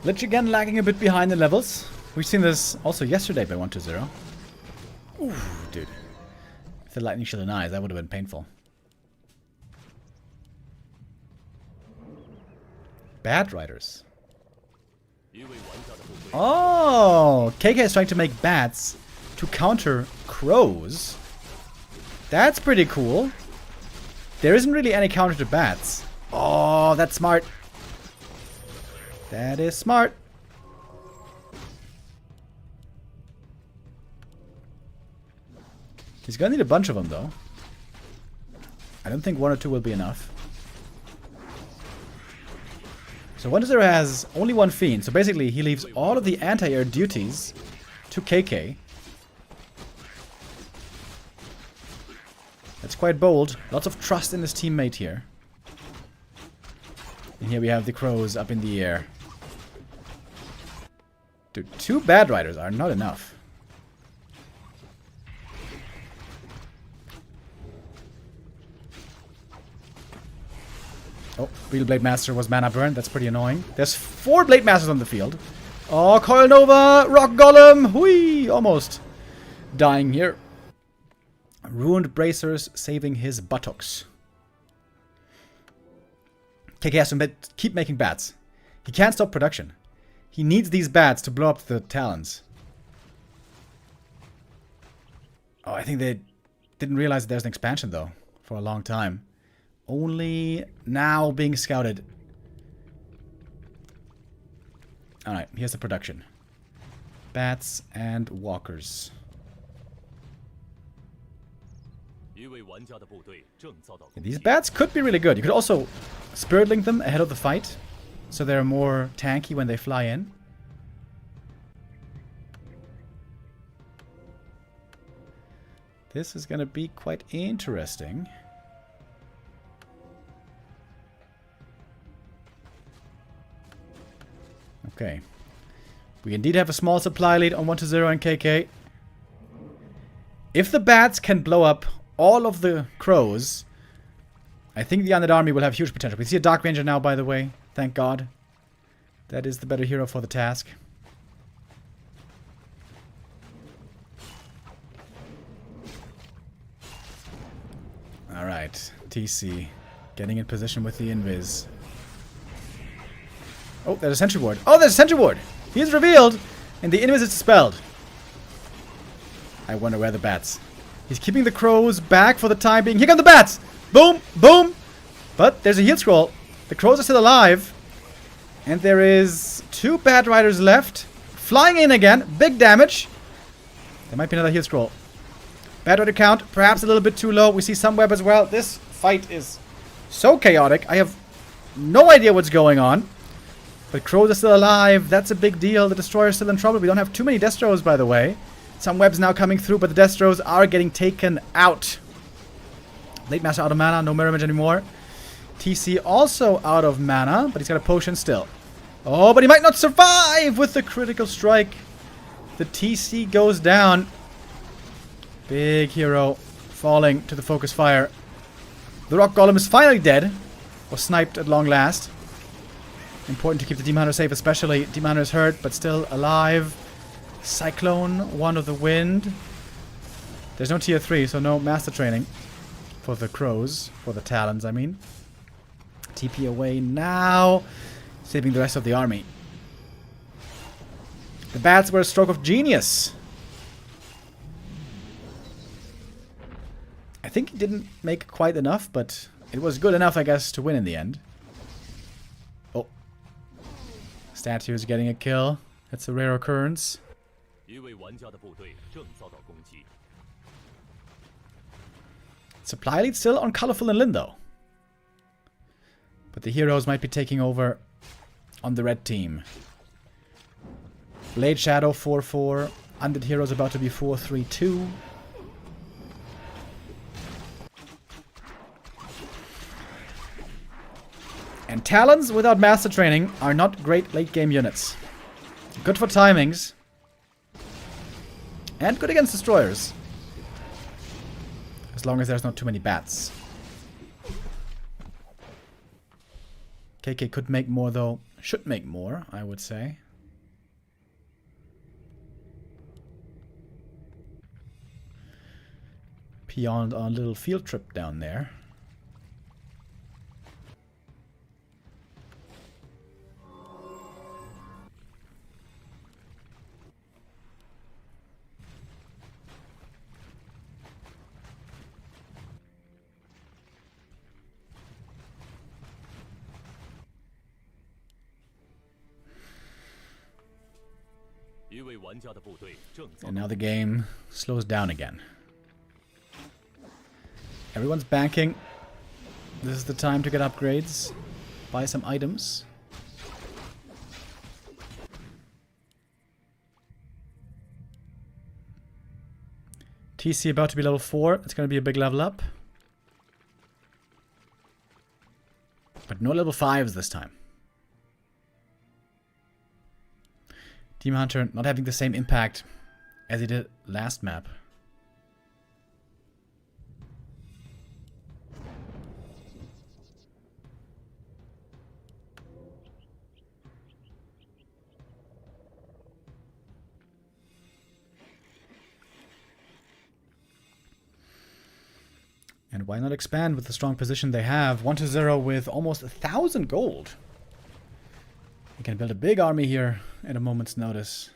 Lich again lagging a bit behind the levels. We've seen this also yesterday by 120. Ooh, dude. If the lightning shield and eyes, that would have been painful. Bad riders. Oh, KK is trying to make bats to counter crows. That's pretty cool. There isn't really any counter to bats. Oh, that's smart. That is smart. He's gonna need a bunch of them, though. I don't think one or two will be enough. So 120 has only one Fiend. So basically, he leaves all of the anti-air duties to KK. That's quite bold. Lots of trust in his teammate here. And here we have the crows up in the air. Dude, 2 bad riders are not enough. Oh, Real Blade Master was mana burn. That's pretty annoying. There's 4 Blade Masters on the field. Oh, Coil Nova! Rock Golem! Whee! Almost dying here. Ruined Bracers saving his buttocks. KK has to keep making bats. He can't stop production. He needs these bats to blow up the talons. Oh, I think they didn't realize that there's an expansion, though, for a long time. Only now being scouted. Alright, here's the production. Bats and walkers. These bats could be really good. You could also Spirit Link them ahead of the fight, so they're more tanky when they fly in. This is going to be quite interesting. Okay. We indeed have a small supply lead on 120 and KK. If the bats can blow up all of the crows, I think the Undead Army will have huge potential. We see a Dark Ranger now, by the way. Thank God. That is the better hero for the task. Alright. TC getting in position with the Invis. Oh, there's a Sentry Ward. Oh, there's a Sentry Ward! He is revealed! And the Invis is dispelled. I wonder where the bats. He's keeping the crows back for the time being. Here come the bats! Boom! Boom! But there's a heal scroll. The crows are still alive. And there is 2 bad riders left. Flying in again. Big damage. There might be another heal scroll. Bad rider count. Perhaps a little bit too low. We see some web as well. This fight is so chaotic. I have no idea what's going on. But crows are still alive. That's a big deal. The destroyer is still in trouble. We don't have too many Destros, by the way. Some webs now coming through, but the Destros are getting taken out. Late Master out of mana. No Mirror Image anymore. TC also out of mana, but he's got a potion still. Oh, but he might not survive with the critical strike. The TC goes down. Big hero falling to the focus fire. The Rock Golem is finally dead. Was sniped at long last. Important to keep the Demon Hunter safe, especially. Demon Hunter is hurt, but still alive. Cyclone, Wand of the Wind. There's no tier 3, so no master training. For the crows. For the talons, I mean. TP away now. Saving the rest of the army. The bats were a stroke of genius. I think he didn't make quite enough, but it was good enough, I guess, to win in the end. Oh. Statue is getting a kill. That's a rare occurrence. Supply lead still on Colorful and Lin, though. But the heroes might be taking over on the red team. Blade Shadow 4-4. Undead Heroes about to be 4-3-2. And Talons without master training are not great late game units. Good for timings. And good against destroyers. As long as there's not too many bats. KK could make more though. Should make more, I would say. Beyond our little field trip down there. And now the game slows down again. Everyone's banking. This is the time to get upgrades. Buy some items. TC about to be level 4. It's going to be a big level up. But no level 5s this time. Demon Hunter not having the same impact as he did last map. And why not expand with the strong position they have? 1-0 with almost 1,000 gold. You can build a big army here at a moment's notice.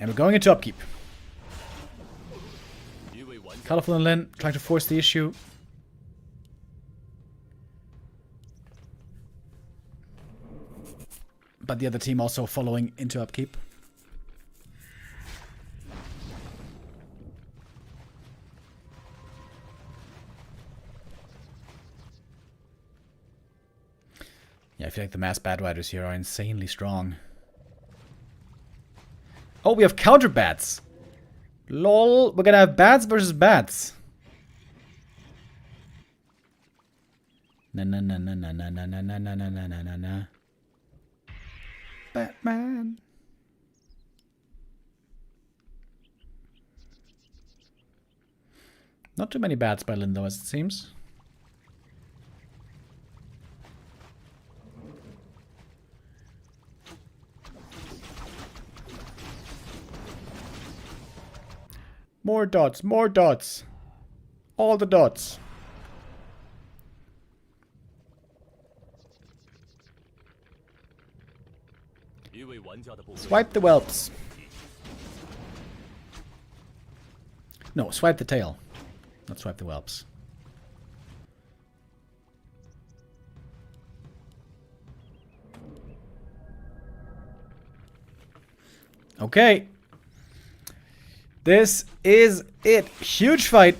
And we're going into upkeep. Colorful and Lin trying to force the issue. But the other team also following into upkeep. Yeah, I feel like the mass bad riders here are insanely strong. Oh, we have counter bats. Lol, we're gonna have bats versus bats. Na na na na na na na na na na na na na na. Batman. Not too many bats by Lin though, as it seems. More dots, more dots. All the dots. Swipe the whelps. No, swipe the tail. Not swipe the whelps. Okay. This is it. Huge fight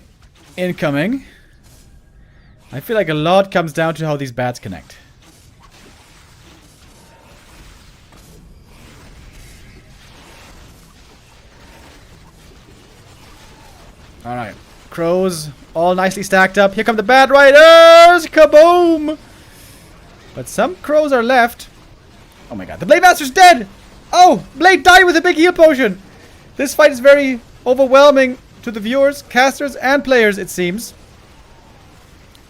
incoming. I feel like a lot comes down to how these bats connect. Alright. Crows all nicely stacked up. Here come the Bad Riders! Kaboom! But some crows are left. Oh my god. The Blade Master's dead! Oh! Blade died with a big heal potion! This fight is very overwhelming to the viewers, casters, and players, it seems.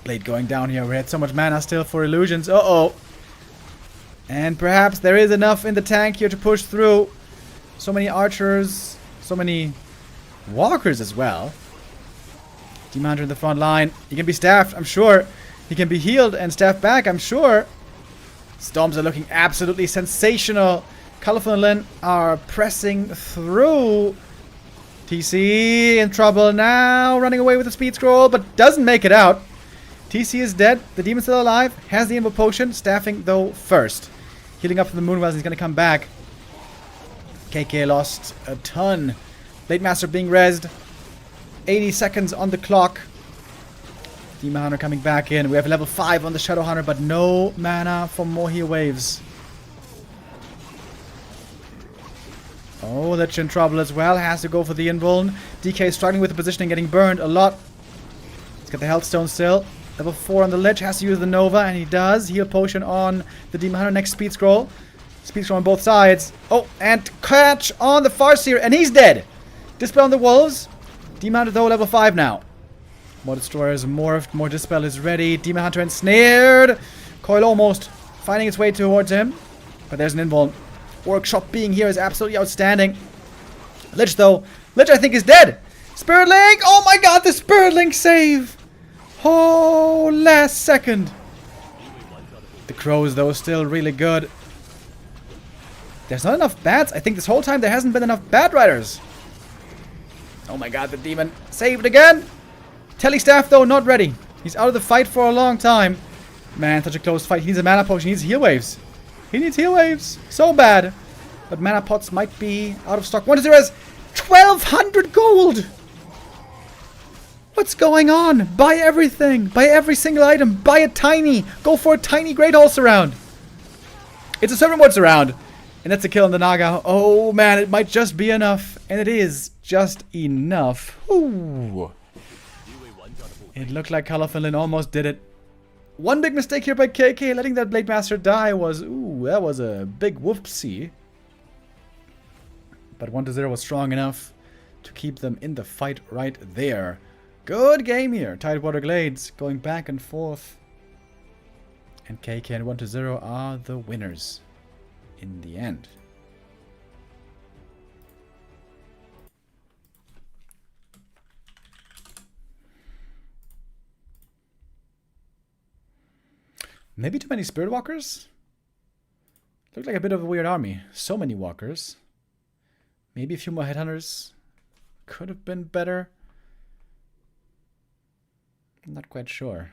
Blade going down here. We had so much mana still for illusions. Uh-oh. And perhaps there is enough in the tank here to push through. So many archers. So many walkers as well. Demon Hunter in the front line. He can be staffed, I'm sure. He can be healed and staffed back, I'm sure. Storms are looking absolutely sensational. Colorful and Lin are pressing through. TC in trouble now. Running away with the speed scroll, but doesn't make it out. TC is dead. The demon's still alive. Has the Invo potion. Staffing, though, first. Healing up for the Moonwells. He's going to come back. KK lost a ton. Blade Master being rezzed. 80 seconds on the clock. Demon Hunter coming back in. We have level 5 on the Shadow Hunter, but no mana for more heal waves. Oh, Lich in trouble as well. Has to go for the invuln. DK struggling with the positioning, getting burned a lot. Let's get the Health Stone still. Level 4 on the Lich. Has to use the Nova, and he does. Heal potion on the Demon Hunter. Next Speed Scroll. Speed Scroll on both sides. Oh, and catch on the Farseer, and he's dead. Dispel on the Wolves. Demon Hunter, though, level 5 now. More Destroyer is morphed. More Dispel is ready. Demon Hunter ensnared. Coil almost finding its way towards him. But there's an invuln. Workshop being here is absolutely outstanding. Lich, though. Lich, I think, is dead. Spirit Link. Oh, my God. The Spirit Link save. Oh, last second. The Crows, though, still really good. There's not enough bats. I think this whole time there hasn't been enough Bat Riders. Oh, my God. The Demon saved again. Telestaff, though, not ready. He's out of the fight for a long time. Man, such a close fight. He needs a mana potion. He needs heal waves. He needs heal waves. So bad. But mana pots might be out of stock. 1-0 has 1,200 gold. What's going on? Buy everything. Buy every single item. Buy a tiny. Go for a tiny Great Hall Surround. It's a Servant Ward Surround. And that's a kill on the Naga. Oh, man. It might just be enough. And it is just enough. Ooh. It looked like Colorful Lin almost did it. One big mistake here by KK, letting that Blade Master die was... Ooh, that was a big whoopsie. But 1-0 was strong enough to keep them in the fight right there. Good game here. Tidewater Glades going back and forth. And KK and 1-0 are the winners in the end. Maybe too many Spirit Walkers? Looked like a bit of a weird army. So many Walkers. Maybe a few more Headhunters. Could have been better. I'm not quite sure.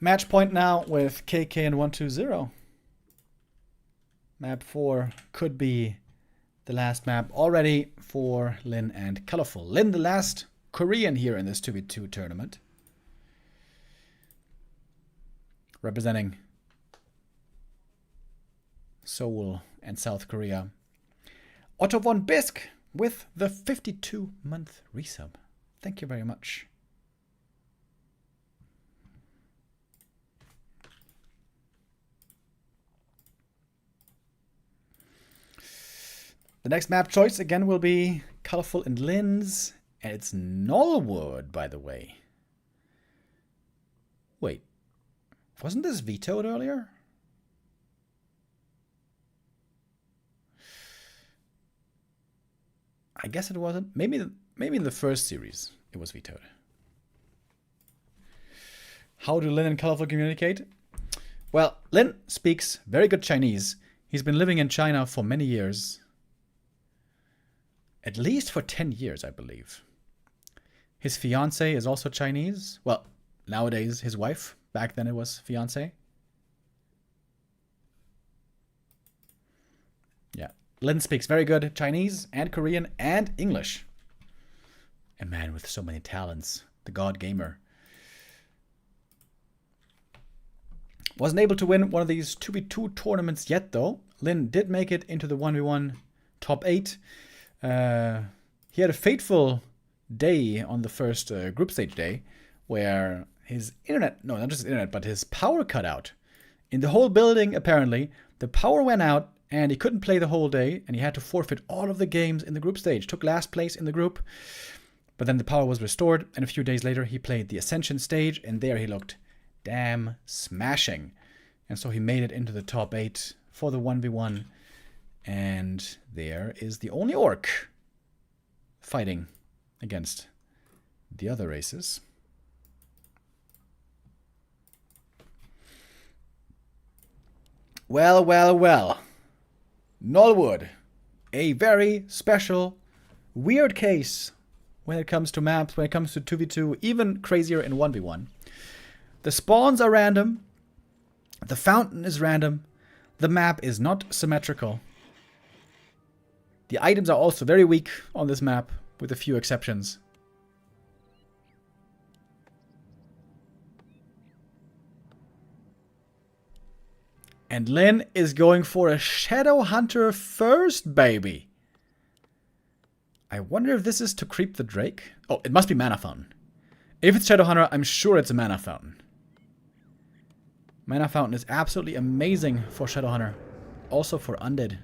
Match point now with KK and 1-2-0. Map 4 could be the last map already for Lin and Colorful. Lin, the last Korean here in this 2v2 tournament. Representing Seoul and South Korea. Otto von Bisk with the 52-month resub. Thank you very much. The next map choice again will be Colorful and Lin's, and it's Nullwood, by the way. Wait, wasn't this vetoed earlier? I guess it wasn't. Maybe in the first series it was vetoed. How do Lin and Colorful communicate? Well, Lin speaks very good Chinese. He's been living in China for many years. At least for 10 years, I believe. His fiancée is also Chinese. Well, nowadays his wife. Back then it was fiancée. Yeah. Lin speaks very good Chinese and Korean and English. A man with so many talents. The God Gamer. Wasn't able to win one of these 2v2 tournaments yet, though. Lin did make it into the 1v1 top 8. He had a fateful day on the first group stage day where his internet, no, not just his internet, but his power cut out. In the whole building, apparently, the power went out and he couldn't play the whole day and he had to forfeit all of the games in the group stage. Took last place in the group, but then the power was restored and a few days later he played the Ascension stage and there he looked damn smashing. And so he made it into the top 8 for the 1v1. And there is the only orc fighting against the other races. Well, well, well. Nullwood. A very special, weird case when it comes to maps, when it comes to 2v2, even crazier in 1v1. The spawns are random. The fountain is random. The map is not symmetrical. The items are also very weak on this map, with a few exceptions. And Lin is going for a Shadow Hunter first, baby. I wonder if this is to creep the Drake. Oh, it must be Mana Fountain. If it's Shadow Hunter, I'm sure it's a Mana Fountain. Mana Fountain is absolutely amazing for Shadow Hunter. Also for Undead.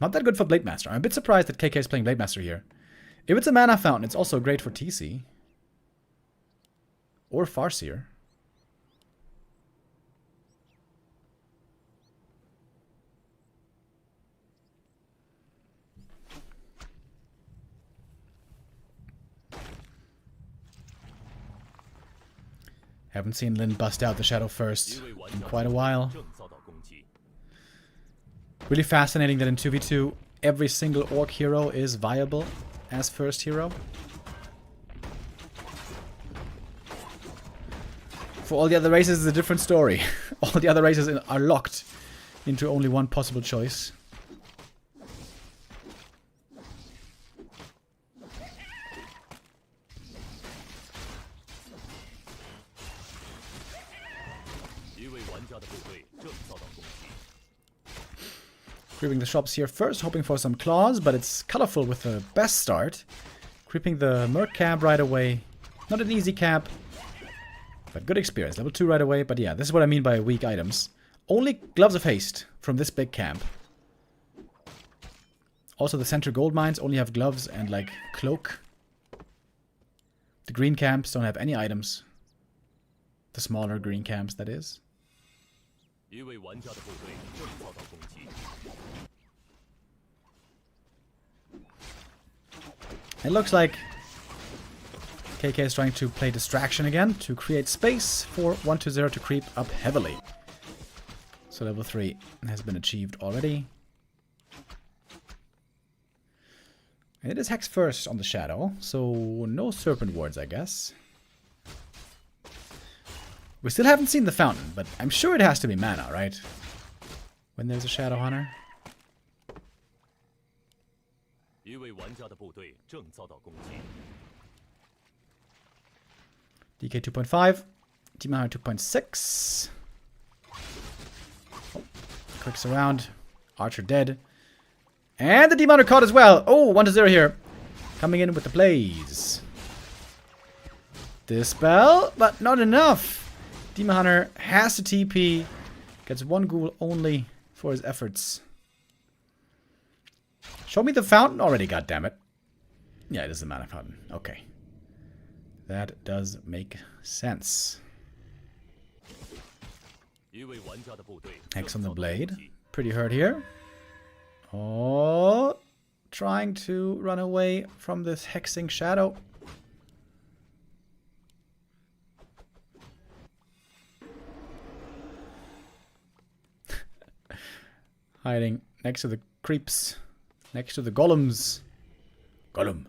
Not that good for Blade Master. I'm a bit surprised that KK is playing Blade Master here. If it's a Mana Fountain, it's also great for TC. Or Farseer. Haven't seen Lin bust out the Shadow first in quite a while. Really fascinating that in 2v2 every single orc hero is viable as first hero. For all the other races, it's a different story. All the other races are locked into only one possible choice. Creeping the shops here first, hoping for some claws, but it's colorful with the best start. Creeping the Merc camp right away. Not an easy camp, but good experience. Level 2 right away, but yeah, this is what I mean by weak items. Only Gloves of Haste from this big camp. Also, the center gold mines only have gloves and, like, cloak. The green camps don't have any items. The smaller green camps, that is. It looks like KK is trying to play Distraction again to create space for 120 to creep up heavily. So level 3 has been achieved already. And it is Hex first on the Shadow, so no Serpent Wards, I guess. We still haven't seen the Fountain, but I'm sure it has to be mana, right? When there's a Shadow Hunter. DK 2.5, Demon Hunter 2.6. Oh, clicks around. Archer dead. And the Demon Hunter caught as well. Oh, 1-0 here. Coming in with the plays. Dispel, but not enough. Demon Hunter has to TP. Gets one ghoul only for his efforts. Show me the fountain already, goddammit. Yeah, it is the mana fountain. Okay. That does make sense. Hex on the blade. Pretty hurt here. Oh, trying to run away from this hexing shadow. Hiding next to the creeps. Next to the golems. Golem.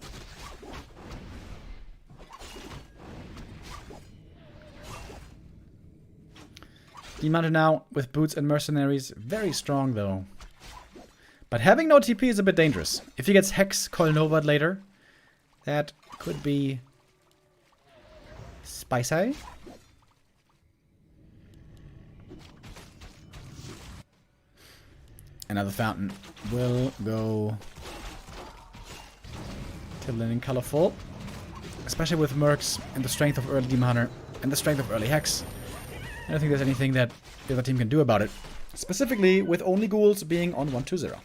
Demon Hunter now with boots and mercenaries. Very strong though. But having no TP is a bit dangerous. If he gets Hex Colnovad later, that could be Spicy. Another fountain will go to Lin and Colorful. Especially with Mercs and the strength of early Demon Hunter and the strength of early Hex. I don't think there's anything that the other team can do about it. Specifically with only ghouls being on 1-2-0.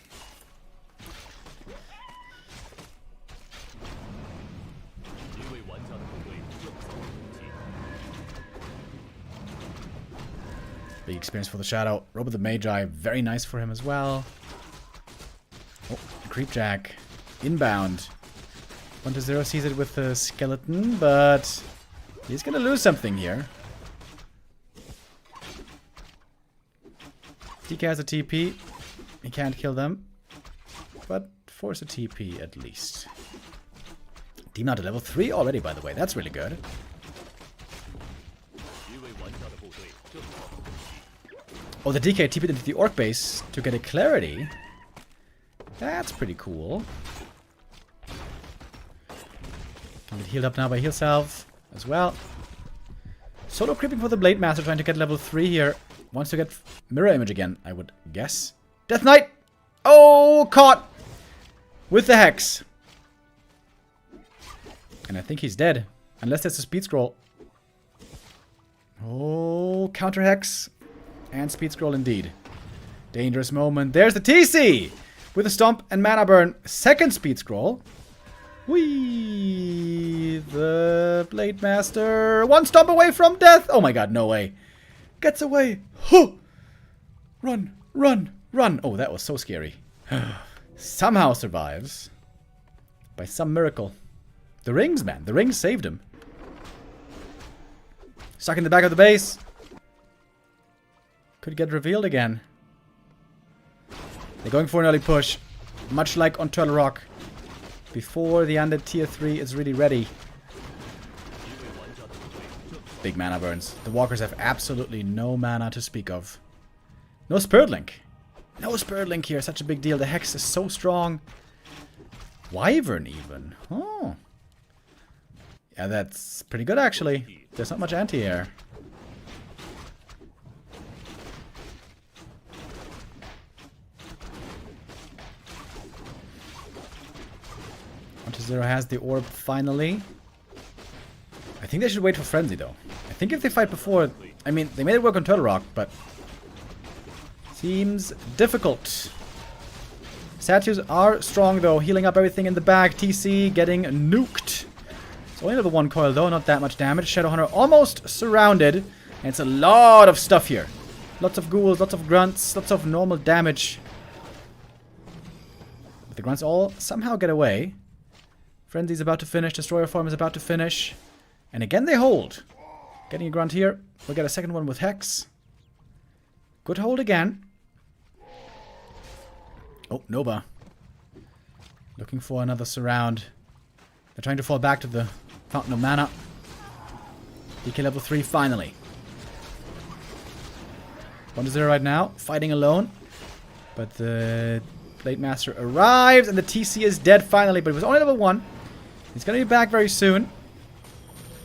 Big experience for the Shadow. Robo the Magi, very nice for him as well. Oh, Creepjack. Inbound. 1-0 sees it with the skeleton, but he's gonna lose something here. DK has a TP. He can't kill them, but force a TP at least. Demon Hunter level 3 already, by the way. That's really good. Oh, the DK TP'd into the Orc base to get a clarity. That's pretty cool. Can get healed up now by Heal Salve as well. Solo creeping for the Blade Master, trying to get level 3 here. Wants to get Mirror Image again, I would guess. Death Knight! Oh, caught! With the Hex. And I think he's dead. Unless there's a Speed Scroll. Oh, counter Hex. And Speed Scroll indeed. Dangerous moment. There's the TC! With a Stomp and Mana Burn. Second Speed Scroll. Whee! The Blade Master. One stomp away from death! Oh my god, no way. Gets away. Huh! Run, run, run. Oh, that was so scary. Somehow survives. By some miracle. The rings, man. The rings saved him. Stuck in the back of the base. Could get revealed again. They're going for an early push. Much like on Turtle Rock. Before the Undead tier 3 is really ready. Big mana burns. The walkers have absolutely no mana to speak of. No Spirit Link. No Spirit Link here. Such a big deal. The Hex is so strong. Wyvern even. Oh. Yeah, that's pretty good actually. There's not much anti-air. Zero has the orb finally. I think they should wait for Frenzy though. I think if they fight before... I mean, they made it work on Turtle Rock, but... seems difficult. Statues are strong though, healing up everything in the back. TC getting nuked. It's only level 1 coil though, not that much damage. Shadowhunter almost surrounded. And it's a lot of stuff here. Lots of ghouls, lots of grunts, lots of normal damage. But the grunts all somehow get away. Frenzy's about to finish. Destroyer form is about to finish. And again they hold. Getting a grunt here. We'll get a second one with Hex. Good hold again. Oh, Nova. Looking for another surround. They're trying to fall back to the Fountain of Mana. DK level 3 finally. 1-0 right now. Fighting alone. But the Blade Master arrives. And the TC is dead finally. But it was only level 1. He's going to be back very soon.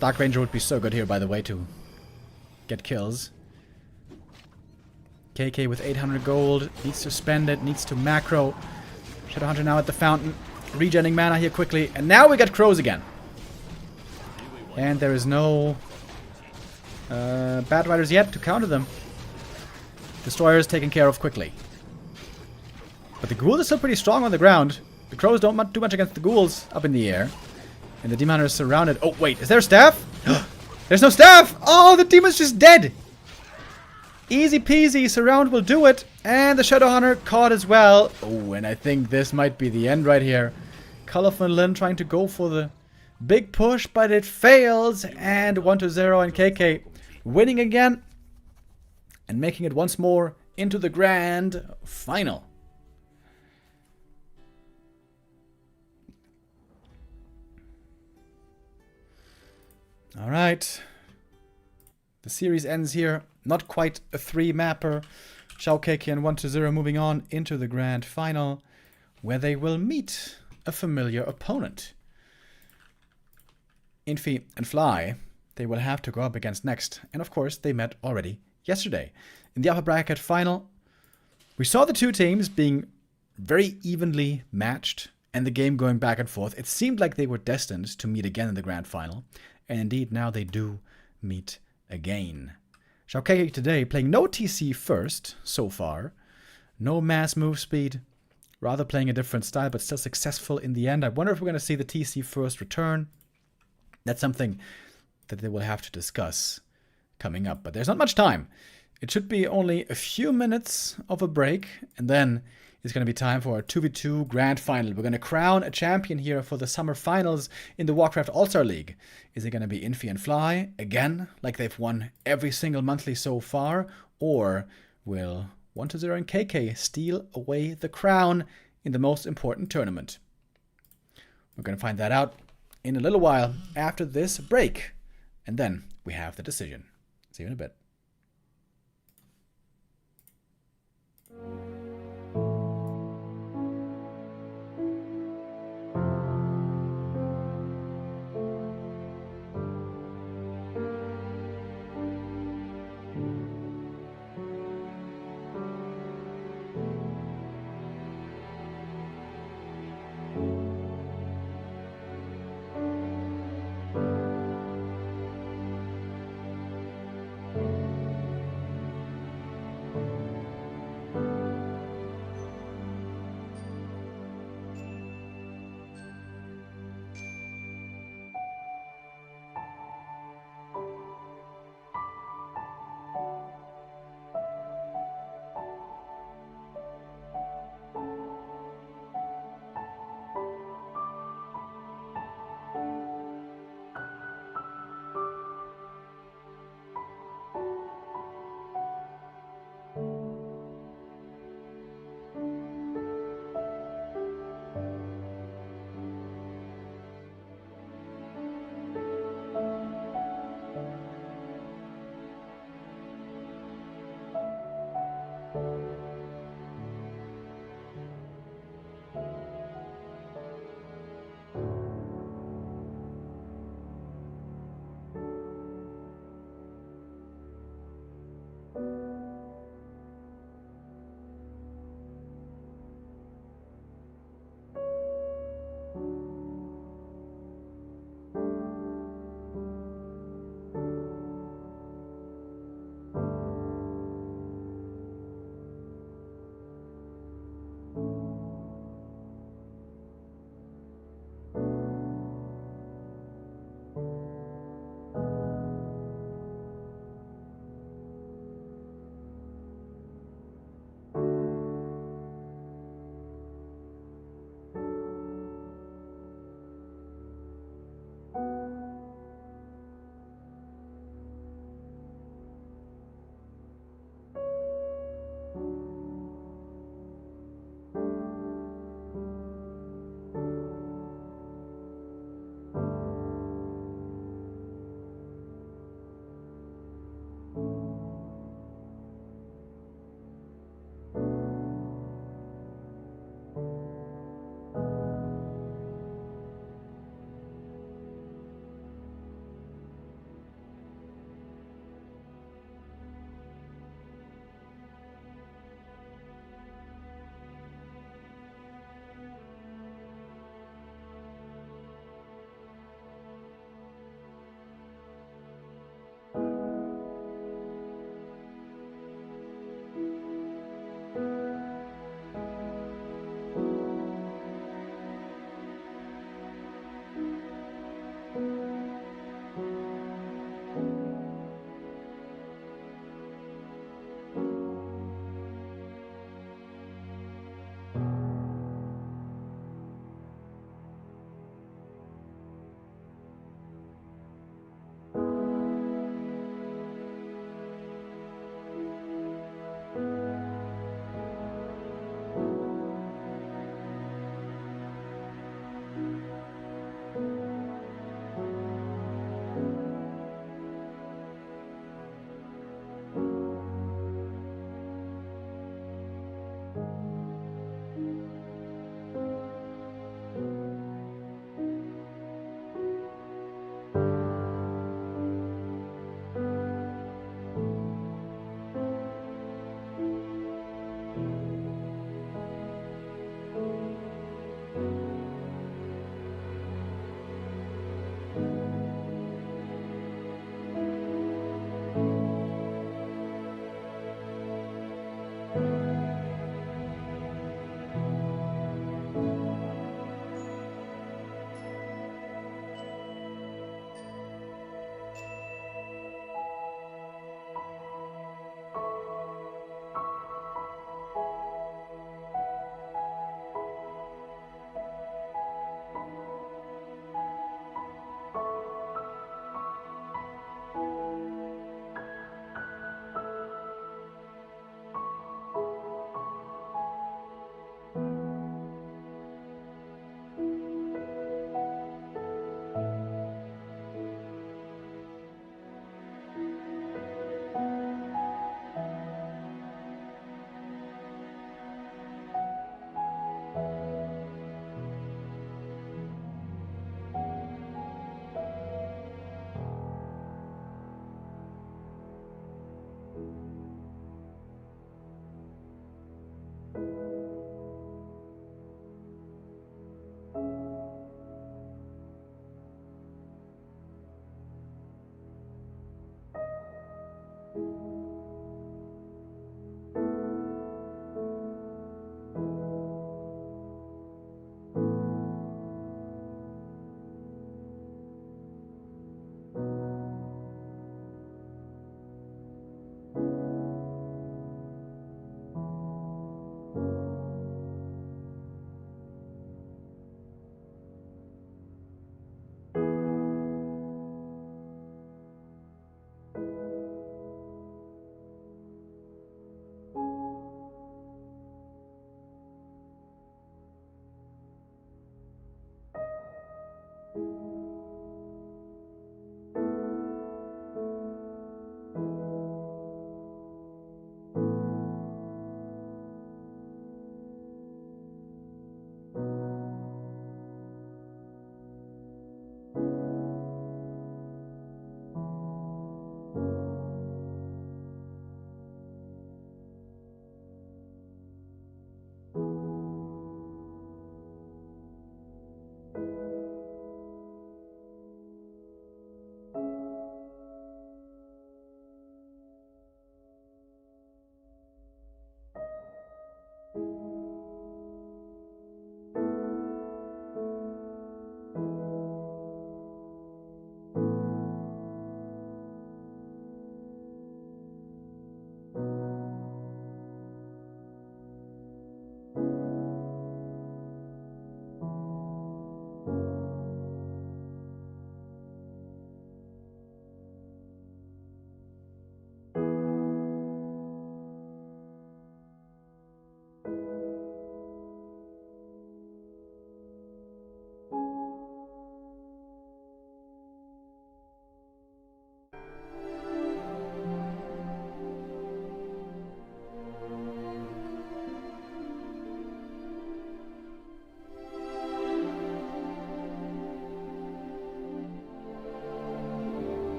Dark Ranger would be so good here, by the way, to get kills. KK with 800 gold. Needs to spend it. Needs to macro. Shadowhunter now at the fountain. Regenning mana here quickly. And now we get crows again. And there is no Bat Riders yet to counter them. Destroyer is taken care of quickly. But the ghouls are still pretty strong on the ground. The crows don't do much against the ghouls up in the air. And the demon hunter is surrounded. Oh, wait. Is there a staff? There's no staff! Oh, the demon's just dead! Easy peasy. Surround will do it. And the shadow hunter caught as well. Oh, and I think this might be the end right here. Colorful and Lin trying to go for the big push, but it fails. And 1-0 and KK winning again. And making it once more into the grand final. Alright. The series ends here. Not quite a 3-mapper. Shao KK and 1-0 moving on into the grand final, where they will meet a familiar opponent. Infi and Fly they will have to go up against next. And of course, they met already yesterday. In the upper bracket final, we saw the two teams being very evenly matched and the game going back and forth. It seemed like they were destined to meet again in the grand final. And indeed, now they do meet again. Xiaokeke today playing no TC first so far. No mass move speed. Rather playing a different style, but still successful in the end. I wonder if we're going to see the TC first return. That's something that they will have to discuss coming up. But there's not much time. It should be only a few minutes of a break. And then it's going to be time for our 2v2 grand final. We're going to crown a champion here for the summer finals in the Warcraft All-Star League. Is it going to be Infi and Fly again, like they've won every single monthly so far? Or will 120 and KK steal away the crown in the most important tournament? We're going to find that out in a little while after this break. And then we have the decision. See you in a bit.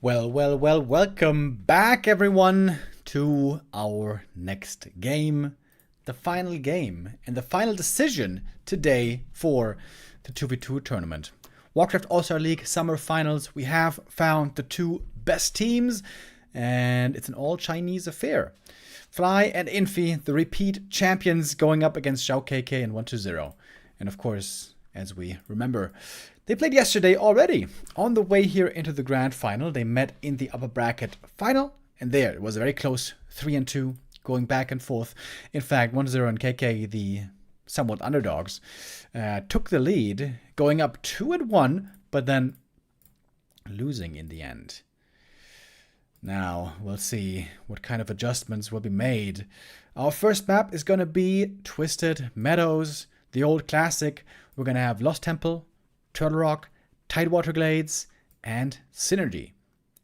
Well, welcome back everyone to our next game. The final game and the final decision today for the 2v2 tournament. Warcraft All-Star League Summer Finals. We have found the two best teams and it's an all-Chinese affair. Fly and Infi, the repeat champions, going up against Xiao KK and 1-0. And of course, as we remember, they played yesterday already. On the way here into the grand final, they met in the upper bracket final. And there, it was a very close 3-2, going back and forth. In fact, 1-0 and KK, the somewhat underdogs, took the lead, going up 2-1, but then losing in the end. Now, we'll see what kind of adjustments will be made. Our first map is going to be Twisted Meadows, the old classic. We're going to have Lost Temple, Turtle Rock, Tidewater Glades, and Synergy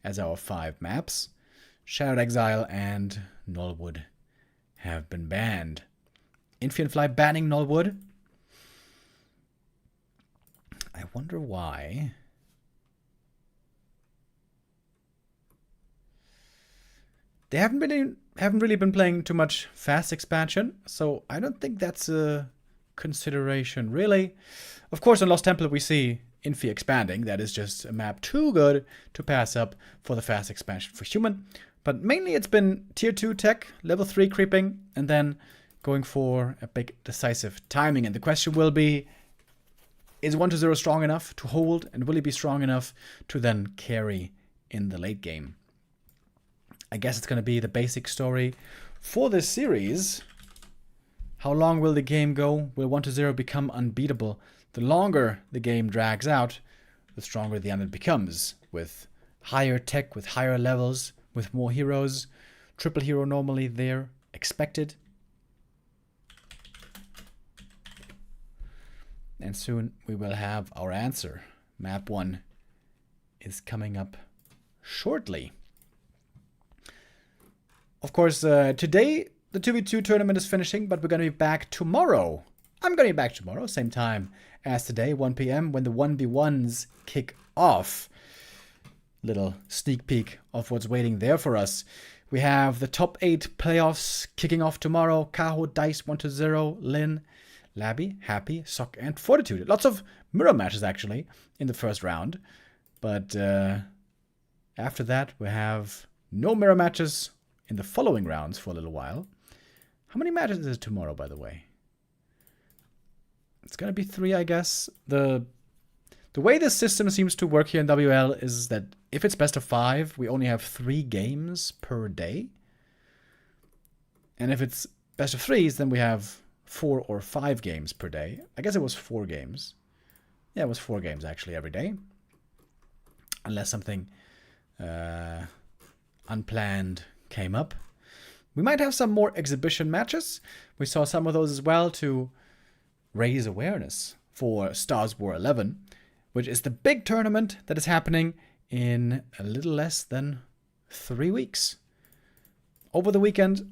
as our 5 maps. Shadowed Exile and Nullwood have been banned. Infi and Fly banning Nullwood. I wonder why. They haven't really been playing too much fast expansion, so I don't think that's a consideration, really. Of course, on Lost Temple, we see Infi expanding. That is just a map too good to pass up for the fast expansion for human. But mainly it's been tier 2 tech, level 3 creeping, and then going for a big decisive timing. And the question will be, is 1-0 strong enough to hold? And will he be strong enough to then carry in the late game? I guess it's going to be the basic story for this series. How long will the game go? Will 1-0 become unbeatable? The longer the game drags out, the stronger the end becomes. With higher tech, with higher levels, with more heroes. Triple hero normally there, expected. And soon we will have our answer. Map 1 is coming up shortly. Of course, today the 2v2 tournament is finishing, but we're going to be back tomorrow. I'm going to be back tomorrow, same time as today, 1 p.m, when the 1v1s kick off. Little sneak peek of what's waiting there for us. We have the top 8 playoffs kicking off tomorrow. Kaho, Dice, 1-0, Lin, Labby, Happy, Sock, and Fortitude. Lots of mirror matches, actually, in the first round. But after that, we have no mirror matches in the following rounds for a little while. How many matches is it tomorrow, by the way? It's going to be 3, I guess. The way this system seems to work here in WL is that if it's best of 5, we only have 3 games per day. And if it's best of 3s, then we have 4 or 5 games per day. I guess it was 4 games. Yeah, it was 4 games actually every day. Unless something unplanned came up. We might have some more exhibition matches. We saw some of those as well to raise awareness for Stars War 11, which is the big tournament that is happening in a little less than 3 weeks. Over the weekend,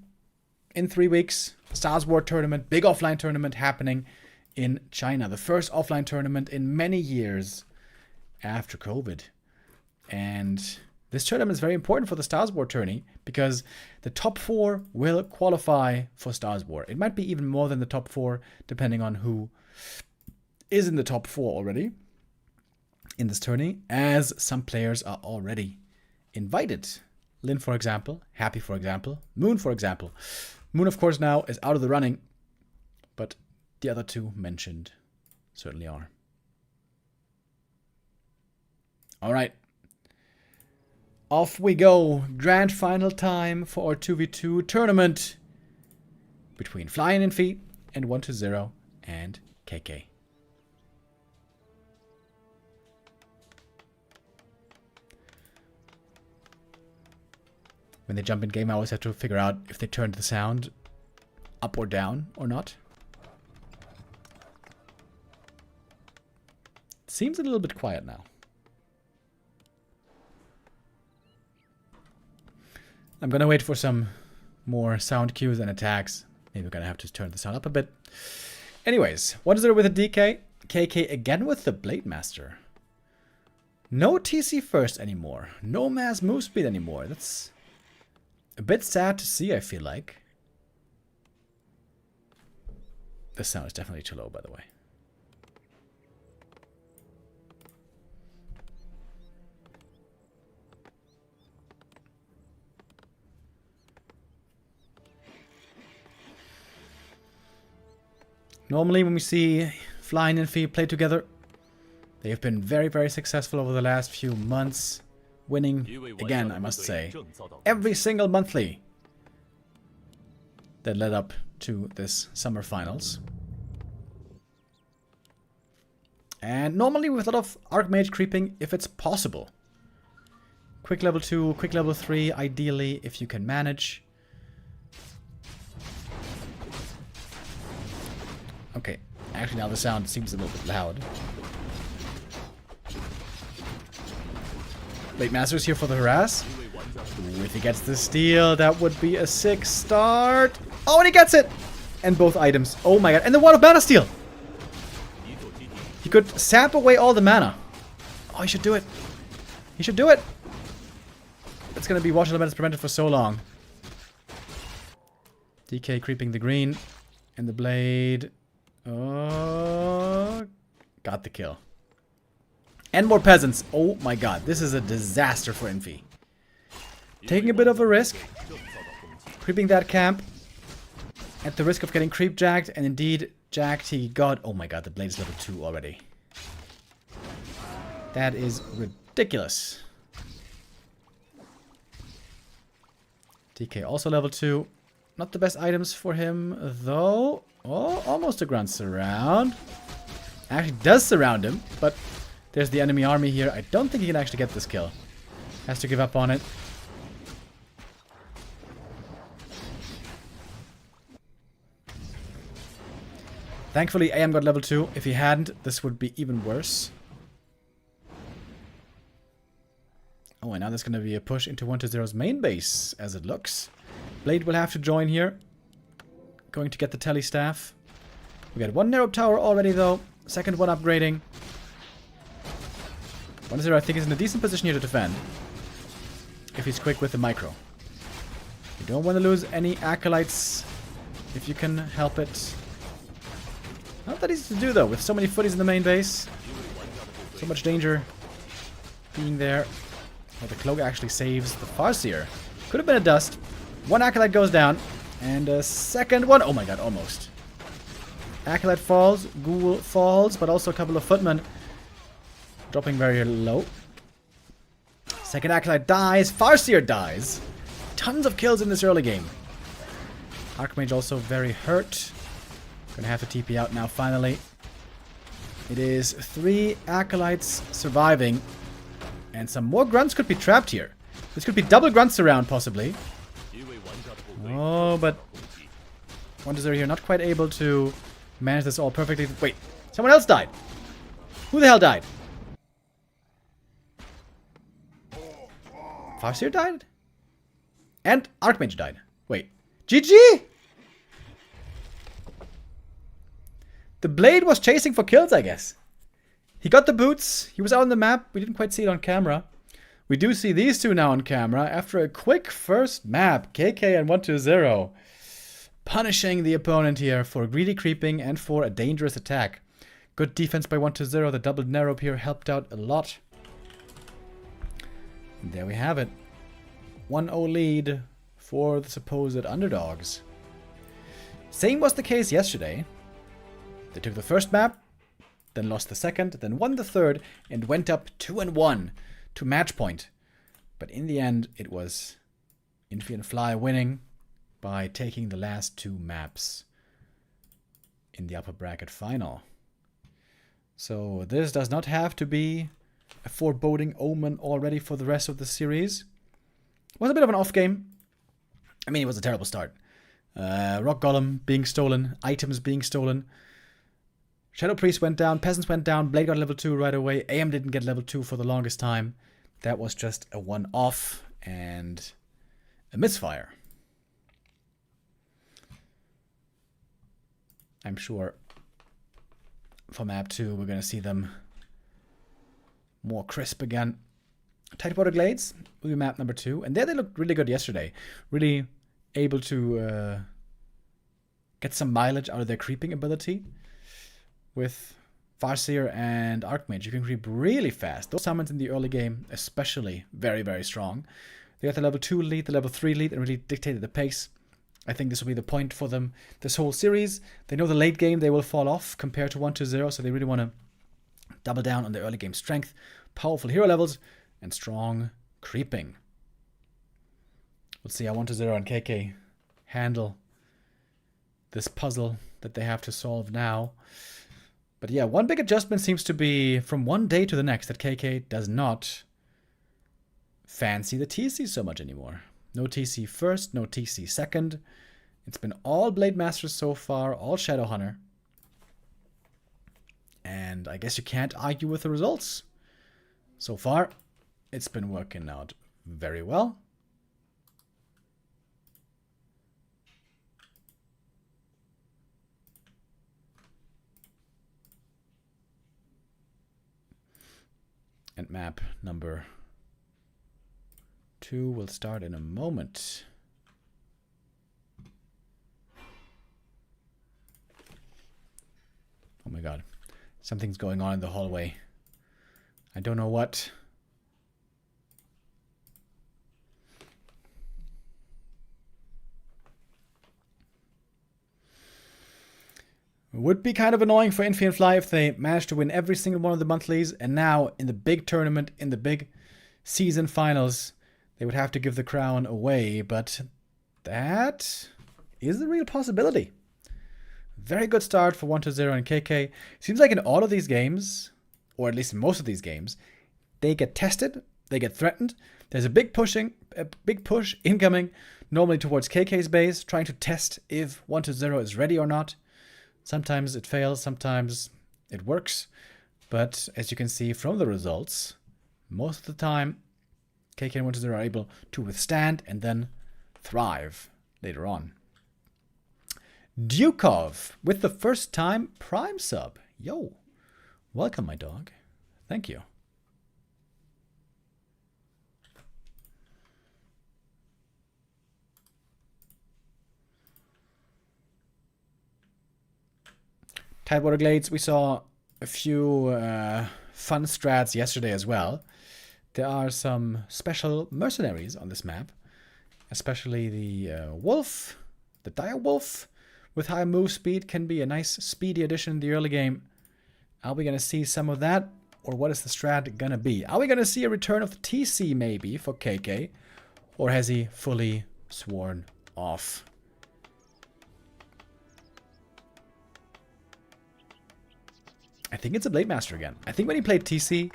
in 3 weeks, Stars War tournament, big offline tournament happening in China. The first offline tournament in many years after COVID. And this tournament is very important for the Stars War tourney because the top 4 will qualify for Stars War. It might be even more than the top 4, depending on who is in the top 4 already in this tourney, as some players are already invited. Lin, for example, Happy, for example, Moon, for example. Moon, of course, now is out of the running, but the other 2 mentioned certainly are. All right. Off we go. Grand final time for our 2v2 tournament between Fly and Infi and 1-0 and KK. When they jump in game, I always have to figure out if they turned the sound up or down or not. It seems a little bit quiet now. I'm gonna wait for some more sound cues and attacks. Maybe we're gonna have to turn the sound up a bit. Anyways, 1-0 with a DK. KK again with the Blade Master. No TC first anymore. No mass move speed anymore. That's a bit sad to see, I feel like. This sound is definitely too low, by the way. Normally when we see Fly and Infi play together, they have been very, very successful over the last few months. Winning, again, I must say, every single monthly that led up to this summer finals. And normally with a lot of Archmage creeping, if it's possible. Quick level 2, quick level 3, ideally, if you can manage. Okay, actually now the sound seems a little bit loud. Blade Master's here for the harass. Ooh, if he gets the steal, that would be a 6 start. Oh, and he gets it! And both items. Oh my god. And the Wall of Mana Steal! He could sap away all the mana. Oh, he should do it. He should do it. It's gonna be Watch Elementals prevented for so long. DK creeping the green. And the blade. Oh, got the kill. And more peasants. Oh my god, this is a disaster for Infi. Taking a bit of a risk. Creeping that camp. At the risk of getting creep jacked. And indeed, jacked he got... Oh my god, the blade is level 2 already. That is ridiculous. DK also level 2. Not the best items for him, though. Oh, almost a grunt surround. Actually does surround him, but there's the enemy army here. I don't think he can actually get this kill. Has to give up on it. Thankfully, AM got level 2. If he hadn't, this would be even worse. Oh, and now there's going to be a push into 1-0's main base, as it looks. Blade will have to join here. Going to get the tele staff. We got one narrow tower already, though. Second one upgrading. 1-0, I think, is in a decent position here to defend. If he's quick with the micro. You don't want to lose any acolytes if you can help it. Not that easy to do, though, with so many footies in the main base. So much danger being there. Oh, the cloak actually saves the Farseer. Could have been a dust. One acolyte goes down. And a second one. Oh my god, almost. Acolyte falls. Ghoul falls. But also a couple of footmen dropping very low. Second acolyte dies. Farseer dies. Tons of kills in this early game. Archmage also very hurt. Gonna have to TP out now finally. It is 3 acolytes surviving. And some more grunts could be trapped here. This could be double grunts around possibly. Oh, but 1-0 here, not quite able to manage this all perfectly. Wait, someone else died. Who the hell died? Farseer died? And Archmage died. Wait, GG? The blade was chasing for kills, I guess. He got the boots. He was out on the map. We didn't quite see it on camera. We do see these two now on camera after a quick first map. KK and 1-0. Punishing the opponent here for greedy creeping and for a dangerous attack. Good defense by 1-0. The double narrow here helped out a lot. And there we have it. 1-0 lead for the supposed underdogs. Same was the case yesterday. They took the first map, then lost the second, then won the third, and went up 2-1 to match point. But in the end, it was Infi and Fly winning by taking the last 2 maps in the upper bracket final. So this does not have to be a foreboding omen already for the rest of the series. It was a bit of an off game. I mean, it was a terrible start. Rock Golem being stolen, items being stolen. Shadow Priest went down, Peasants went down, Blade got level 2 right away. AM didn't get level 2 for the longest time. That was just a one-off and a misfire. I'm sure for map 2 we're going to see them more crisp again. Tidewater Glades will be map number 2. And there they looked really good yesterday. Really able to get some mileage out of their creeping ability. With Farseer and Archmage, you can creep really fast. Those summons in the early game, especially, very, very strong. They got the level 2 lead, the level 3 lead, and really dictated the pace. I think this will be the point for them this whole series. They know the late game they will fall off compared to 1-0, so they really want to double down on their early game strength, powerful hero levels, and strong creeping. We'll see how 1-0 and KK handle this puzzle that they have to solve now. But yeah, one big adjustment seems to be from one day to the next that KK does not fancy the TC so much anymore. No TC first, no TC second. It's been all Blade Masters so far, all Shadow Hunter. And I guess you can't argue with the results. So far, it's been working out very well. And map number 2 will start in a moment. Oh my god. Something's going on in the hallway. I don't know what. It would be kind of annoying for Infi and Fly if they managed to win every single one of the monthlies, and now in the big tournament, in the big season finals, they would have to give the crown away, but that is a real possibility. Very good start for 1-0 and KK. Seems like in all of these games, or at least in most of these games, they get tested, they get threatened. There's a big push incoming, normally towards KK's base, trying to test if 1-0 is ready or not. Sometimes it fails, sometimes it works. But as you can see from the results, most of the time, KK and 1-0 are able to withstand and then thrive later on. Dukov with the first time Prime sub. Yo, welcome my dog. Thank you. Tidewater Glades, we saw a few fun strats yesterday as well. There are some special mercenaries on this map, especially the wolf, the dire wolf with high move speed can be a nice speedy addition in the early game. Are we going to see some of that, or what is the strat going to be? Are we going to see a return of the TC maybe for KK, or has he fully sworn off? I think it's a Blade Master again. I think when he played TC,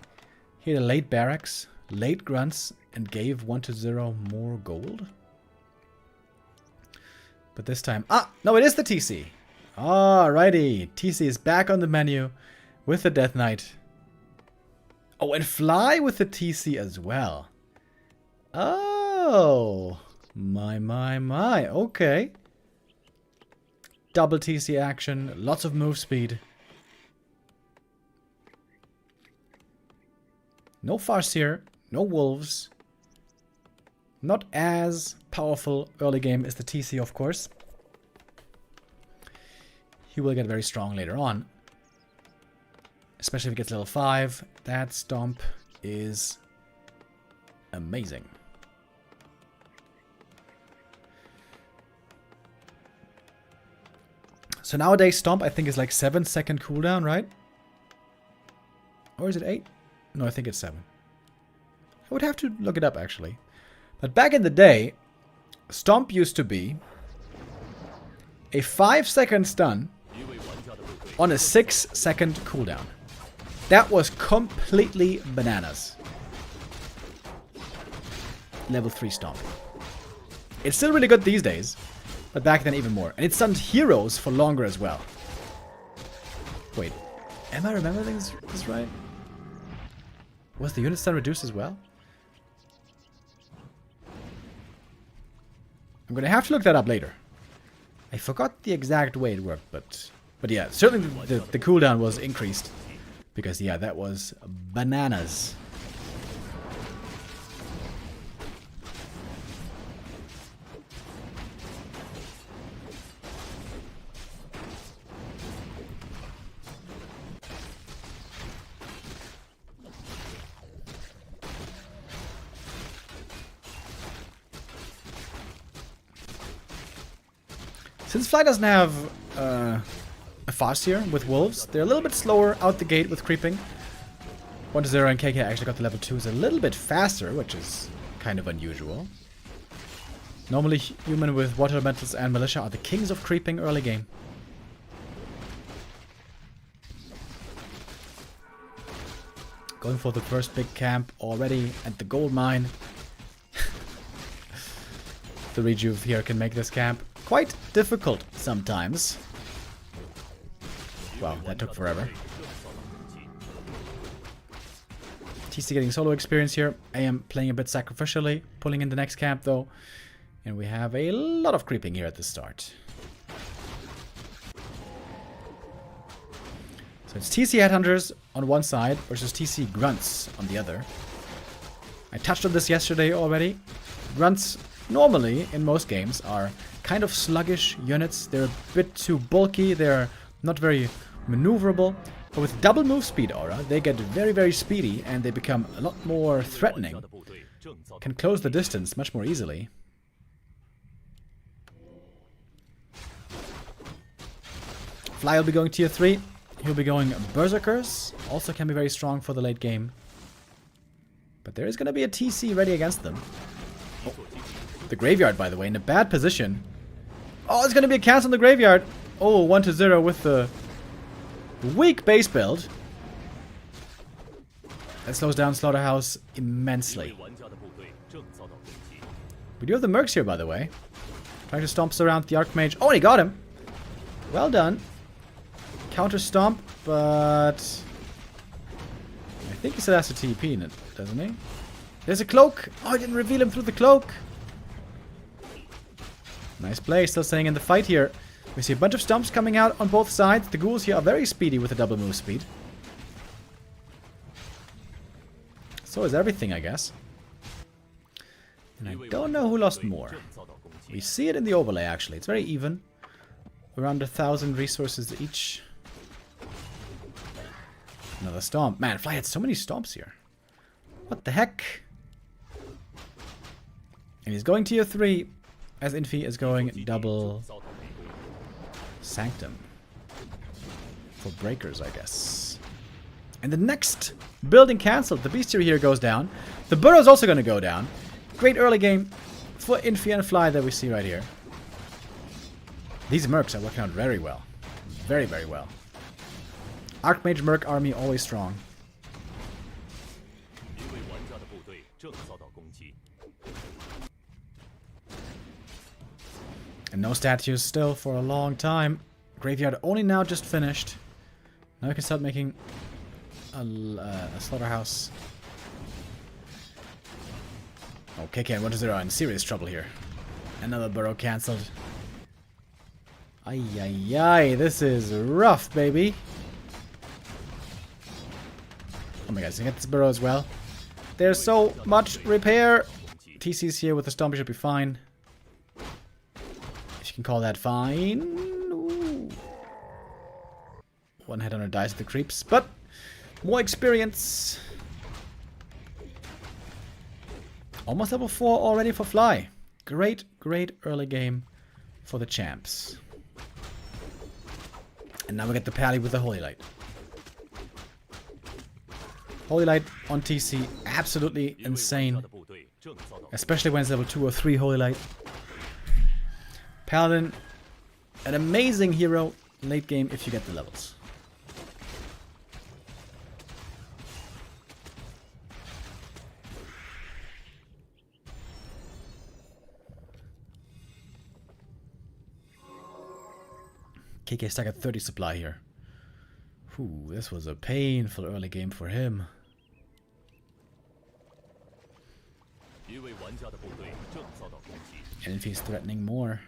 he had a late barracks, late grunts, and gave 1-0 more gold. But this time... Ah! No, it is the TC! Alrighty. TC is back on the menu with the Death Knight. Oh, and Fly with the TC as well. Oh! My. Okay. Double TC action. Lots of move speed. No Farseer, no Wolves. Not as powerful early game as the TC, of course. He will get very strong later on. Especially if he gets level 5. That Stomp is amazing. So nowadays Stomp I think is like 7-second cooldown, right? Or is it 8? No, I think it's 7. I would have to look it up, actually. But back in the day, Stomp used to be a 5-second stun on a 6-second cooldown. That was completely bananas. Level 3 Stomp. It's still really good these days, but back then even more. And it stunned heroes for longer as well. Wait, am I remembering this right? Was the unit stun reduced as well? I'm gonna have to look that up later. I forgot the exact way it worked, but yeah, certainly the cooldown was increased Because, yeah, that was bananas. Since Fly doesn't have a fast here with wolves, they're a little bit slower out the gate with creeping. 1-0 and KK actually got the level 2s a little bit faster, which is kind of unusual. Normally human with water elementals and militia are the kings of creeping early game. Going for the first big camp already at the gold mine. The rejuve here can make this camp quite difficult sometimes. Wow, that took forever. TC getting solo experience here. AM playing a bit sacrificially, pulling in the next camp though. And we have a lot of creeping here at the start. So it's TC Headhunters on one side versus TC Grunts on the other. I touched on this yesterday already. Grunts normally, in most games, are kind of sluggish units. They're a bit too bulky, they're not very maneuverable. But with double move speed aura, they get very, very speedy and they become a lot more threatening. Can close the distance much more easily. Fly will be going tier 3. He'll be going Berserkers. Also can be very strong for the late game. But there is going to be a TC ready against them. Oh. The graveyard, by the way, in a bad position. Oh, it's going to be a cancel in the graveyard. Oh, 1-0 with the weak base build. That slows down Slaughterhouse immensely. We do have the Mercs here, by the way. Trying to stomp around the Archmage. Oh, and he got him. Well done. Counter stomp, but I think he still has a TP in it, doesn't he? There's a cloak. Oh, I didn't reveal him through the cloak. Nice play, still staying in the fight here. We see a bunch of stomps coming out on both sides. The ghouls here are very speedy with the double move speed. So is everything, I guess. And I don't know who lost more. We see it in the overlay, actually. It's very even. Around 1,000 resources each. Another stomp. Man, Fly had so many stomps here. What the heck? And he's going tier 3. As Infi is going double Sanctum. For breakers, I guess. And the next building cancelled. The Bestiary here goes down. The Burrow is also going to go down. Great early game for Infi and Fly that we see right here. These Mercs are working out very well. Very, very well. Archmage Merc army always strong. And no statues still for a long time. Graveyard only now just finished. Now we can start making a slaughterhouse. Oh, KK and 1-0 in serious trouble here. Another burrow cancelled. Ay, ay, ay. This is rough, baby. Oh my god, so get this burrow as well. There's so much repair. TC's here with the stomp, should be fine. If you can call that fine. Ooh. One head on her dies at the creeps, but more experience. Almost level 4 already for Fly. Great, great early game for the champs. And now we get the Pally with the Holy Light. Holy Light on TC, absolutely insane. Especially when it's level 2 or 3 Holy Light. Paladin, an amazing hero late game if you get the levels. KK stuck at 30 supply here. Whew, this was a painful early game for him. And if he's threatening more.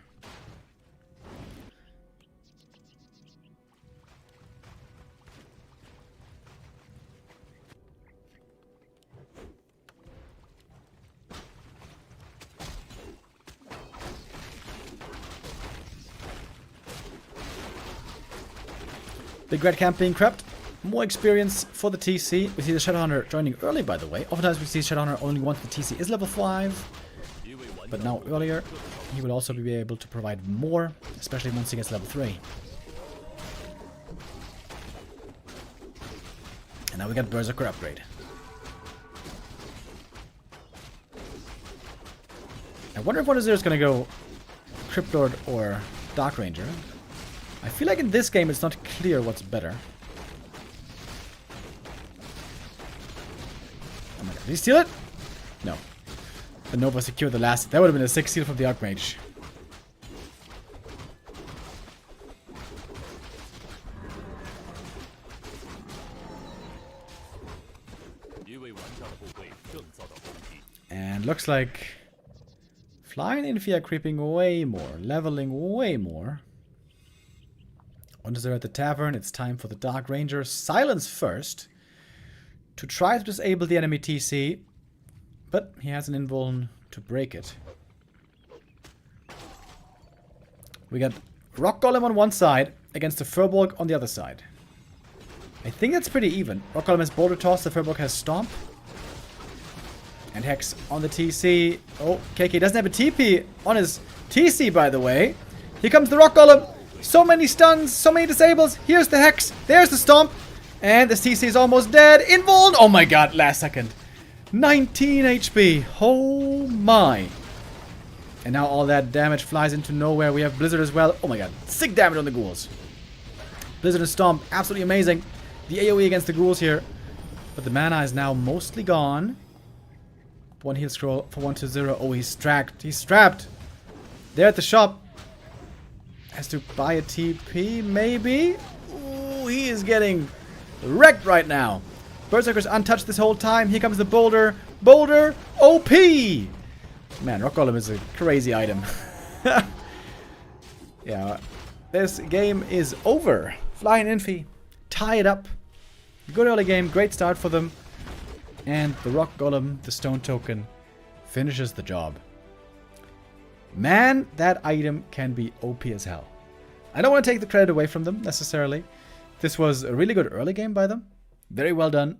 Big red camp being crept. More experience for the TC. We see the Shadowhunter joining early, by the way. Oftentimes we see Shadowhunter only once the TC is level 5. But now earlier, he will also be able to provide more, especially once he gets level 3. And now we got Berserker upgrade. I wonder if 1-0 is going to go Crypt Lord or Dark Ranger. I feel like in this game it's not clear what's better. Oh my god, did he steal it? No. The Nova secured the last. That would have been a 6 steal from the Archmage. And looks like Fly and Infi are creeping way more, leveling way more. 1-0 at the tavern. It's time for the Dark Ranger. Silence first to try to disable the enemy TC, but he has an invuln to break it. We got Rock Golem on one side against the Furbolg on the other side. I think that's pretty even. Rock Golem has Boulder Toss, the Furbolg has Stomp. And Hex on the TC. Oh, KK doesn't have a TP on his TC, by the way. Here comes the Rock Golem. So many stuns, so many disables. Here's the Hex. There's the Stomp. And this TC is almost dead. Invuln. Oh my god, last second. 19 HP. Oh my. And now all that damage flies into nowhere. We have Blizzard as well. Oh my god. Sick damage on the ghouls. Blizzard and Stomp. Absolutely amazing. The AoE against the ghouls here. But the mana is now mostly gone. One heal scroll for 1-0. Oh, he's tracked. He's strapped. There at the shop. Has to buy a TP, maybe? Ooh, he is getting wrecked right now. Berserker's untouched this whole time. Here comes the Boulder. Boulder OP! Man, Rock Golem is a crazy item. Yeah, this game is over. Fly and Infi tie it up. Good early game. Great start for them. And the Rock Golem, the Stone Token, finishes the job. Man, that item can be OP as hell. I don't want to take the credit away from them, necessarily. This was a really good early game by them. Very well done.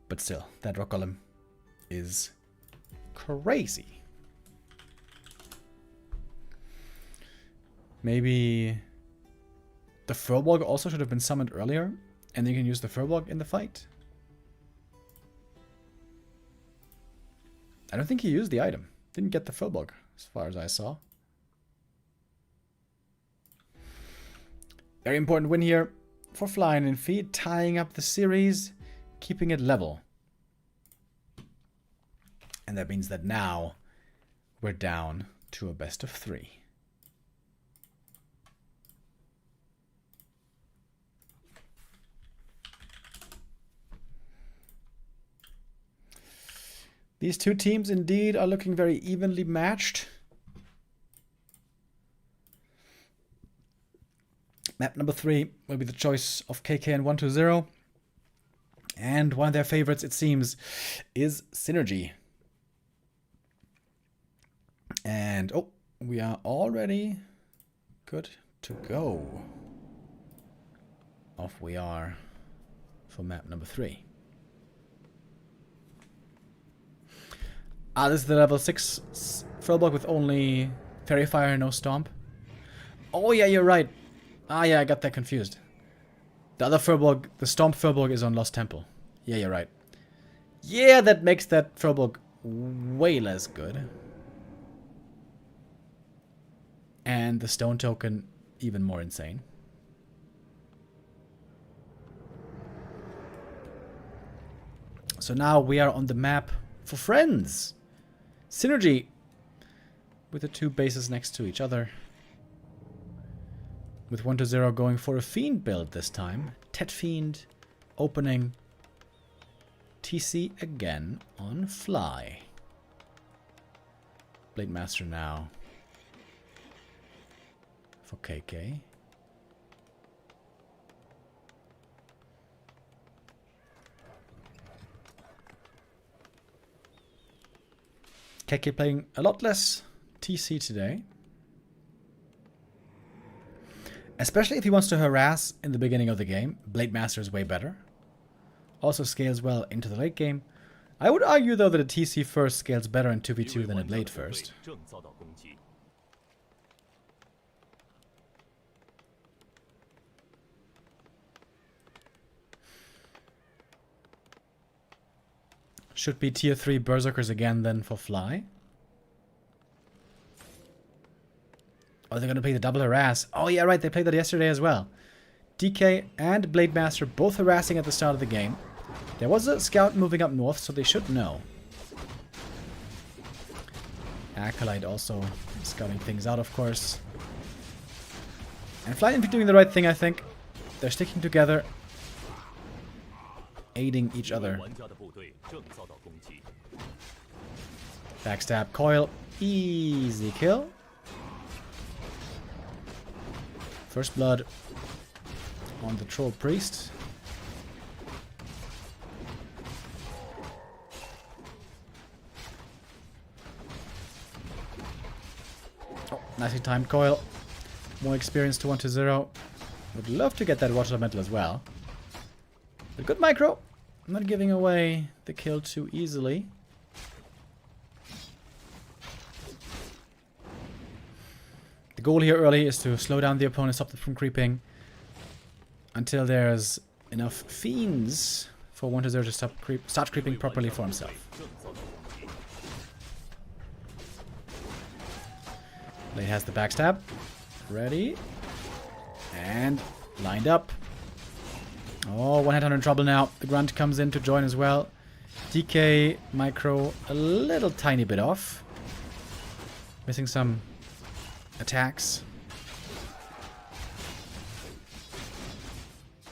But still, that Rock Golem is crazy. Maybe the Furbolg also should have been summoned earlier, and then you can use the Furbolg in the fight. I don't think he used the item. Didn't get the Furbolg, as far as I saw. Very important win here for Fly and Infi, tying up the series, keeping it level. And that means that now we're down to a best of 3. These two teams indeed are looking very evenly matched. Map number 3 will be the choice of KK and 1-0. And one of their favorites, it seems, is Synergy. And, oh, we are already good to go. Off we are for map number 3. Ah, this is the level 6 Furbolg with only Fairy Fire and no Stomp. Oh yeah, you're right. Ah yeah, I got that confused. The other Furbolg, the Stomp Furbolg is on Lost Temple. Yeah, you're right. Yeah, that makes that Furbolg way less good. And the Stone Token even more insane. So now we are on the map for friends. Synergy with the two bases next to each other. With 1-0 going for a Fiend build this time. Tet Fiend opening TC again on Fly. Blade Master now for KK. KK playing a lot less TC today. Especially if he wants to harass in the beginning of the game. Blade Master is way better. Also scales well into the late game. I would argue though that a TC first scales better in 2v2 than a Blade first. Should be tier 3 Berserkers again then for Fly. Oh, they're going to play the double harass. Oh yeah, right, they played that yesterday as well. DK and Blade Master both harassing at the start of the game. There was a scout moving up north, so they should know. Acolyte also scouting things out, of course. And Fly Infi doing the right thing, I think. They're sticking together. Aiding each other. Backstab coil. Easy kill. First blood on the troll priest. Oh, nicely timed coil. More experience to 1-0. Would love to get that water elemental as well. But good micro. I'm not giving away the kill too easily. The goal here early is to slow down the opponent, stop them from creeping. Until there's enough fiends for 1-0 to start creeping properly for himself. Blade has the backstab. Ready. And lined up. Oh, one headhunter in trouble now. The grunt comes in to join as well. DK micro a little tiny bit off. Missing some attacks.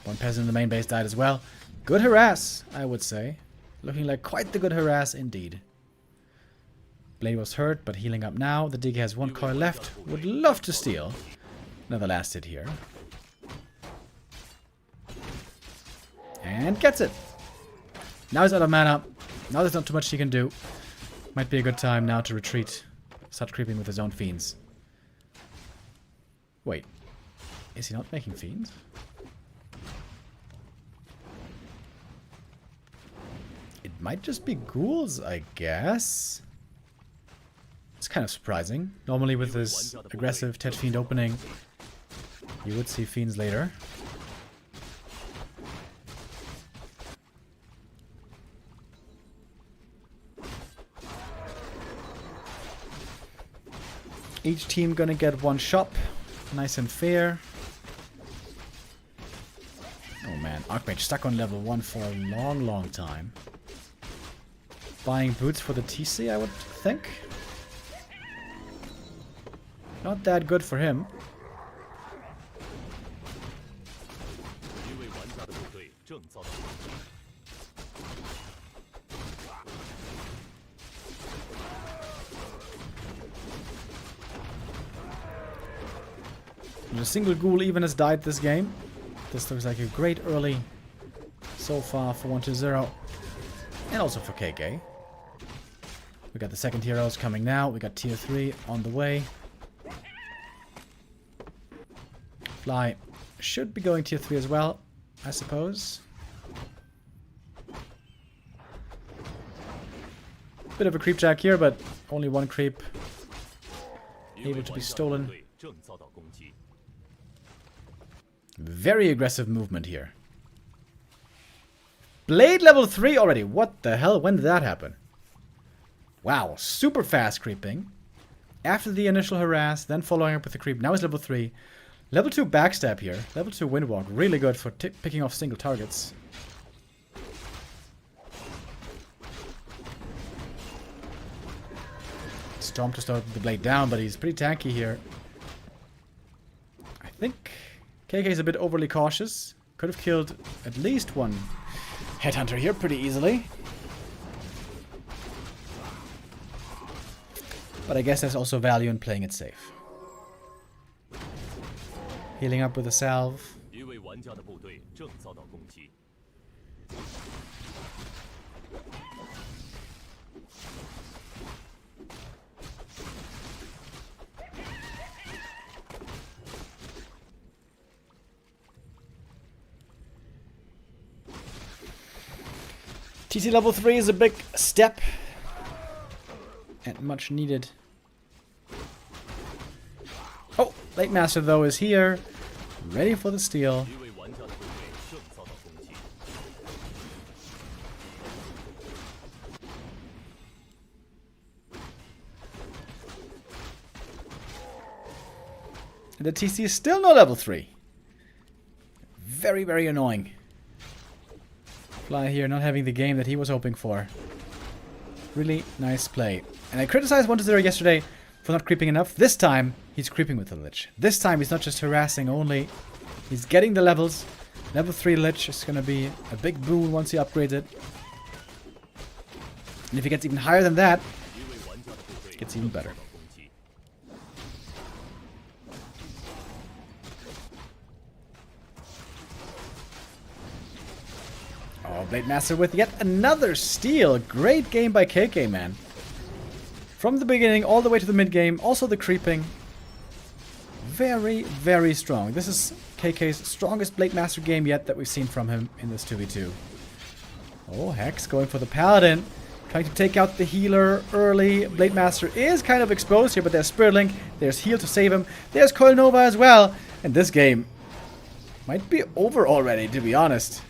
One peasant in the main base died as well. Good harass, I would say. Looking like quite the good harass indeed. Blade was hurt, but healing up now. The DK has one coil left. Would love to steal. Another last hit here. And gets it. Now he's out of mana. Now there's not too much he can do. Might be a good time now to retreat. Start creeping with his own fiends. Wait. Is he not making fiends? It might just be ghouls, I guess. It's kind of surprising. Normally with this aggressive Tet Fiend opening, you would see fiends later. Each team gonna get one shop. Nice and fair. Oh man, Archmage stuck on level 1 for a long, long time. Buying boots for the TC, I would think. Not that good for him. A single ghoul even has died this game. This looks like a great early so far for 1-0. And also for KK. We got the second heroes coming now. We got tier 3 on the way. Fly should be going tier 3 as well, I suppose. Bit of a creep jack here, but only one creep able to be stolen. Very aggressive movement here. Blade level 3 already. What the hell? When did that happen? Wow, super fast creeping. After the initial harass, then following up with the creep. Now he's level 3. Level 2 backstab here. Level 2 windwalk. Really good for picking off single targets. Stomp to start the blade down, but he's pretty tanky here. I think KK is a bit overly cautious. Could have killed at least one headhunter here pretty easily. But I guess there's also value in playing it safe. Healing up with a salve. TC level 3 is a big step. And much needed. Oh, Late Master though is here. Ready for the steal. 一位玩家的部队正遭到攻击。 And the TC is still not level 3. Very, very annoying. Fly here not having the game that he was hoping for. Really nice play. And I criticized 1-0 yesterday for not creeping enough. This time, he's creeping with the Lich. This time, he's not just harassing only. He's getting the levels. Level 3 Lich is going to be a big boon once he upgrades it. And if he gets even higher than that, 一位玩家的部队 gets even better. 遭到攻击。 Oh, Blade Master with yet another steal. Great game by KK, man. From the beginning all the way to the mid game. Also the creeping. Very, very strong. This is KK's strongest Blade Master game yet that we've seen from him in this 2v2. Oh, Hex going for the Paladin. Trying to take out the healer early. Blade Master is kind of exposed here, but there's Spirit Link. There's Heal to save him. There's Coil Nova as well. And this game might be over already, to be honest.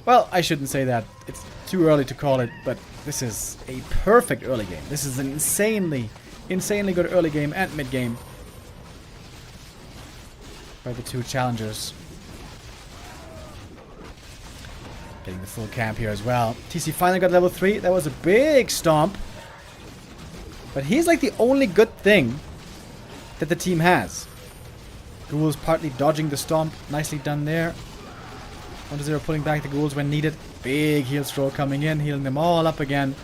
Well, I shouldn't say that. It's too early to call it, but this is a perfect early game. This is an insanely good early game and mid game by the two challengers. Getting the full camp here as well. TC finally got level 3. That was a big stomp. But he's like the only good thing that the team has. Ghouls partly dodging the stomp. Nicely done there. 1-0 pulling back the ghouls when needed. Big heal throw coming in, healing them all up again.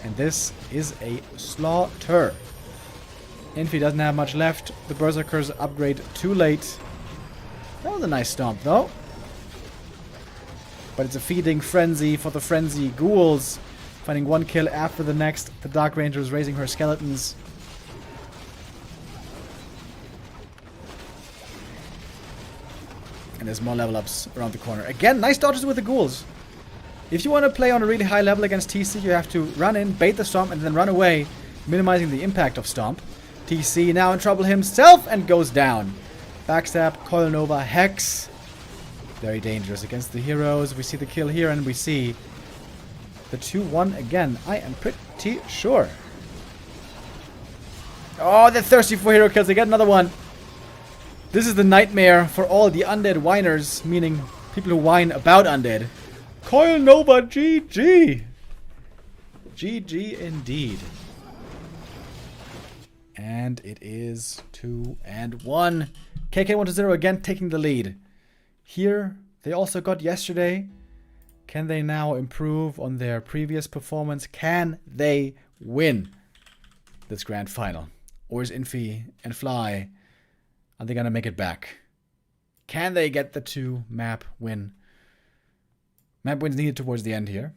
And this is a slaughter. Infi doesn't have much left. The Berserkers upgrade too late. That was a nice stomp though. But it's a feeding frenzy for the frenzy ghouls. Finding one kill after the next. The Dark Ranger is raising her skeletons. And there's more level ups around the corner. Again, nice dodges with the ghouls. If you want to play on a really high level against TC, you have to run in, bait the stomp, and then run away, minimizing the impact of stomp. TC now in trouble himself and goes down. Backstab, Coil Nova, Hex. Very dangerous against the heroes. We see the kill here and we see the 2-1 again. I am pretty sure. Oh, they're thirsty for hero kills. They get another one. This is the nightmare for all the undead whiners, meaning people who whine about undead. Coil Nova, GG. GG indeed. And it is 2-1. KK 1-0 again taking the lead. Here, they also got yesterday. Can they now improve on their previous performance? Can they win this grand final? Or is Infi and Fly, are they going to make it back? Can they get the 2 map win? Map wins needed towards the end here.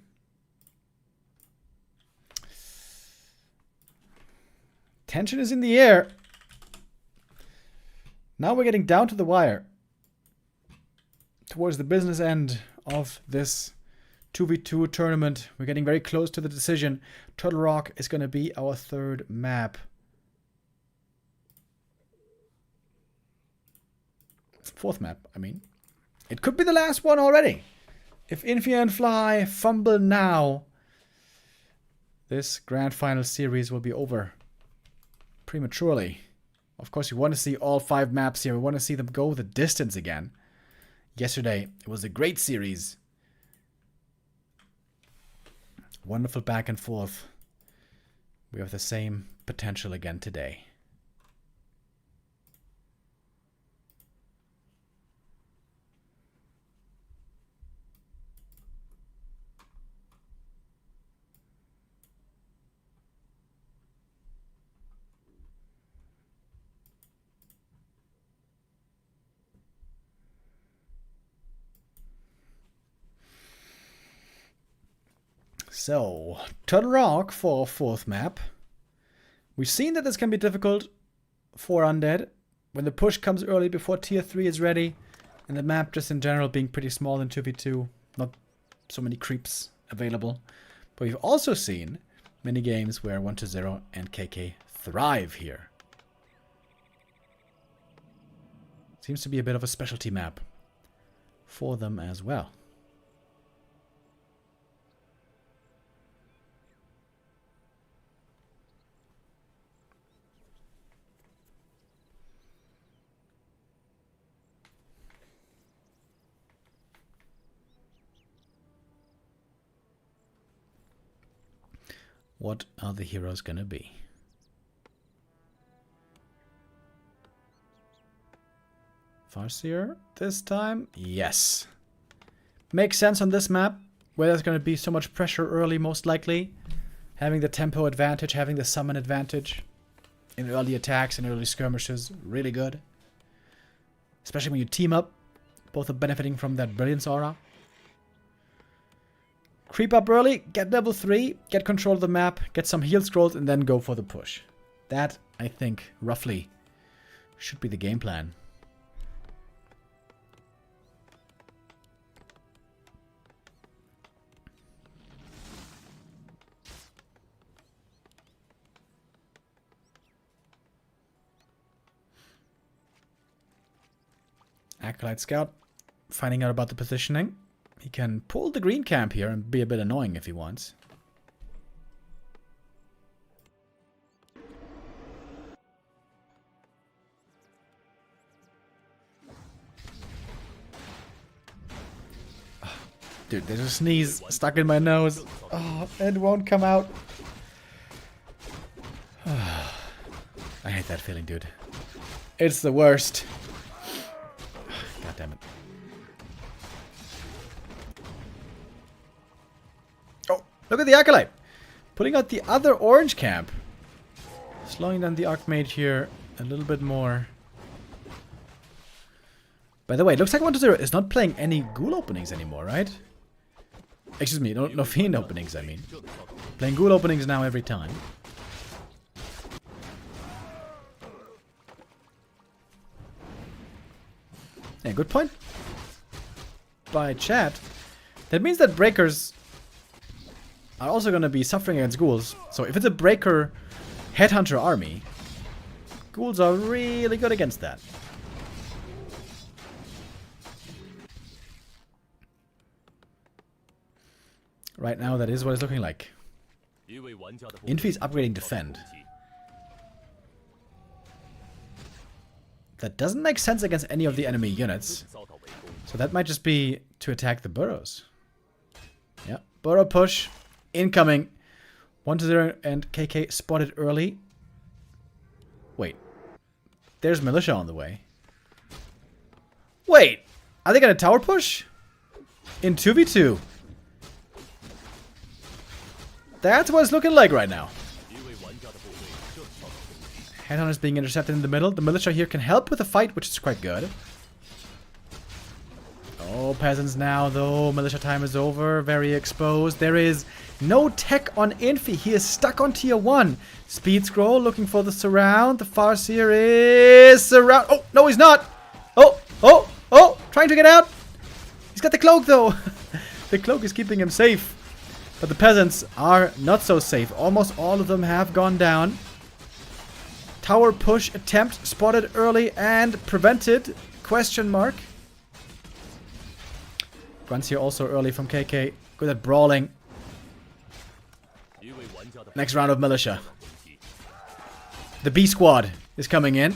Tension is in the air. Now we're getting down to the wire. Towards the business end of this 2v2 tournament. We're getting very close to the decision. Turtle Rock is going to be our 3rd map. 4th map, I mean. It could be the last one already. If Infi and Fly fumble now, this grand final series will be over prematurely. Of course, we want to see all 5 maps here. We want to see them go the distance again. Yesterday, it was a great series. Wonderful back and forth. We have the same potential again today. So, Turtle Rock for 4th map. We've seen that this can be difficult for Undead when the push comes early before tier 3 is ready, and the map just in general being pretty small in 2v2. Not so many creeps available. But we've also seen many games where 1-0 and KK thrive here. Seems to be a bit of a specialty map for them as well. What are the heroes gonna be? Farseer this time? Yes. Makes sense on this map, where there's gonna be so much pressure early, most likely. Having the tempo advantage, having the summon advantage in early attacks and early skirmishes, really good. Especially when you team up, both are benefiting from that brilliance aura. Creep up early, get level 3, get control of the map, get some heal scrolls, and then go for the push. That, I think, roughly, should be the game plan. Acolyte Scout, finding out about the positioning. He can pull the green camp here and be a bit annoying if he wants. Dude, there's a sneeze stuck in my nose. Oh, it won't come out. I hate that feeling, dude. It's the worst. God damn it. Oh, look at the Acolyte. Putting out the other orange camp. Slowing down the Archmage here a little bit more. By the way, it looks like 1-0 is not playing any ghoul openings anymore, right? Excuse me, no fiend openings, I mean. Playing ghoul openings now every time. Yeah, good point by chat. That means that breakers are also going to be suffering against ghouls. So if it's a breaker headhunter army, ghouls are really good against that. Right now, that is what it's looking like. Infi is upgrading defend. That doesn't make sense against any of the enemy units. So that might just be to attack the burrows. Yeah, burrow push. Incoming. 1-0 and KK spotted early. Wait. There's militia on the way. Wait. Are they going to tower push? In 2v2. That's what it's looking like right now. Headhunter is being intercepted in the middle. The militia here can help with the fight, which is quite good. Oh, peasants now, though. Militia time is over. Very exposed. There is no tech on Infi. He is stuck on tier 1. Speed scroll, looking for the surround. The Farseer is surround. Oh, no, he's not. Oh, trying to get out. He's got the cloak, though. The cloak is keeping him safe. But the peasants are not so safe. Almost all of them have gone down. Tower push attempt spotted early and prevented? Question mark. Grunts here also early from KK. Good at brawling. Next round of militia. The B squad is coming in.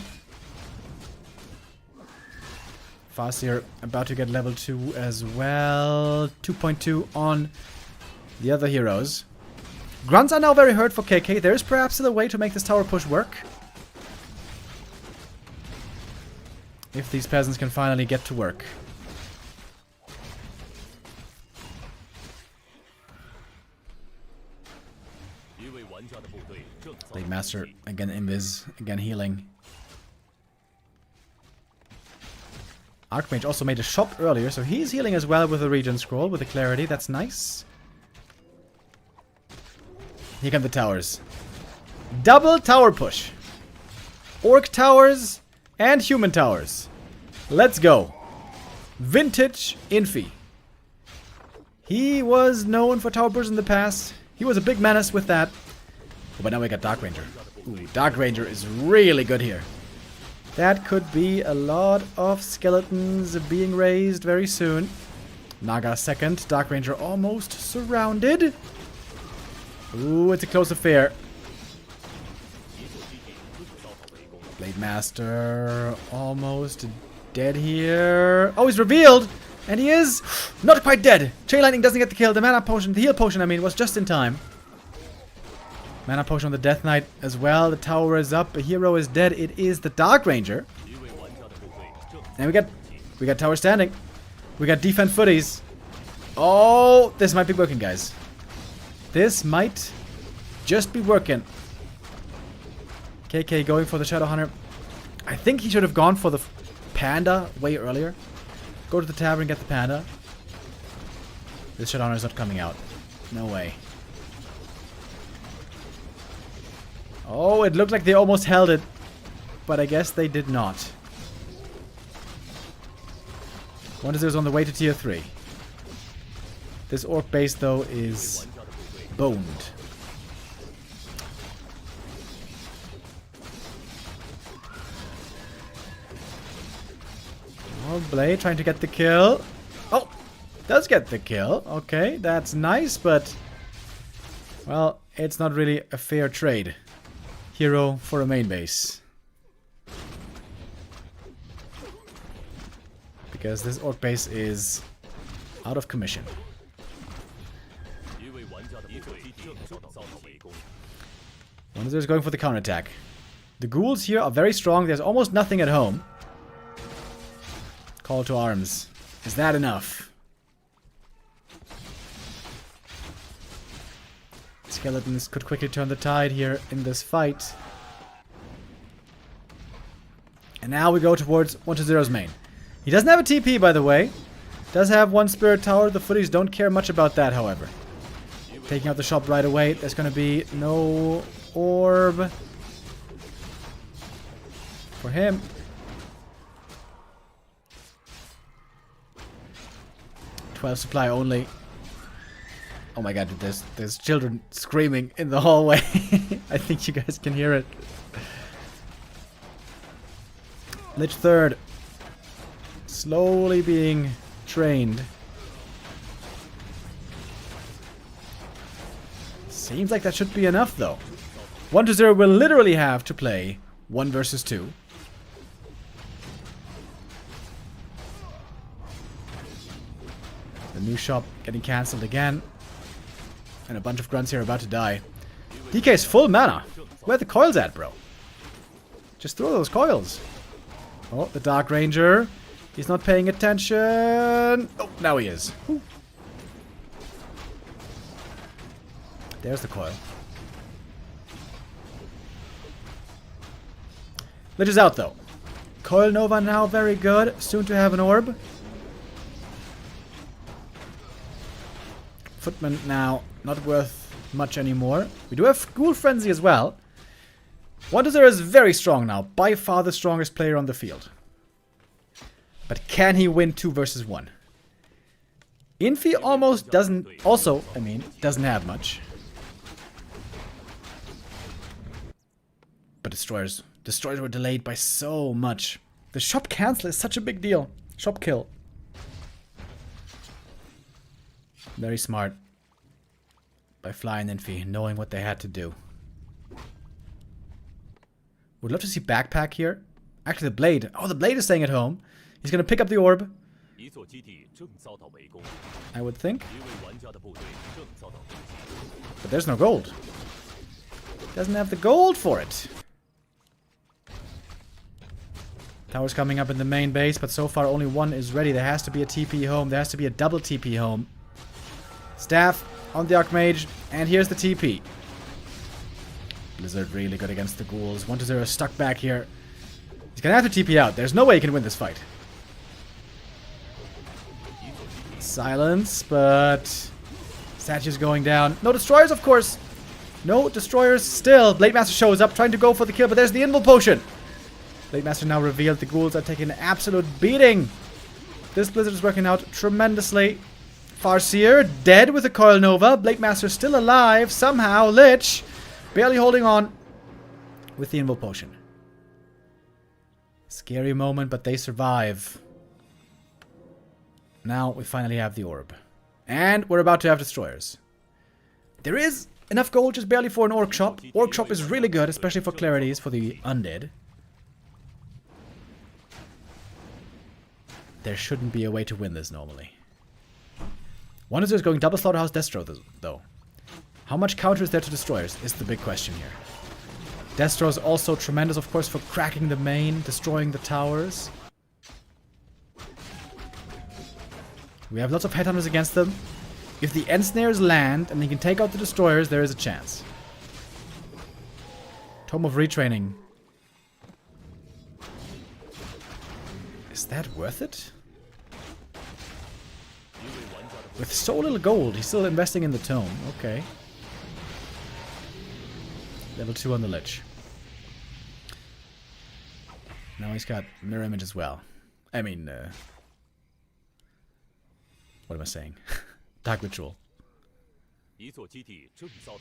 Farseer about to get level 2 as well. 2.2 on the other heroes. Grunts are now very hurt for KK. There is perhaps a way to make this tower push work. If these peasants can finally get to work. Blade Master, again invis, again healing. Archmage also made a shop earlier, so he's healing as well with the Regen Scroll, with the Clarity. That's nice. Here come the towers. Double tower push. Orc towers and human towers. Let's go. Vintage Infi. He was known for tower bursts in the past. He was a big menace with that. Oh, but now we got Dark Ranger. Ooh, Dark Ranger is really good here. That could be a lot of skeletons being raised very soon. Naga second. Dark Ranger almost surrounded. Ooh, it's a close affair. Blade Master almost dead here. Oh, he's revealed! And he is not quite dead. Chain Lightning doesn't get the kill. The mana potion, the heal potion, I mean, was just in time. Mana potion on the Death Knight as well. The tower is up. A hero is dead. It is the Dark Ranger. And we got tower standing. We got defend footies. Oh, this might be working, guys. This might just be working. KK going for the Shadow Hunter. I think he should have gone for the Panda way earlier. Go to the tavern and get the Panda. This Shadow Hunter is not coming out. No way. Oh, it looked like they almost held it. But I guess they did not. 1-0 is on the way to tier 3. This orc base, though, is boned. Oh, Blade trying to get the kill. Oh, does get the kill. Okay, that's nice, but... well, it's not really a fair trade. Hero for a main base. Because this orc base is out of commission. 1-0 is going for the counterattack. The ghouls here are very strong. There's almost nothing at home. Call to arms. Is that enough? Skeletons could quickly turn the tide here in this fight. And now we go towards 1-0's main. He doesn't have a TP, by the way. Does have one Spirit Tower. The footies don't care much about that, however. Taking out the shop right away. There's going to be no orb for him. $12 supply only. Oh my god, there's children screaming in the hallway. I think you guys can hear it. Lich third. Slowly being trained. Seems like that should be enough, though. 1-0 will literally have to play 1 versus 2. The new shop getting cancelled again. And a bunch of grunts here about to die. DK is full mana. Where are the coils at, bro? Just throw those coils. Oh, the Dark Ranger. He's not paying attention. Oh, now he is. Whew. There's the coil. Lich is out, though. Coil Nova now very good. Soon to have an orb. Footman now not worth much anymore. We do have Ghoul Frenzy as well. 1-0 is very strong now. By far the strongest player on the field. But can he win 2 versus 1? Infi almost doesn't... also, I mean, doesn't have much. But Destroyers were delayed by so much. The shop cancel is such a big deal. Shop kill. Very smart. By Fly and Infi, knowing what they had to do. Would love to see Backpack here. Actually, the Blade. Oh, the Blade is staying at home. He's going to pick up the orb. I would think. But there's no gold. Doesn't have the gold for it. Tower's coming up in the main base, but so far only one is ready. There has to be a TP home. There has to be a double TP home. Staff on the Archmage, and here's the TP. Blizzard really good against the ghouls. 1-0 stuck back here. He's gonna have to TP out. There's no way he can win this fight. Silence, but statues going down. No destroyers, of course. No destroyers still. Blade Master shows up, trying to go for the kill, but there's the Invul Potion. Blade Master now revealed. The ghouls are taking an absolute beating. This Blizzard is working out tremendously. Farseer dead with a Coil Nova. Blade Master still alive. Somehow. Lich barely holding on with the Invul Potion. Scary moment, but they survive. Now we finally have the orb. And we're about to have destroyers. There is enough gold just barely for an Orc Shop. Orc Shop is really good, especially for clarities for the undead. There shouldn't be a way to win this normally. One is going double Slaughterhouse Destro though. How much counter is there to destroyers is the big question here. Destro is also tremendous, of course, for cracking the main, destroying the towers. We have lots of headhunters against them. If the Ensnares land and they can take out the destroyers, there is a chance. Tome of Retraining. Is that worth it? With so little gold, he's still investing in the Tome. Okay. Level 2 on the Lich. Now he's got Mirror Image as well. I mean, what am I saying? Dark Ritual.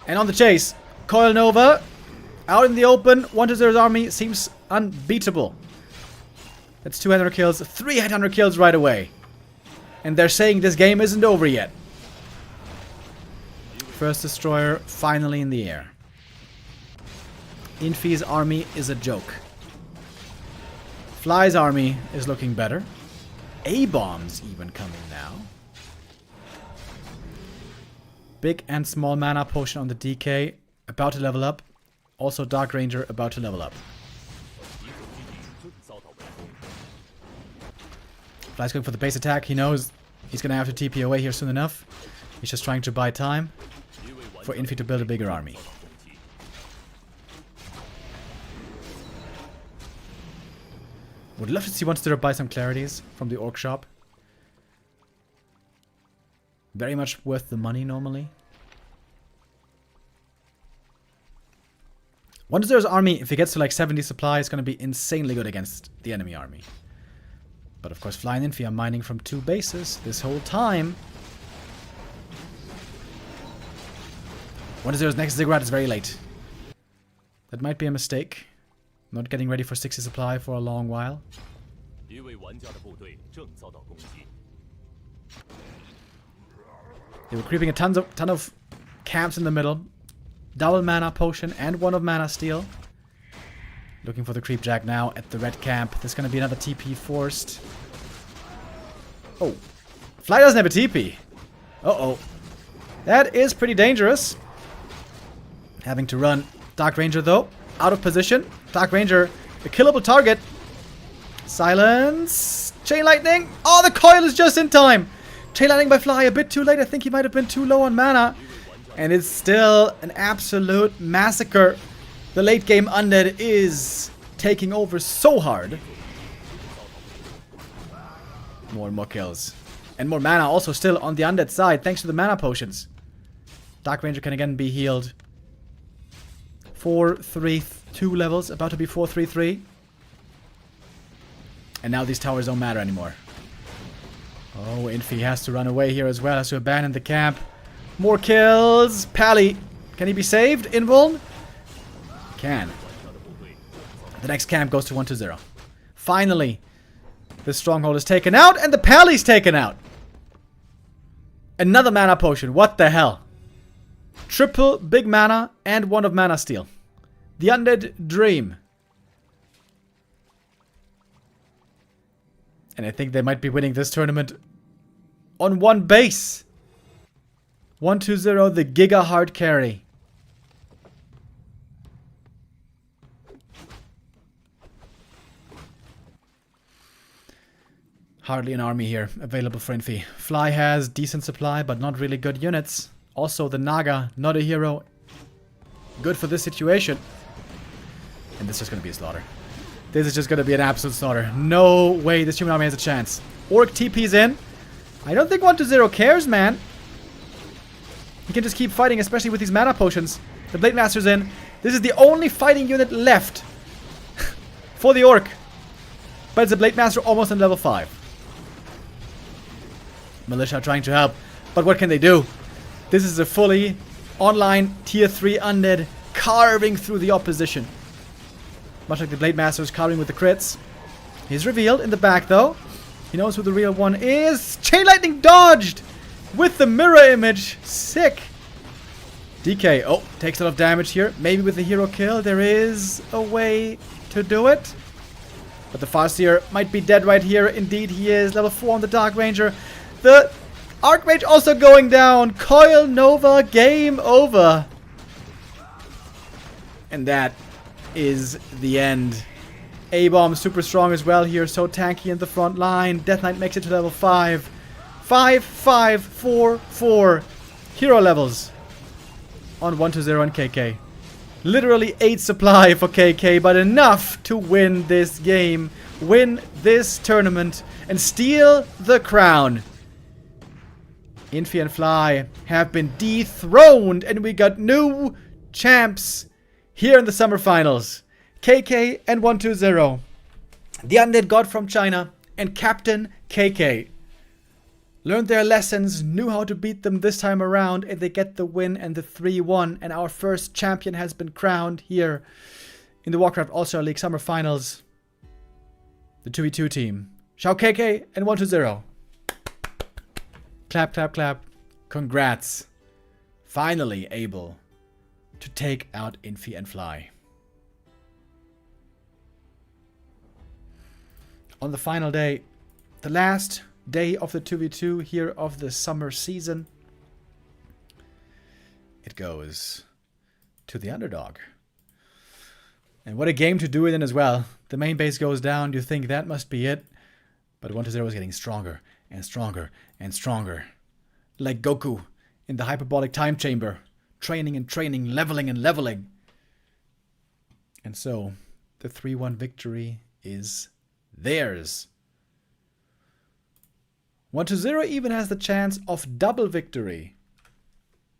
And on the chase, Coil Nova. Out in the open, 1-0's army seems unbeatable. That's 2 headhunter kills, 3 headhunter kills right away. And they're saying this game isn't over yet. First destroyer finally in the air. Infi's army is a joke. Fly's army is looking better. A-bombs even coming now. Big and small mana potion on the DK. About to level up. Also Dark Ranger about to level up. Fly's going for the base attack. He knows he's going to have to TP away here soon enough. He's just trying to buy time for Infi to build a bigger army. Would love to see 1-0 buy some clarities from the Orc Shop. Very much worth the money normally. 1-0's army, if he gets to like 70 supply, is going to be insanely good against the enemy army. But of course, Fly and Infi are mining from 2 bases this whole time. 1-0's next Ziggurat is very late. That might be a mistake. Not getting ready for 60 supply for a long while. They were creeping a ton of camps in the middle. Double mana potion and 1 of mana steal. Looking for the creep jack now at the red camp. There's gonna be another TP forced. Oh. Fly doesn't have a TP. Uh-oh. That is pretty dangerous. Having to run Dark Ranger though. Out of position. Dark Ranger, a killable target. Silence. Chain Lightning. Oh, the coil is just in time. Chain Lightning by Fly a bit too late. I think he might have been too low on mana. And it's still an absolute massacre. The late game undead is taking over so hard. More and more kills. And more mana also still on the undead side thanks to the mana potions. Dark Ranger can again be healed. 4-3-2 levels, about to be 4-3-3. And now these towers don't matter anymore. Oh, Infi has to run away here as well, has to abandon the camp. More kills. Pally, can he be saved? Invuln? Can. The next camp goes to 1-0. Finally, the stronghold is taken out and the Pally's taken out. Another mana potion. What the hell? Triple big mana and 1 of mana steal. The undead dream. And I think they might be winning this tournament on 1 base. 1-2-0, the Giga hard carry. Hardly an army here available for Infi. Fly has decent supply, but not really good units. Also, the Naga, not a hero. Good for this situation. And this is just going to be a slaughter. This is just going to be an absolute slaughter. No way this human army has a chance. Orc TP's in. I don't think 1-0 cares, man. He can just keep fighting, especially with these mana potions. The Blade Master's in. This is the only fighting unit left for the Orc. But it's a Blade Master almost on level 5. Militia trying to help. But what can they do? This is a fully online tier 3 undead carving through the opposition. Much like the Blade Master is carving with the crits. He's revealed in the back though. He knows who the real one is. Chain Lightning dodged with the mirror image. Sick. DK, oh, takes a lot of damage here. Maybe with the hero kill, there is a way to do it. But the Farseer might be dead right here. Indeed, he is. Level 4 on the Dark Ranger. The Archmage also going down. Coil Nova, game over. And that is the end. A-Bomb super strong as well here. So tanky in the front line. Death Knight makes it to level 5. 5, 5, 4, 4. Hero levels on 120 and KK. Literally 8 supply for KK, but enough to win this game, win this tournament, and steal the crown. Infi and Fly have been dethroned, and we got new champs here in the Summer Finals. KK and 120. The Undead God from China and Captain KK. Learned their lessons, knew how to beat them this time around, and they get the win and the 3-1. And our first champion has been crowned here in the Warcraft All-Star League Summer Finals. The 2v2 team. Shao KK and 120. Clap, clap, clap. Congrats. Finally able to take out Infi and Fly. On the final day, the last day of the 2v2 here of the summer season, it goes to the underdog. And what a game to do it in as well. The main base goes down, you think that must be it, but 120 is getting stronger and stronger and stronger. Like Goku in the hyperbolic time chamber, training and training, leveling and leveling. And so the 3-1 victory is theirs. 120 even has the chance of double victory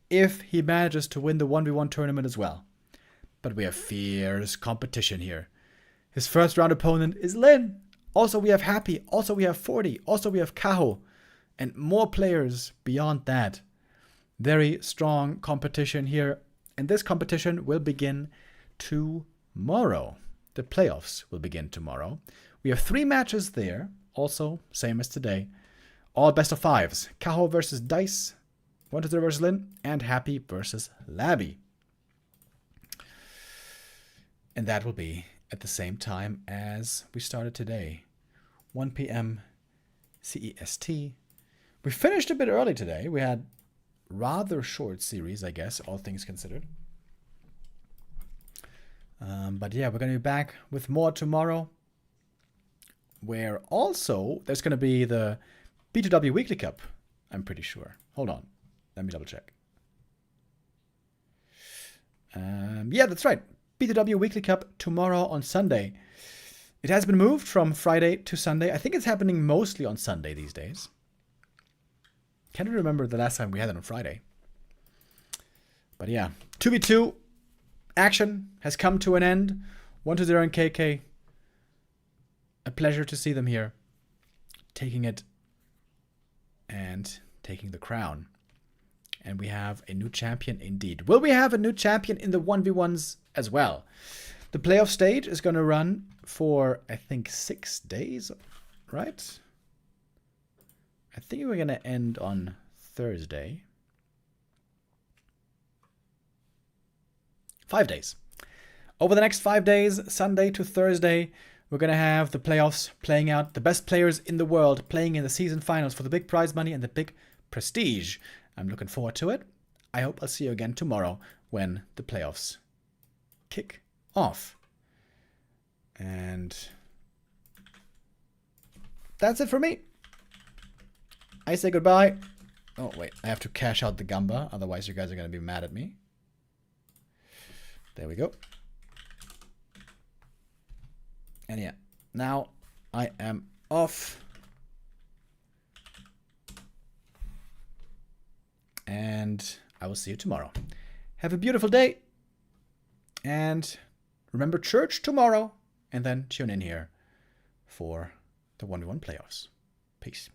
if he manages to win the 1v1 tournament as well. But we have fierce competition here. His first round opponent is Lin. Also we have Happy. Also we have 40. Also we have Kaho. And more players beyond that. Very strong competition here. And this competition will begin tomorrow. The playoffs will begin tomorrow. We have 3 matches there. Also, same as today. All best of 5s. Kaho versus Dice. 120 versus Lin. And Happy versus Labby. And that will be at the same time as we started today. 1 p.m. CEST. We finished a bit early today. We had rather short series, I guess, all things considered. But yeah, we're going to be back with more tomorrow. Where also there's going to be the B2W Weekly Cup, I'm pretty sure. Hold on. Let me double check. Yeah, that's right. B2W Weekly Cup tomorrow on Sunday. It has been moved from Friday to Sunday. I think it's happening mostly on Sunday these days. Can't remember the last time we had it on Friday. But yeah, 2v2 action has come to an end. 120 and KK. A pleasure to see them here. Taking it and taking the crown. And we have a new champion indeed. Will we have a new champion in the 1v1s as well? The playoff stage is going to run for, I think, 6 days, right? I think we're going to end on Thursday. 5 days. Over the next 5 days, Sunday to Thursday, we're going to have the playoffs playing out. The best players in the world playing in the season finals for the big prize money and the big prestige. I'm looking forward to it. I hope I'll see you again tomorrow when the playoffs kick off. And that's it for me. I say goodbye. Oh, wait. I have to cash out the Gamba. Otherwise, you guys are going to be mad at me. There we go. And yeah, now I am off. And I will see you tomorrow. Have a beautiful day. And remember church tomorrow. And then tune in here for the 1v1 playoffs. Peace.